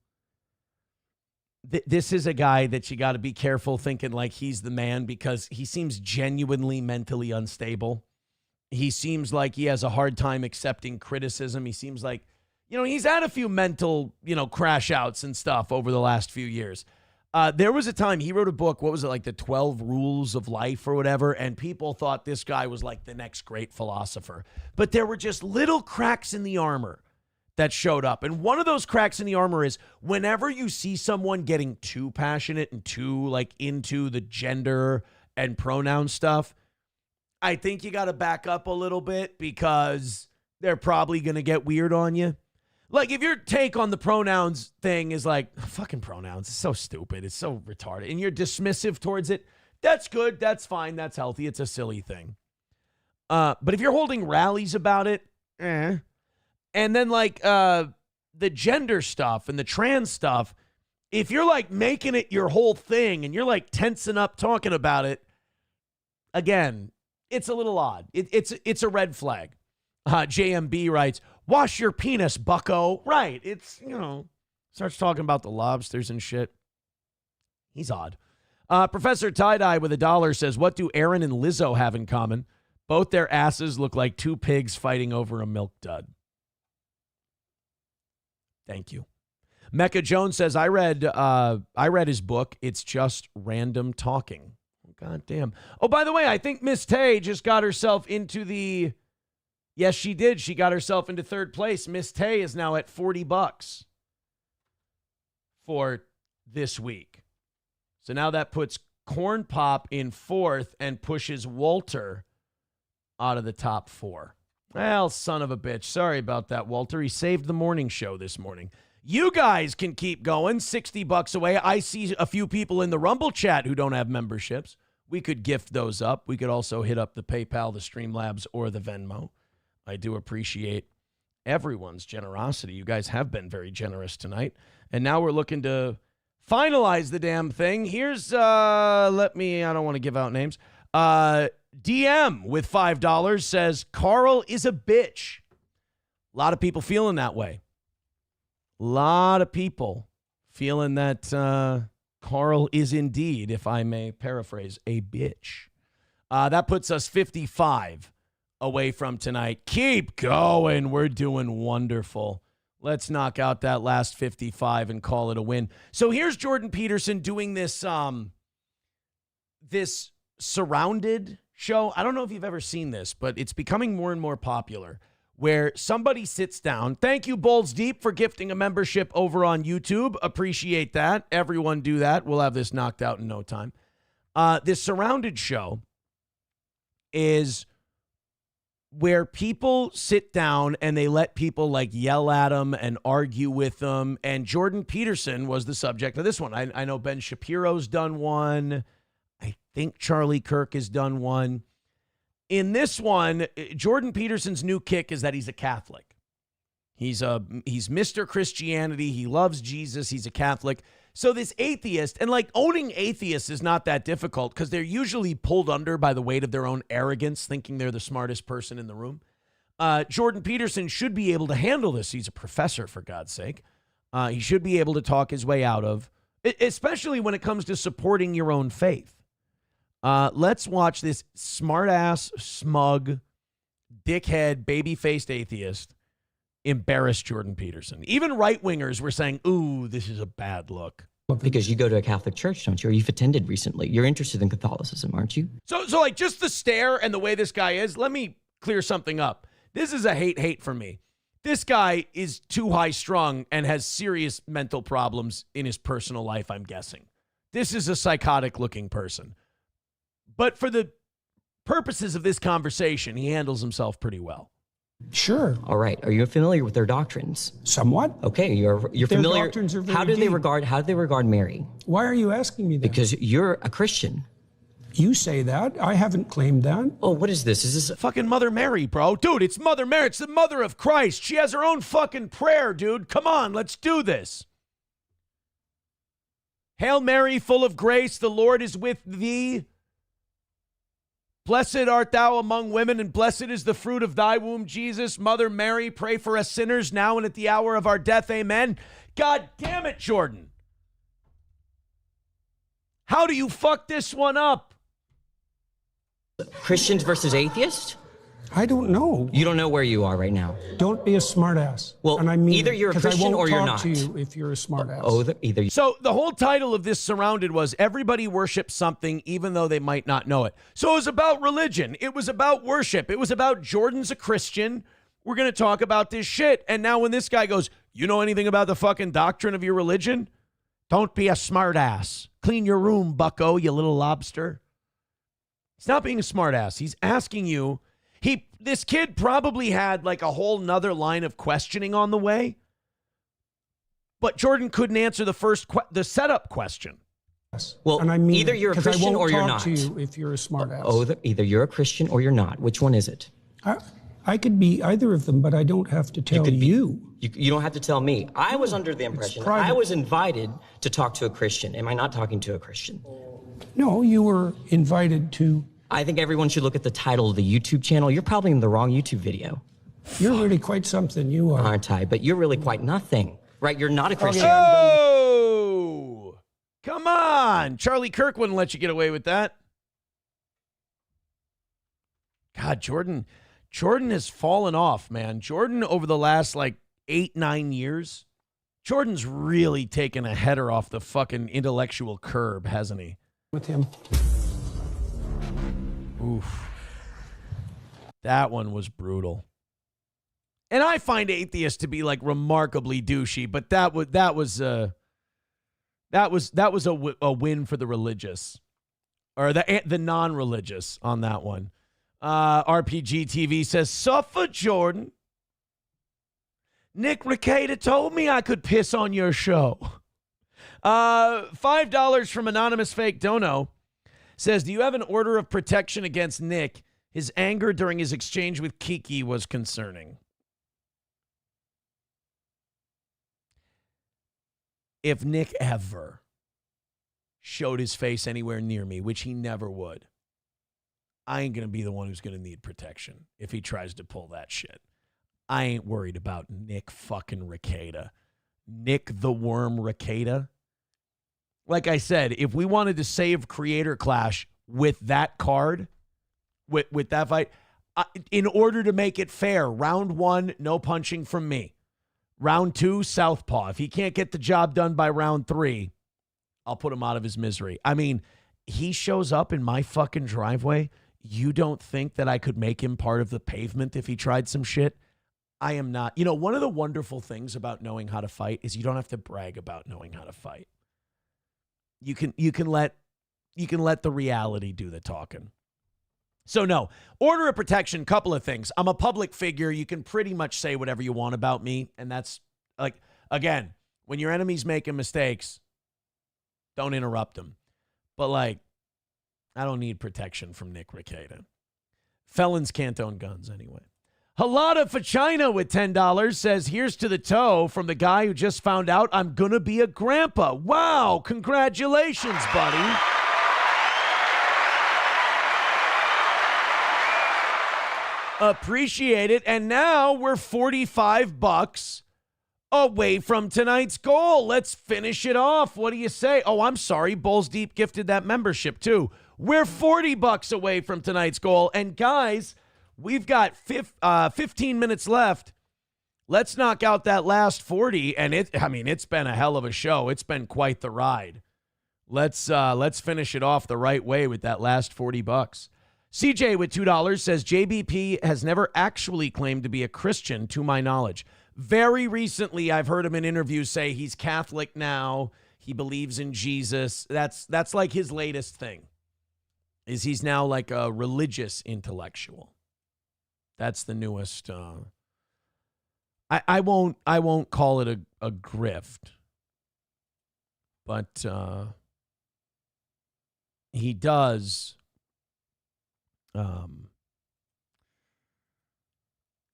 This is a guy that you got to be careful thinking like he's the man, because he seems genuinely mentally unstable. He seems like he has a hard time accepting criticism. He seems like, he's had a few mental, crash outs and stuff over the last few years. There was a time he wrote a book, what was it, like the 12 Rules of Life or whatever, and people thought this guy was like the next great philosopher. But there were just little cracks in the armor that showed up. And one of those cracks in the armor is whenever you see someone getting too passionate and too like into the gender and pronoun stuff, I think you got to back up a little bit, because they're probably going to get weird on you. Like, if your take on the pronouns thing is like, fucking pronouns, it's so stupid, it's so retarded, and you're dismissive towards it, that's good, that's fine, that's healthy, it's a silly thing. But if you're holding rallies about it, And then, like, the gender stuff and the trans stuff, if you're, like, making it your whole thing and you're, like, tensing up talking about it, again, it's a little odd. It's a red flag. JMB writes, wash your penis, bucko. Right. It's, starts talking about the lobsters and shit. He's odd. Professor Tie-Dye with $1 says, what do Aaron and Lizzo have in common? Both their asses look like two pigs fighting over a milk dud. Thank you. Mecca Jones says, I read his book. It's just random talking. God damn. Oh, by the way, I think Miss Tay just got herself into the... Yes, she did. She got herself into third place. Miss Tay is now at $40 for this week. So now that puts Corn Pop in fourth and pushes Walter out of the top four. Well, son of a bitch. Sorry about that, Walter. He saved the morning show this morning. You guys can keep going. $60 away. I see a few people in the Rumble chat who don't have memberships. We could gift those up. We could also hit up the PayPal, the Streamlabs, or the Venmo. I do appreciate everyone's generosity. You guys have been very generous tonight. And now we're looking to finalize the damn thing. Here's, I don't want to give out names. DM with $5 says, Carl is a bitch. A lot of people feeling that way. A lot of people feeling that Carl is indeed, if I may paraphrase, a bitch. That puts us 55 away from tonight. Keep going. We're doing wonderful. Let's knock out that last 55 and call it a win. So here's Jordan Peterson doing this this Surrounded show. I don't know if you've ever seen this, but it's becoming more and more popular, where somebody sits down. Thank you, Bolts Deep, for gifting a membership over on YouTube. Appreciate that. Everyone do that. We'll have this knocked out in no time. This Surrounded show is where people sit down and they let people like yell at them and argue with them. And Jordan Peterson was the subject of this one. I know Ben Shapiro's done one. I think Charlie Kirk has done one. In this one, Jordan Peterson's new kick is that he's a Catholic. He's Mr. Christianity. He loves Jesus. He's a Catholic. So this atheist, and like owning atheists is not that difficult because they're usually pulled under by the weight of their own arrogance, thinking they're the smartest person in the room. Jordan Peterson should be able to handle this. He's a professor, for God's sake. He should be able to talk his way out of, especially when it comes to supporting your own faith. Let's watch this smart-ass, smug, dickhead, baby-faced atheist embarrass Jordan Peterson. Even right-wingers were saying, ooh, this is a bad look. Well, because you go to a Catholic church, don't you? Or you've attended recently. You're interested in Catholicism, aren't you? So like just the stare and the way this guy is, let me clear something up. This is a hate for me. This guy is too high-strung and has serious mental problems in his personal life, I'm guessing. This is a psychotic-looking person. But for the purposes of this conversation, he handles himself pretty well. Sure. All right. Are you familiar with their doctrines? Somewhat. Okay. You're Their familiar. doctrines are very how do they deep. regard Mary? Why are you asking me that? Because you're a Christian. You say that. I haven't claimed that. Oh, what is this? Is this fucking Mother Mary, bro? Dude, it's Mother Mary. It's the mother of Christ. She has her own fucking prayer, dude. Come on, let's do this. Hail Mary, full of grace, the Lord is with thee. Blessed art thou among women, and blessed is the fruit of thy womb, Jesus. Mother Mary, pray for us sinners now and at the hour of our death. Amen. God damn it, Jordan. How do you fuck this one up? Christians versus atheists? I don't know. You don't know where you are right now. Don't be a smartass. Well, and I mean either you're a 'cause I Christian won't or you're talk not. to you if you're a smartass. Either. So the whole title of this Surrounded was everybody worships something even though they might not know it. So it was about religion. It was about worship. It was about Jordan's a Christian. We're going to talk about this shit. And now when this guy goes, you know anything about the fucking doctrine of your religion? Don't be a smartass. Clean your room, bucko, you little lobster. He's not being a smartass. He's asking you. This kid probably had like a whole nother line of questioning on the way, but Jordan couldn't answer the setup question. Well, and I mean either you're a 'cause I Christian won't or you're talk not. to you if you're a smartass. Either you're a Christian or you're not. Which one is it? I could be either of them, but I don't have to tell you. You don't have to tell me. I was under the impression I was invited to talk to a Christian. Am I not talking to a Christian? No, you were invited to. I think everyone should look at the title of the YouTube channel. You're probably in the wrong YouTube video. You're really quite something, you are. Aren't I? But you're really quite nothing, right? You're not a Christian. Oh, come on. Charlie Kirk wouldn't let you get away with that. God, Jordan has fallen off, man. Jordan, over the last like 8-9 years, Jordan's really taken a header off the fucking intellectual curb, hasn't he? With him. Oof. That one was brutal. And I find atheists to be like remarkably douchey, but that was a win for the religious, or the non-religious on that one. RPG TV says, suffer, Jordan. Nick Rekieta told me I could piss on your show. $5 from Anonymous Fake Dono says, do you have an order of protection against Nick? His anger during his exchange with Kiki was concerning. If Nick ever showed his face anywhere near me, which he never would, I ain't going to be the one who's going to need protection if he tries to pull that shit. I ain't worried about Nick fucking Rekieta. Nick the Worm Rekieta. Like I said, if we wanted to save Creator Clash with that card, with that fight, in order to make it fair, round 1, no punching from me. Round 2, southpaw. If he can't get the job done by round 3, I'll put him out of his misery. I mean, he shows up in my fucking driveway. You don't think that I could make him part of the pavement if he tried some shit? I am not. You know, one of the wonderful things about knowing how to fight is you don't have to brag about knowing how to fight. You can let the reality do the talking. So no, order of protection, couple of things. I'm a public figure. You can pretty much say whatever you want about me. And that's like, again, when your enemy's making mistakes, don't interrupt them. But like, I don't need protection from Nick Rekieta. Felons can't own guns anyway. Halada Fachina with $10 says, here's to the toe from the guy who just found out I'm going to be a grandpa. Wow, congratulations, buddy. Appreciate it. And now we're $45 away from tonight's goal. Let's finish it off. What do you say? Oh, I'm sorry. Bulls Deep gifted that membership too. We're $40 away from tonight's goal. And guys, we've got 15 minutes left. Let's knock out that last 40. And it's been a hell of a show. It's been quite the ride. Let's finish it off the right way with that last $40. CJ with $2 says JBP has never actually claimed to be a Christian to my knowledge. Very recently, I've heard him in interviews say he's Catholic now. He believes in Jesus. That's like his latest thing. Is he's now like a religious intellectual. That's the newest. I won't call it a grift, but he does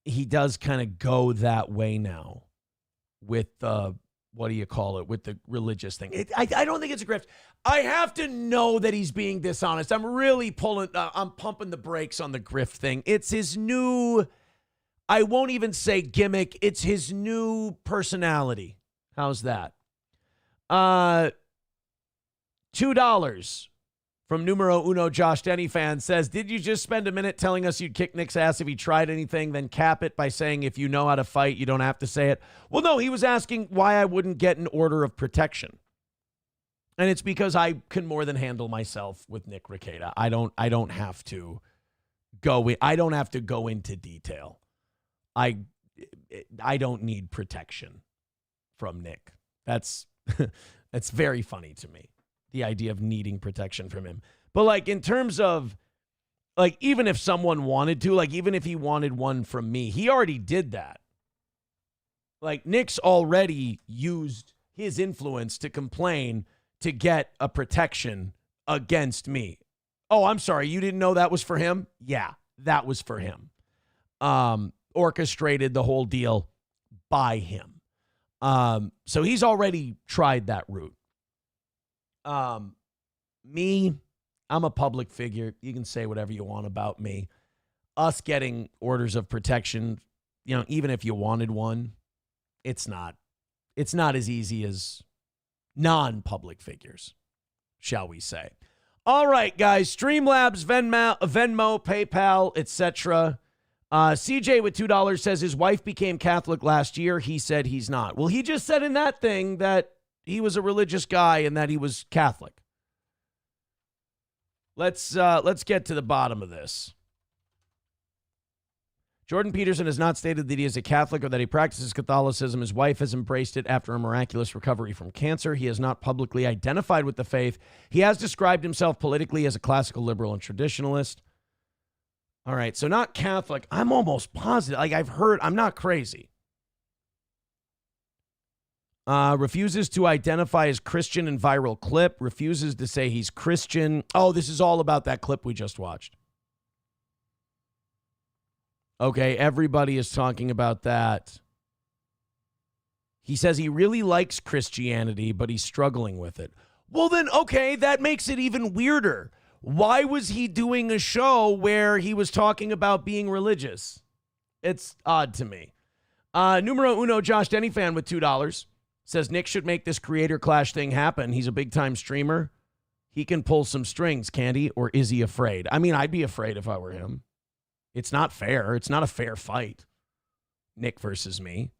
he does kind of go that way now with what do you call it, with the religious thing. I don't think it's a grift. I have to know that he's being dishonest. I'm really I'm pumping the brakes on the grift thing. It's his new, I won't even say gimmick. It's his new personality. How's that? $2 from numero uno Josh Denny fan says, did you just spend a minute telling us you'd kick Nick's ass if he tried anything, then cap it by saying if you know how to fight, you don't have to say it? Well, no, he was asking why I wouldn't get an order of protection. And it's because I can more than handle myself with Nick Rekieta. I don't have to go into detail. I don't need protection from Nick. That's very funny to me, the idea of needing protection from him. But like in terms of like, even if someone wanted to, like even if he wanted one from me, he already did that. Like Nick's already used his influence to complain to get a protection against me. Oh, I'm sorry. You didn't know that was for him? Yeah, that was for him. Orchestrated the whole deal by him. So he's already tried that route. Me, I'm a public figure. You can say whatever you want about me. Us getting orders of protection, you know, even if you wanted one, it's not as easy as non-public figures, shall we say. All right, guys, Streamlabs, Venmo, PayPal, etc. CJ with $2 says his wife became Catholic last year. He said he's not. Well, he just said in that thing that he was a religious guy and that he was Catholic. Let's get to the bottom of this. Jordan Peterson has not stated that he is a Catholic or that he practices Catholicism. His wife has embraced it after a miraculous recovery from cancer. He has not publicly identified with the faith. He has described himself politically as a classical liberal and traditionalist. All right, so not Catholic. I'm almost positive. Like I've heard, I'm not crazy. Refuses to identify as Christian in viral clip. Refuses to say he's Christian. Oh, this is all about that clip we just watched. Okay, everybody is talking about that. He says he really likes Christianity, but he's struggling with it. Well, then, okay, that makes it even weirder. Why was he doing a show where he was talking about being religious? It's odd to me. Numero uno Josh Denny fan with $2 says Nick should make this creator clash thing happen. He's a big-time streamer. He can pull some strings, can't he? Or is he afraid? I mean, I'd be afraid if I were him. It's not fair. It's not a fair fight. Nick versus me.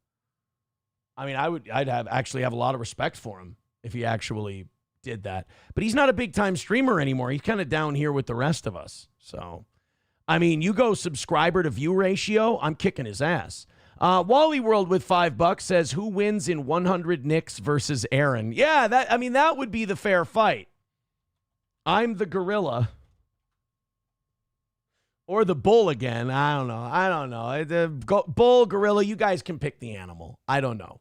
I mean, I'd actually have a lot of respect for him if he actually did that. But he's not a big-time streamer anymore. He's kind of down here with the rest of us. So, I mean, you go subscriber to view ratio, I'm kicking his ass. Wally World with $5 says, who wins in 100 Knicks versus Aaron? Yeah, that would be the fair fight. I'm the gorilla. Or the bull again. I don't know. The bull, gorilla, you guys can pick the animal. I don't know.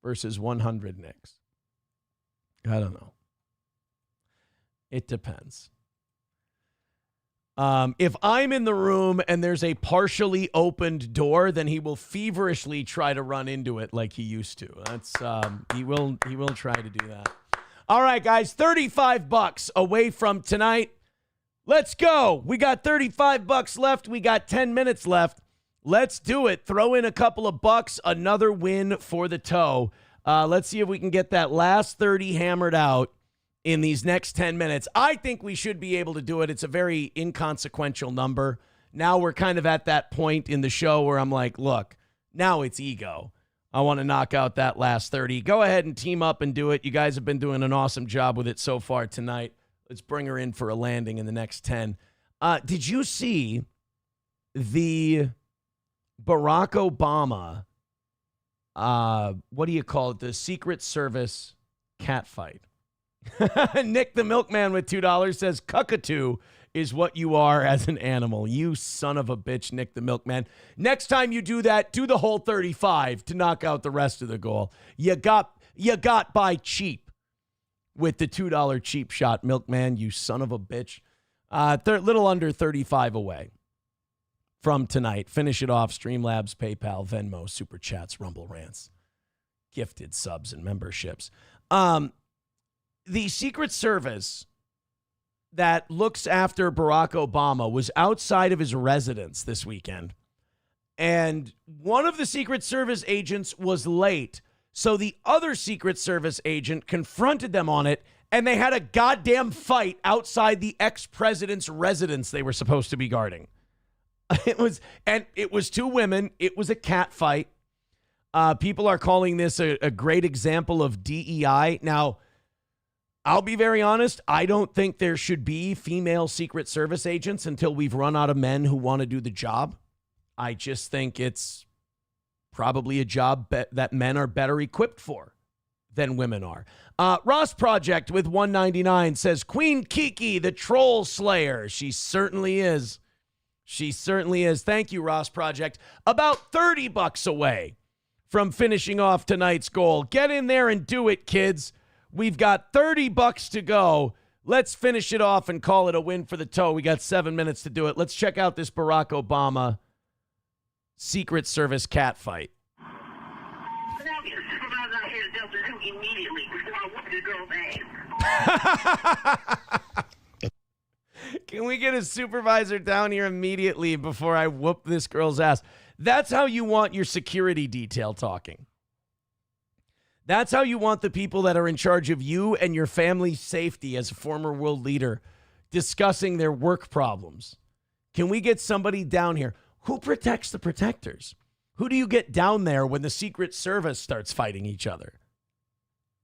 Versus 100 Knicks. I don't know. It depends. If I'm in the room and there's a partially opened door, then he will feverishly try to run into it like he used to. That's he will try to do that. All right, guys, $35 away from tonight. Let's go. We got $35 left. We got 10 minutes left. Let's do it. Throw in a couple of bucks. Another win for the toe. Let's see if we can get that last 30 hammered out in these next 10 minutes. I think we should be able to do it. It's a very inconsequential number. Now we're kind of at that point in the show where I'm like, look, now it's ego. I want to knock out that last 30. Go ahead and team up and do it. You guys have been doing an awesome job with it so far tonight. Let's bring her in for a landing in the next 10. Did you see the Barack Obama, what do you call it, the Secret Service cat fight? Nick the Milkman with $2 says, cuckatoo is what you are as an animal. You son of a bitch, Nick the Milkman. Next time you do that, do the whole 35 to knock out the rest of the goal. You got by cheap with the $2 cheap shot, Milkman, you son of a bitch. Little under 35 away from tonight. Finish it off. Streamlabs, PayPal, Venmo, Super Chats, Rumble Rants, gifted subs and memberships. The Secret Service that looks after Barack Obama was outside of his residence this weekend. And one of the Secret Service agents was late. So the other Secret Service agent confronted them on it, and they had a goddamn fight outside the ex-president's residence they were supposed to be guarding. It was two women. It was a cat fight. People are calling this a great example of DEI. Now, I'll be very honest. I don't think there should be female Secret Service agents until we've run out of men who want to do the job. I just think it's probably a job that men are better equipped for than women are. Ross Project with $1.99 says, Queen Kiki, the troll slayer. She certainly is. She certainly is. Thank you, Ross Project. About $30 away from finishing off tonight's goal. Get in there and do it, kids. We've got $30 to go. Let's finish it off and call it a win for the toe. We got 7 minutes to do it. Let's check out this Barack Obama Secret Service cat fight. Can we get a supervisor down here immediately before I whoop this girl's ass? That's how you want your security detail talking. That's how you want the people that are in charge of you and your family's safety as a former world leader discussing their work problems. Can we get somebody down here? Who protects the protectors? Who do you get down there when the Secret Service starts fighting each other?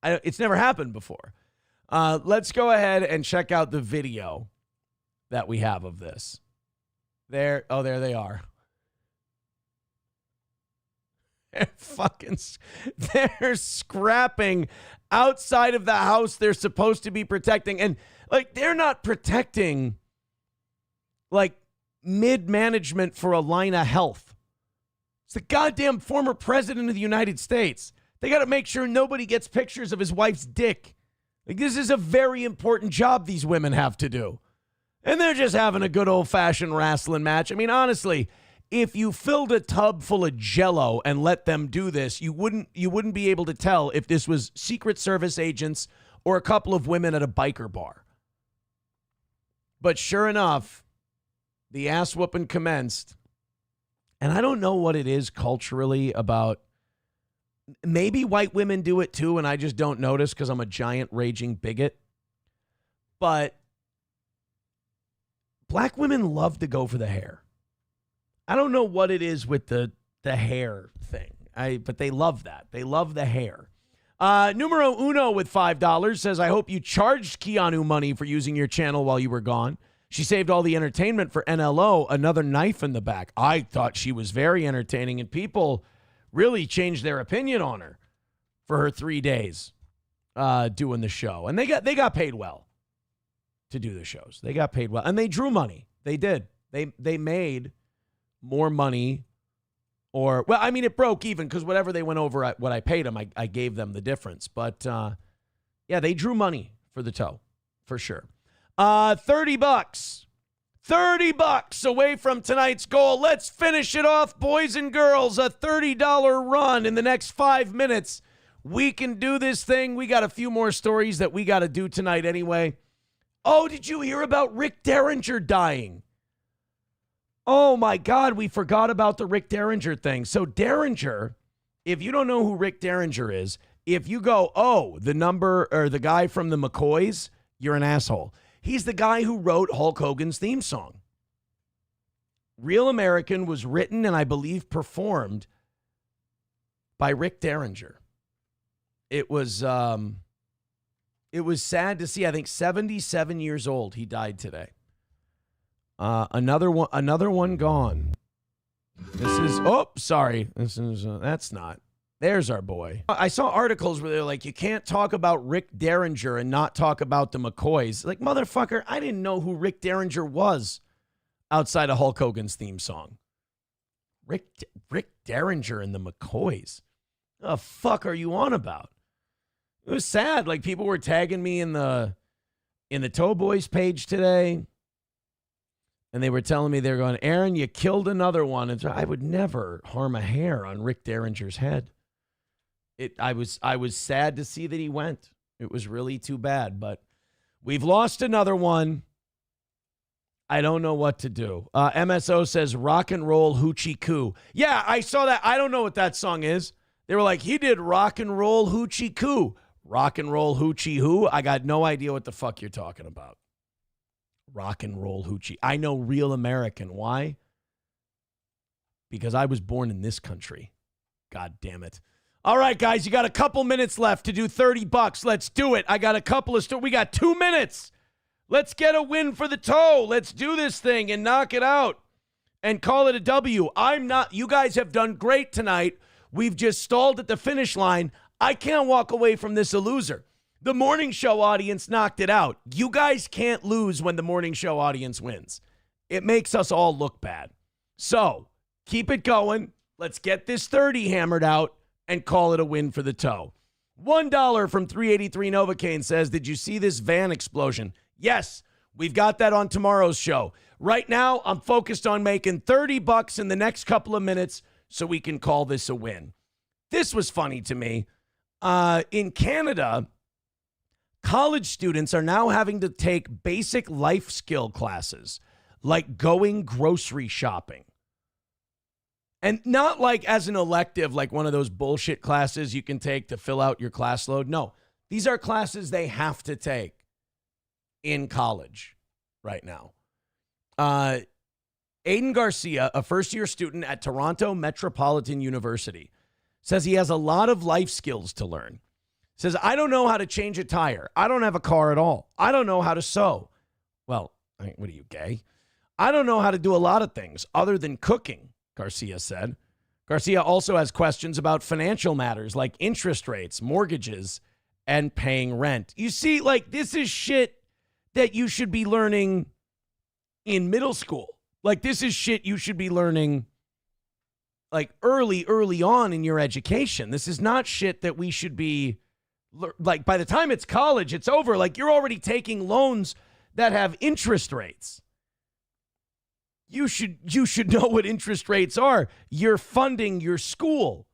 It's never happened before. Let's go ahead and check out the video that we have of this. There they are. They're scrapping outside of the house they're supposed to be protecting. And they're not protecting mid-management for a line of health. It's the goddamn former president of the United States. They got to make sure nobody gets pictures of his wife's dick. This is a very important job these women have to do. And they're just having a good old-fashioned wrestling match. I mean, honestly, if you filled a tub full of Jell-O and let them do this, you wouldn't be able to tell if this was Secret Service agents or a couple of women at a biker bar. But sure enough, the ass whooping commenced. And I don't know what it is culturally about. Maybe white women do it too, and I just don't notice because I'm a giant raging bigot. But black women love to go for the hair. I don't know what it is with the hair thing, but they love that. They love the hair. Numero Uno with $5 says, I hope you charged Keanu money for using your channel while you were gone. She saved all the entertainment for NLO, another knife in the back. I thought she was very entertaining, and people really changed their opinion on her for her 3 days doing the show. And they got paid well to do the shows. They got paid well. And they drew money. They did. They made more money it broke even because whatever they went over what I paid them, I gave them the difference. But, they drew money for the toe, for sure. $30. $30 away from tonight's goal. Let's finish it off, boys and girls. A $30 run in the next 5 minutes. We can do this thing. We got a few more stories that we got to do tonight anyway. Oh, did you hear about Rick Derringer dying? Oh, my God, we forgot about the Rick Derringer thing. So Derringer, if you don't know who Rick Derringer is, if you go, the guy from the McCoys, you're an asshole. He's the guy who wrote Hulk Hogan's theme song. Real American was written and I believe performed by Rick Derringer. It was sad to see. I think 77 years old. He died today. Another one gone. That's not. There's our boy. I saw articles where they're like, you can't talk about Rick Derringer and not talk about the McCoys. Like, motherfucker, I didn't know who Rick Derringer was outside of Hulk Hogan's theme song. Rick Derringer and the McCoys. The fuck are you on about? It was sad. Like, people were tagging me in the Toe Boys page today. And they were telling me, they're going, Aaron, you killed another one. And so I would never harm a hair on Rick Derringer's head. I was sad to see that he went. It was really too bad, but we've lost another one. I don't know what to do. MSO says rock and roll hoochie coo. Yeah, I saw that. I don't know what that song is. They were like, he did rock and roll hoochie coo. Rock and roll hoochie who? I got no idea what the fuck you're talking about. Rock and roll hoochie. I know real American. Why? Because I was born in this country. God damn it. All right, guys, you got a couple minutes left to do $30. Let's do it. I got a couple of we got 2 minutes. Let's get a win for the toe. Let's do this thing and knock it out and call it a W. You guys have done great tonight. We've just stalled at the finish line. I can't walk away from this a loser. The morning show audience knocked it out. You guys can't lose when the morning show audience wins. It makes us all look bad. So keep it going. Let's get this 30 hammered out and call it a win for the toe. $1 from 383 Novocaine says, did you see this van explosion? Yes, we've got that on tomorrow's show. Right now, I'm focused on making $30 in the next couple of minutes so we can call this a win. This was funny to me. In Canada, college students are now having to take basic life skill classes like going grocery shopping. And not like as an elective, like one of those bullshit classes you can take to fill out your class load. No, these are classes they have to take in college right now. Aiden Garcia, a first-year student at Toronto Metropolitan University, says he has a lot of life skills to learn. Says, I don't know how to change a tire. I don't have a car at all. I don't know how to sew. Well, what are you, gay? I don't know how to do a lot of things other than cooking, Garcia said. Garcia also has questions about financial matters like interest rates, mortgages, and paying rent. You see, like, this is shit that you should be learning in middle school. Like, this is shit you should be learning like early on in your education. This is not shit that we should be like by the time it's college, it's over. Like, you're already taking loans that have interest rates. You should know what interest rates are. You're funding your school.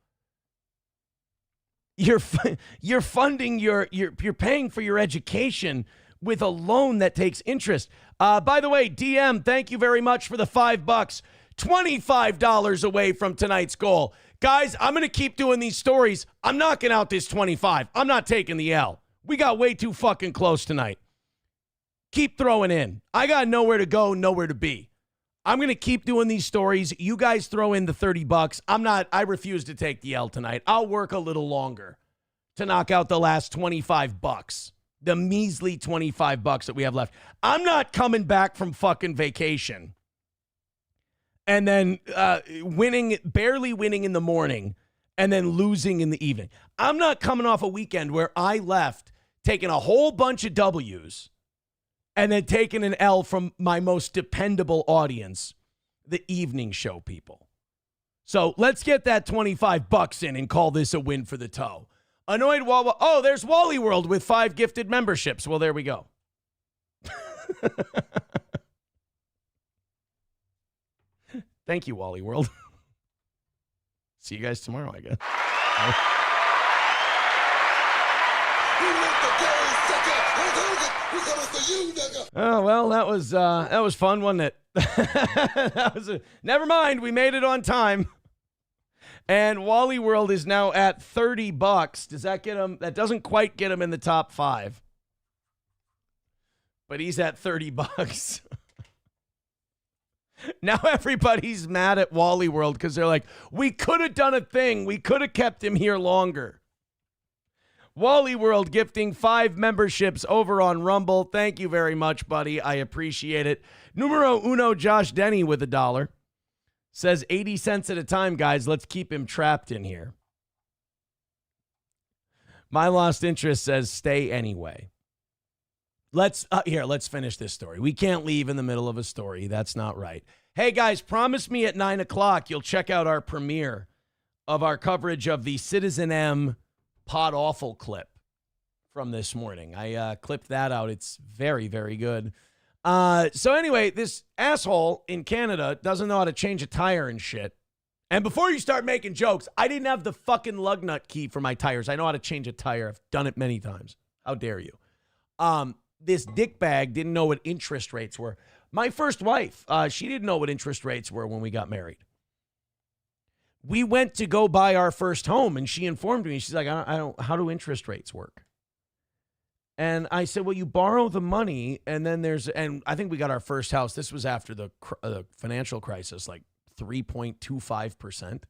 You're funding you're paying for your education with a loan that takes interest. By the way, DM, thank you very much for the $5. $25 away from tonight's goal. Guys, I'm going to keep doing these stories. I'm knocking out this 25. I'm not taking the L. We got way too fucking close tonight. Keep throwing in. I got nowhere to go, nowhere to be. I'm going to keep doing these stories. You guys throw in the $30. I refuse to take the L tonight. I'll work a little longer to knock out the last $25. The measly $25 that we have left. I'm not coming back from fucking vacation and then barely winning in the morning and then losing in the evening. I'm not coming off a weekend where I left taking a whole bunch of W's and then taking an L from my most dependable audience, the evening show people. So let's get that $25 in and call this a win for the toe. Annoyed Wally. Oh, there's Wally World with 5 gifted memberships. Well, there we go. Thank you, Wally World. See you guys tomorrow, I guess. Oh, well, that was fun, wasn't it? Never mind. We made it on time. And Wally World is now at $30. Does that get him? That doesn't quite get him in the top 5. But he's at $30. Now everybody's mad at Wally World because they're like, we could have done a thing. We could have kept him here longer. Wally World gifting 5 memberships over on Rumble. Thank you very much, buddy. I appreciate it. Numero uno, Josh Denny with $1. Says 80 cents at a time, guys. Let's keep him trapped in here. My Lost Interest says stay anyway. Let's finish this story. We can't leave in the middle of a story. That's not right. Hey, guys, promise me at 9 o'clock you'll check out our premiere of our coverage of the Citizen M Pod Awful clip from this morning. I clipped that out. It's very, very good. So anyway, this asshole in Canada doesn't know how to change a tire and shit. And before you start making jokes, I didn't have the fucking lug nut key for my tires. I know how to change a tire. I've done it many times. How dare you? This dickbag didn't know what interest rates were. My first wife, she didn't know what interest rates were when we got married. We went to go buy our first home, and she informed me. She's like, I don't. How do interest rates work? And I said, well, you borrow the money, and then and I think we got our first house. This was after the financial crisis, like 3.25%,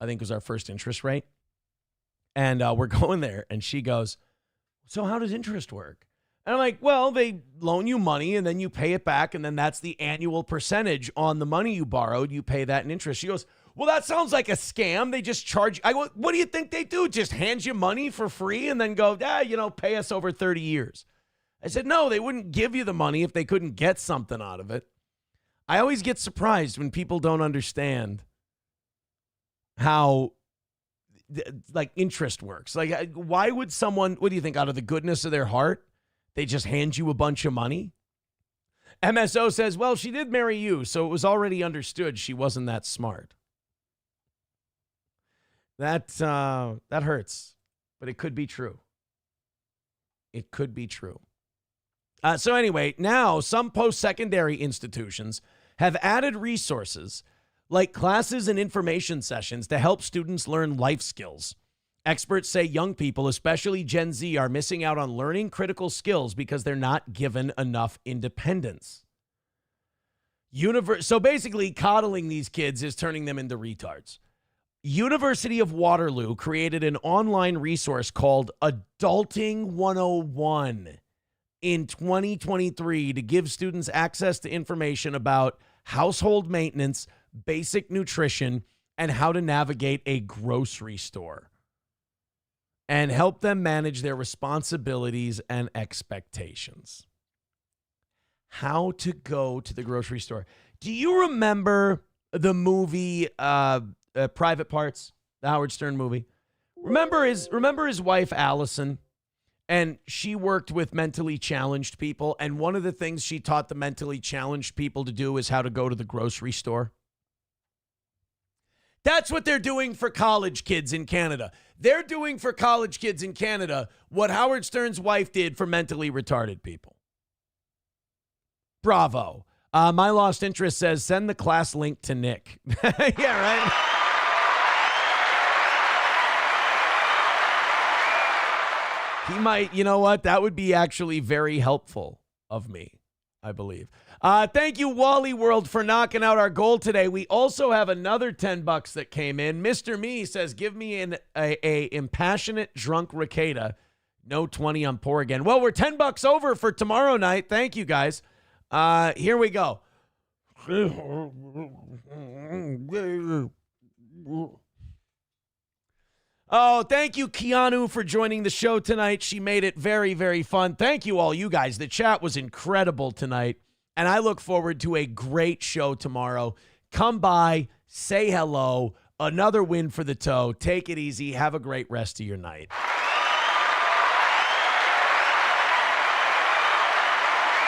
I think was our first interest rate. And we're going there, and she goes, so how does interest work? And I'm like, well, they loan you money, and then you pay it back, and then that's the annual percentage on the money you borrowed. You pay that in interest. She goes, well, that sounds like a scam. They just charge. I go, what do you think they do? Just hand you money for free and then go, pay us over 30 years. I said, no, they wouldn't give you the money if they couldn't get something out of it. I always get surprised when people don't understand how interest works. Like, why would someone, what do you think, out of the goodness of their heart, they just hand you a bunch of money? MSO says, well, she did marry you, so it was already understood she wasn't that smart. That hurts, but it could be true. It could be true. So anyway, now some post-secondary institutions have added resources like classes and information sessions to help students learn life skills. Experts say young people, especially Gen Z, are missing out on learning critical skills because they're not given enough independence. So basically, coddling these kids is turning them into retards. University of Waterloo created an online resource called Adulting 101 in 2023 to give students access to information about household maintenance, basic nutrition, and how to navigate a grocery store, and help them manage their responsibilities and expectations. How to go to the grocery store. Do you remember the movie Private Parts, the Howard Stern movie? Remember his wife, Allison? And she worked with mentally challenged people. And one of the things she taught the mentally challenged people to do is how to go to the grocery store. That's what they're doing for college kids in Canada. They're doing for college kids in Canada what Howard Stern's wife did for mentally retarded people. Bravo. My Lost Interest says, send the class link to Nick. Yeah, right? He might, you know what? That would be actually very helpful of me, I believe. Thank you, Wally World, for knocking out our goal today. We also have another $10 that came in. Mr. Me says, give me a impassionate drunk Ricada. No 20, I'm poor again. Well, we're $10 over for tomorrow night. Thank you, guys. Here we go. Oh, thank you, Keanu, for joining the show tonight. She made it very, very fun. Thank you, all you guys. The chat was incredible tonight, and I look forward to a great show tomorrow. Come by, say hello. Another win for the toe. Take it easy. Have a great rest of your night.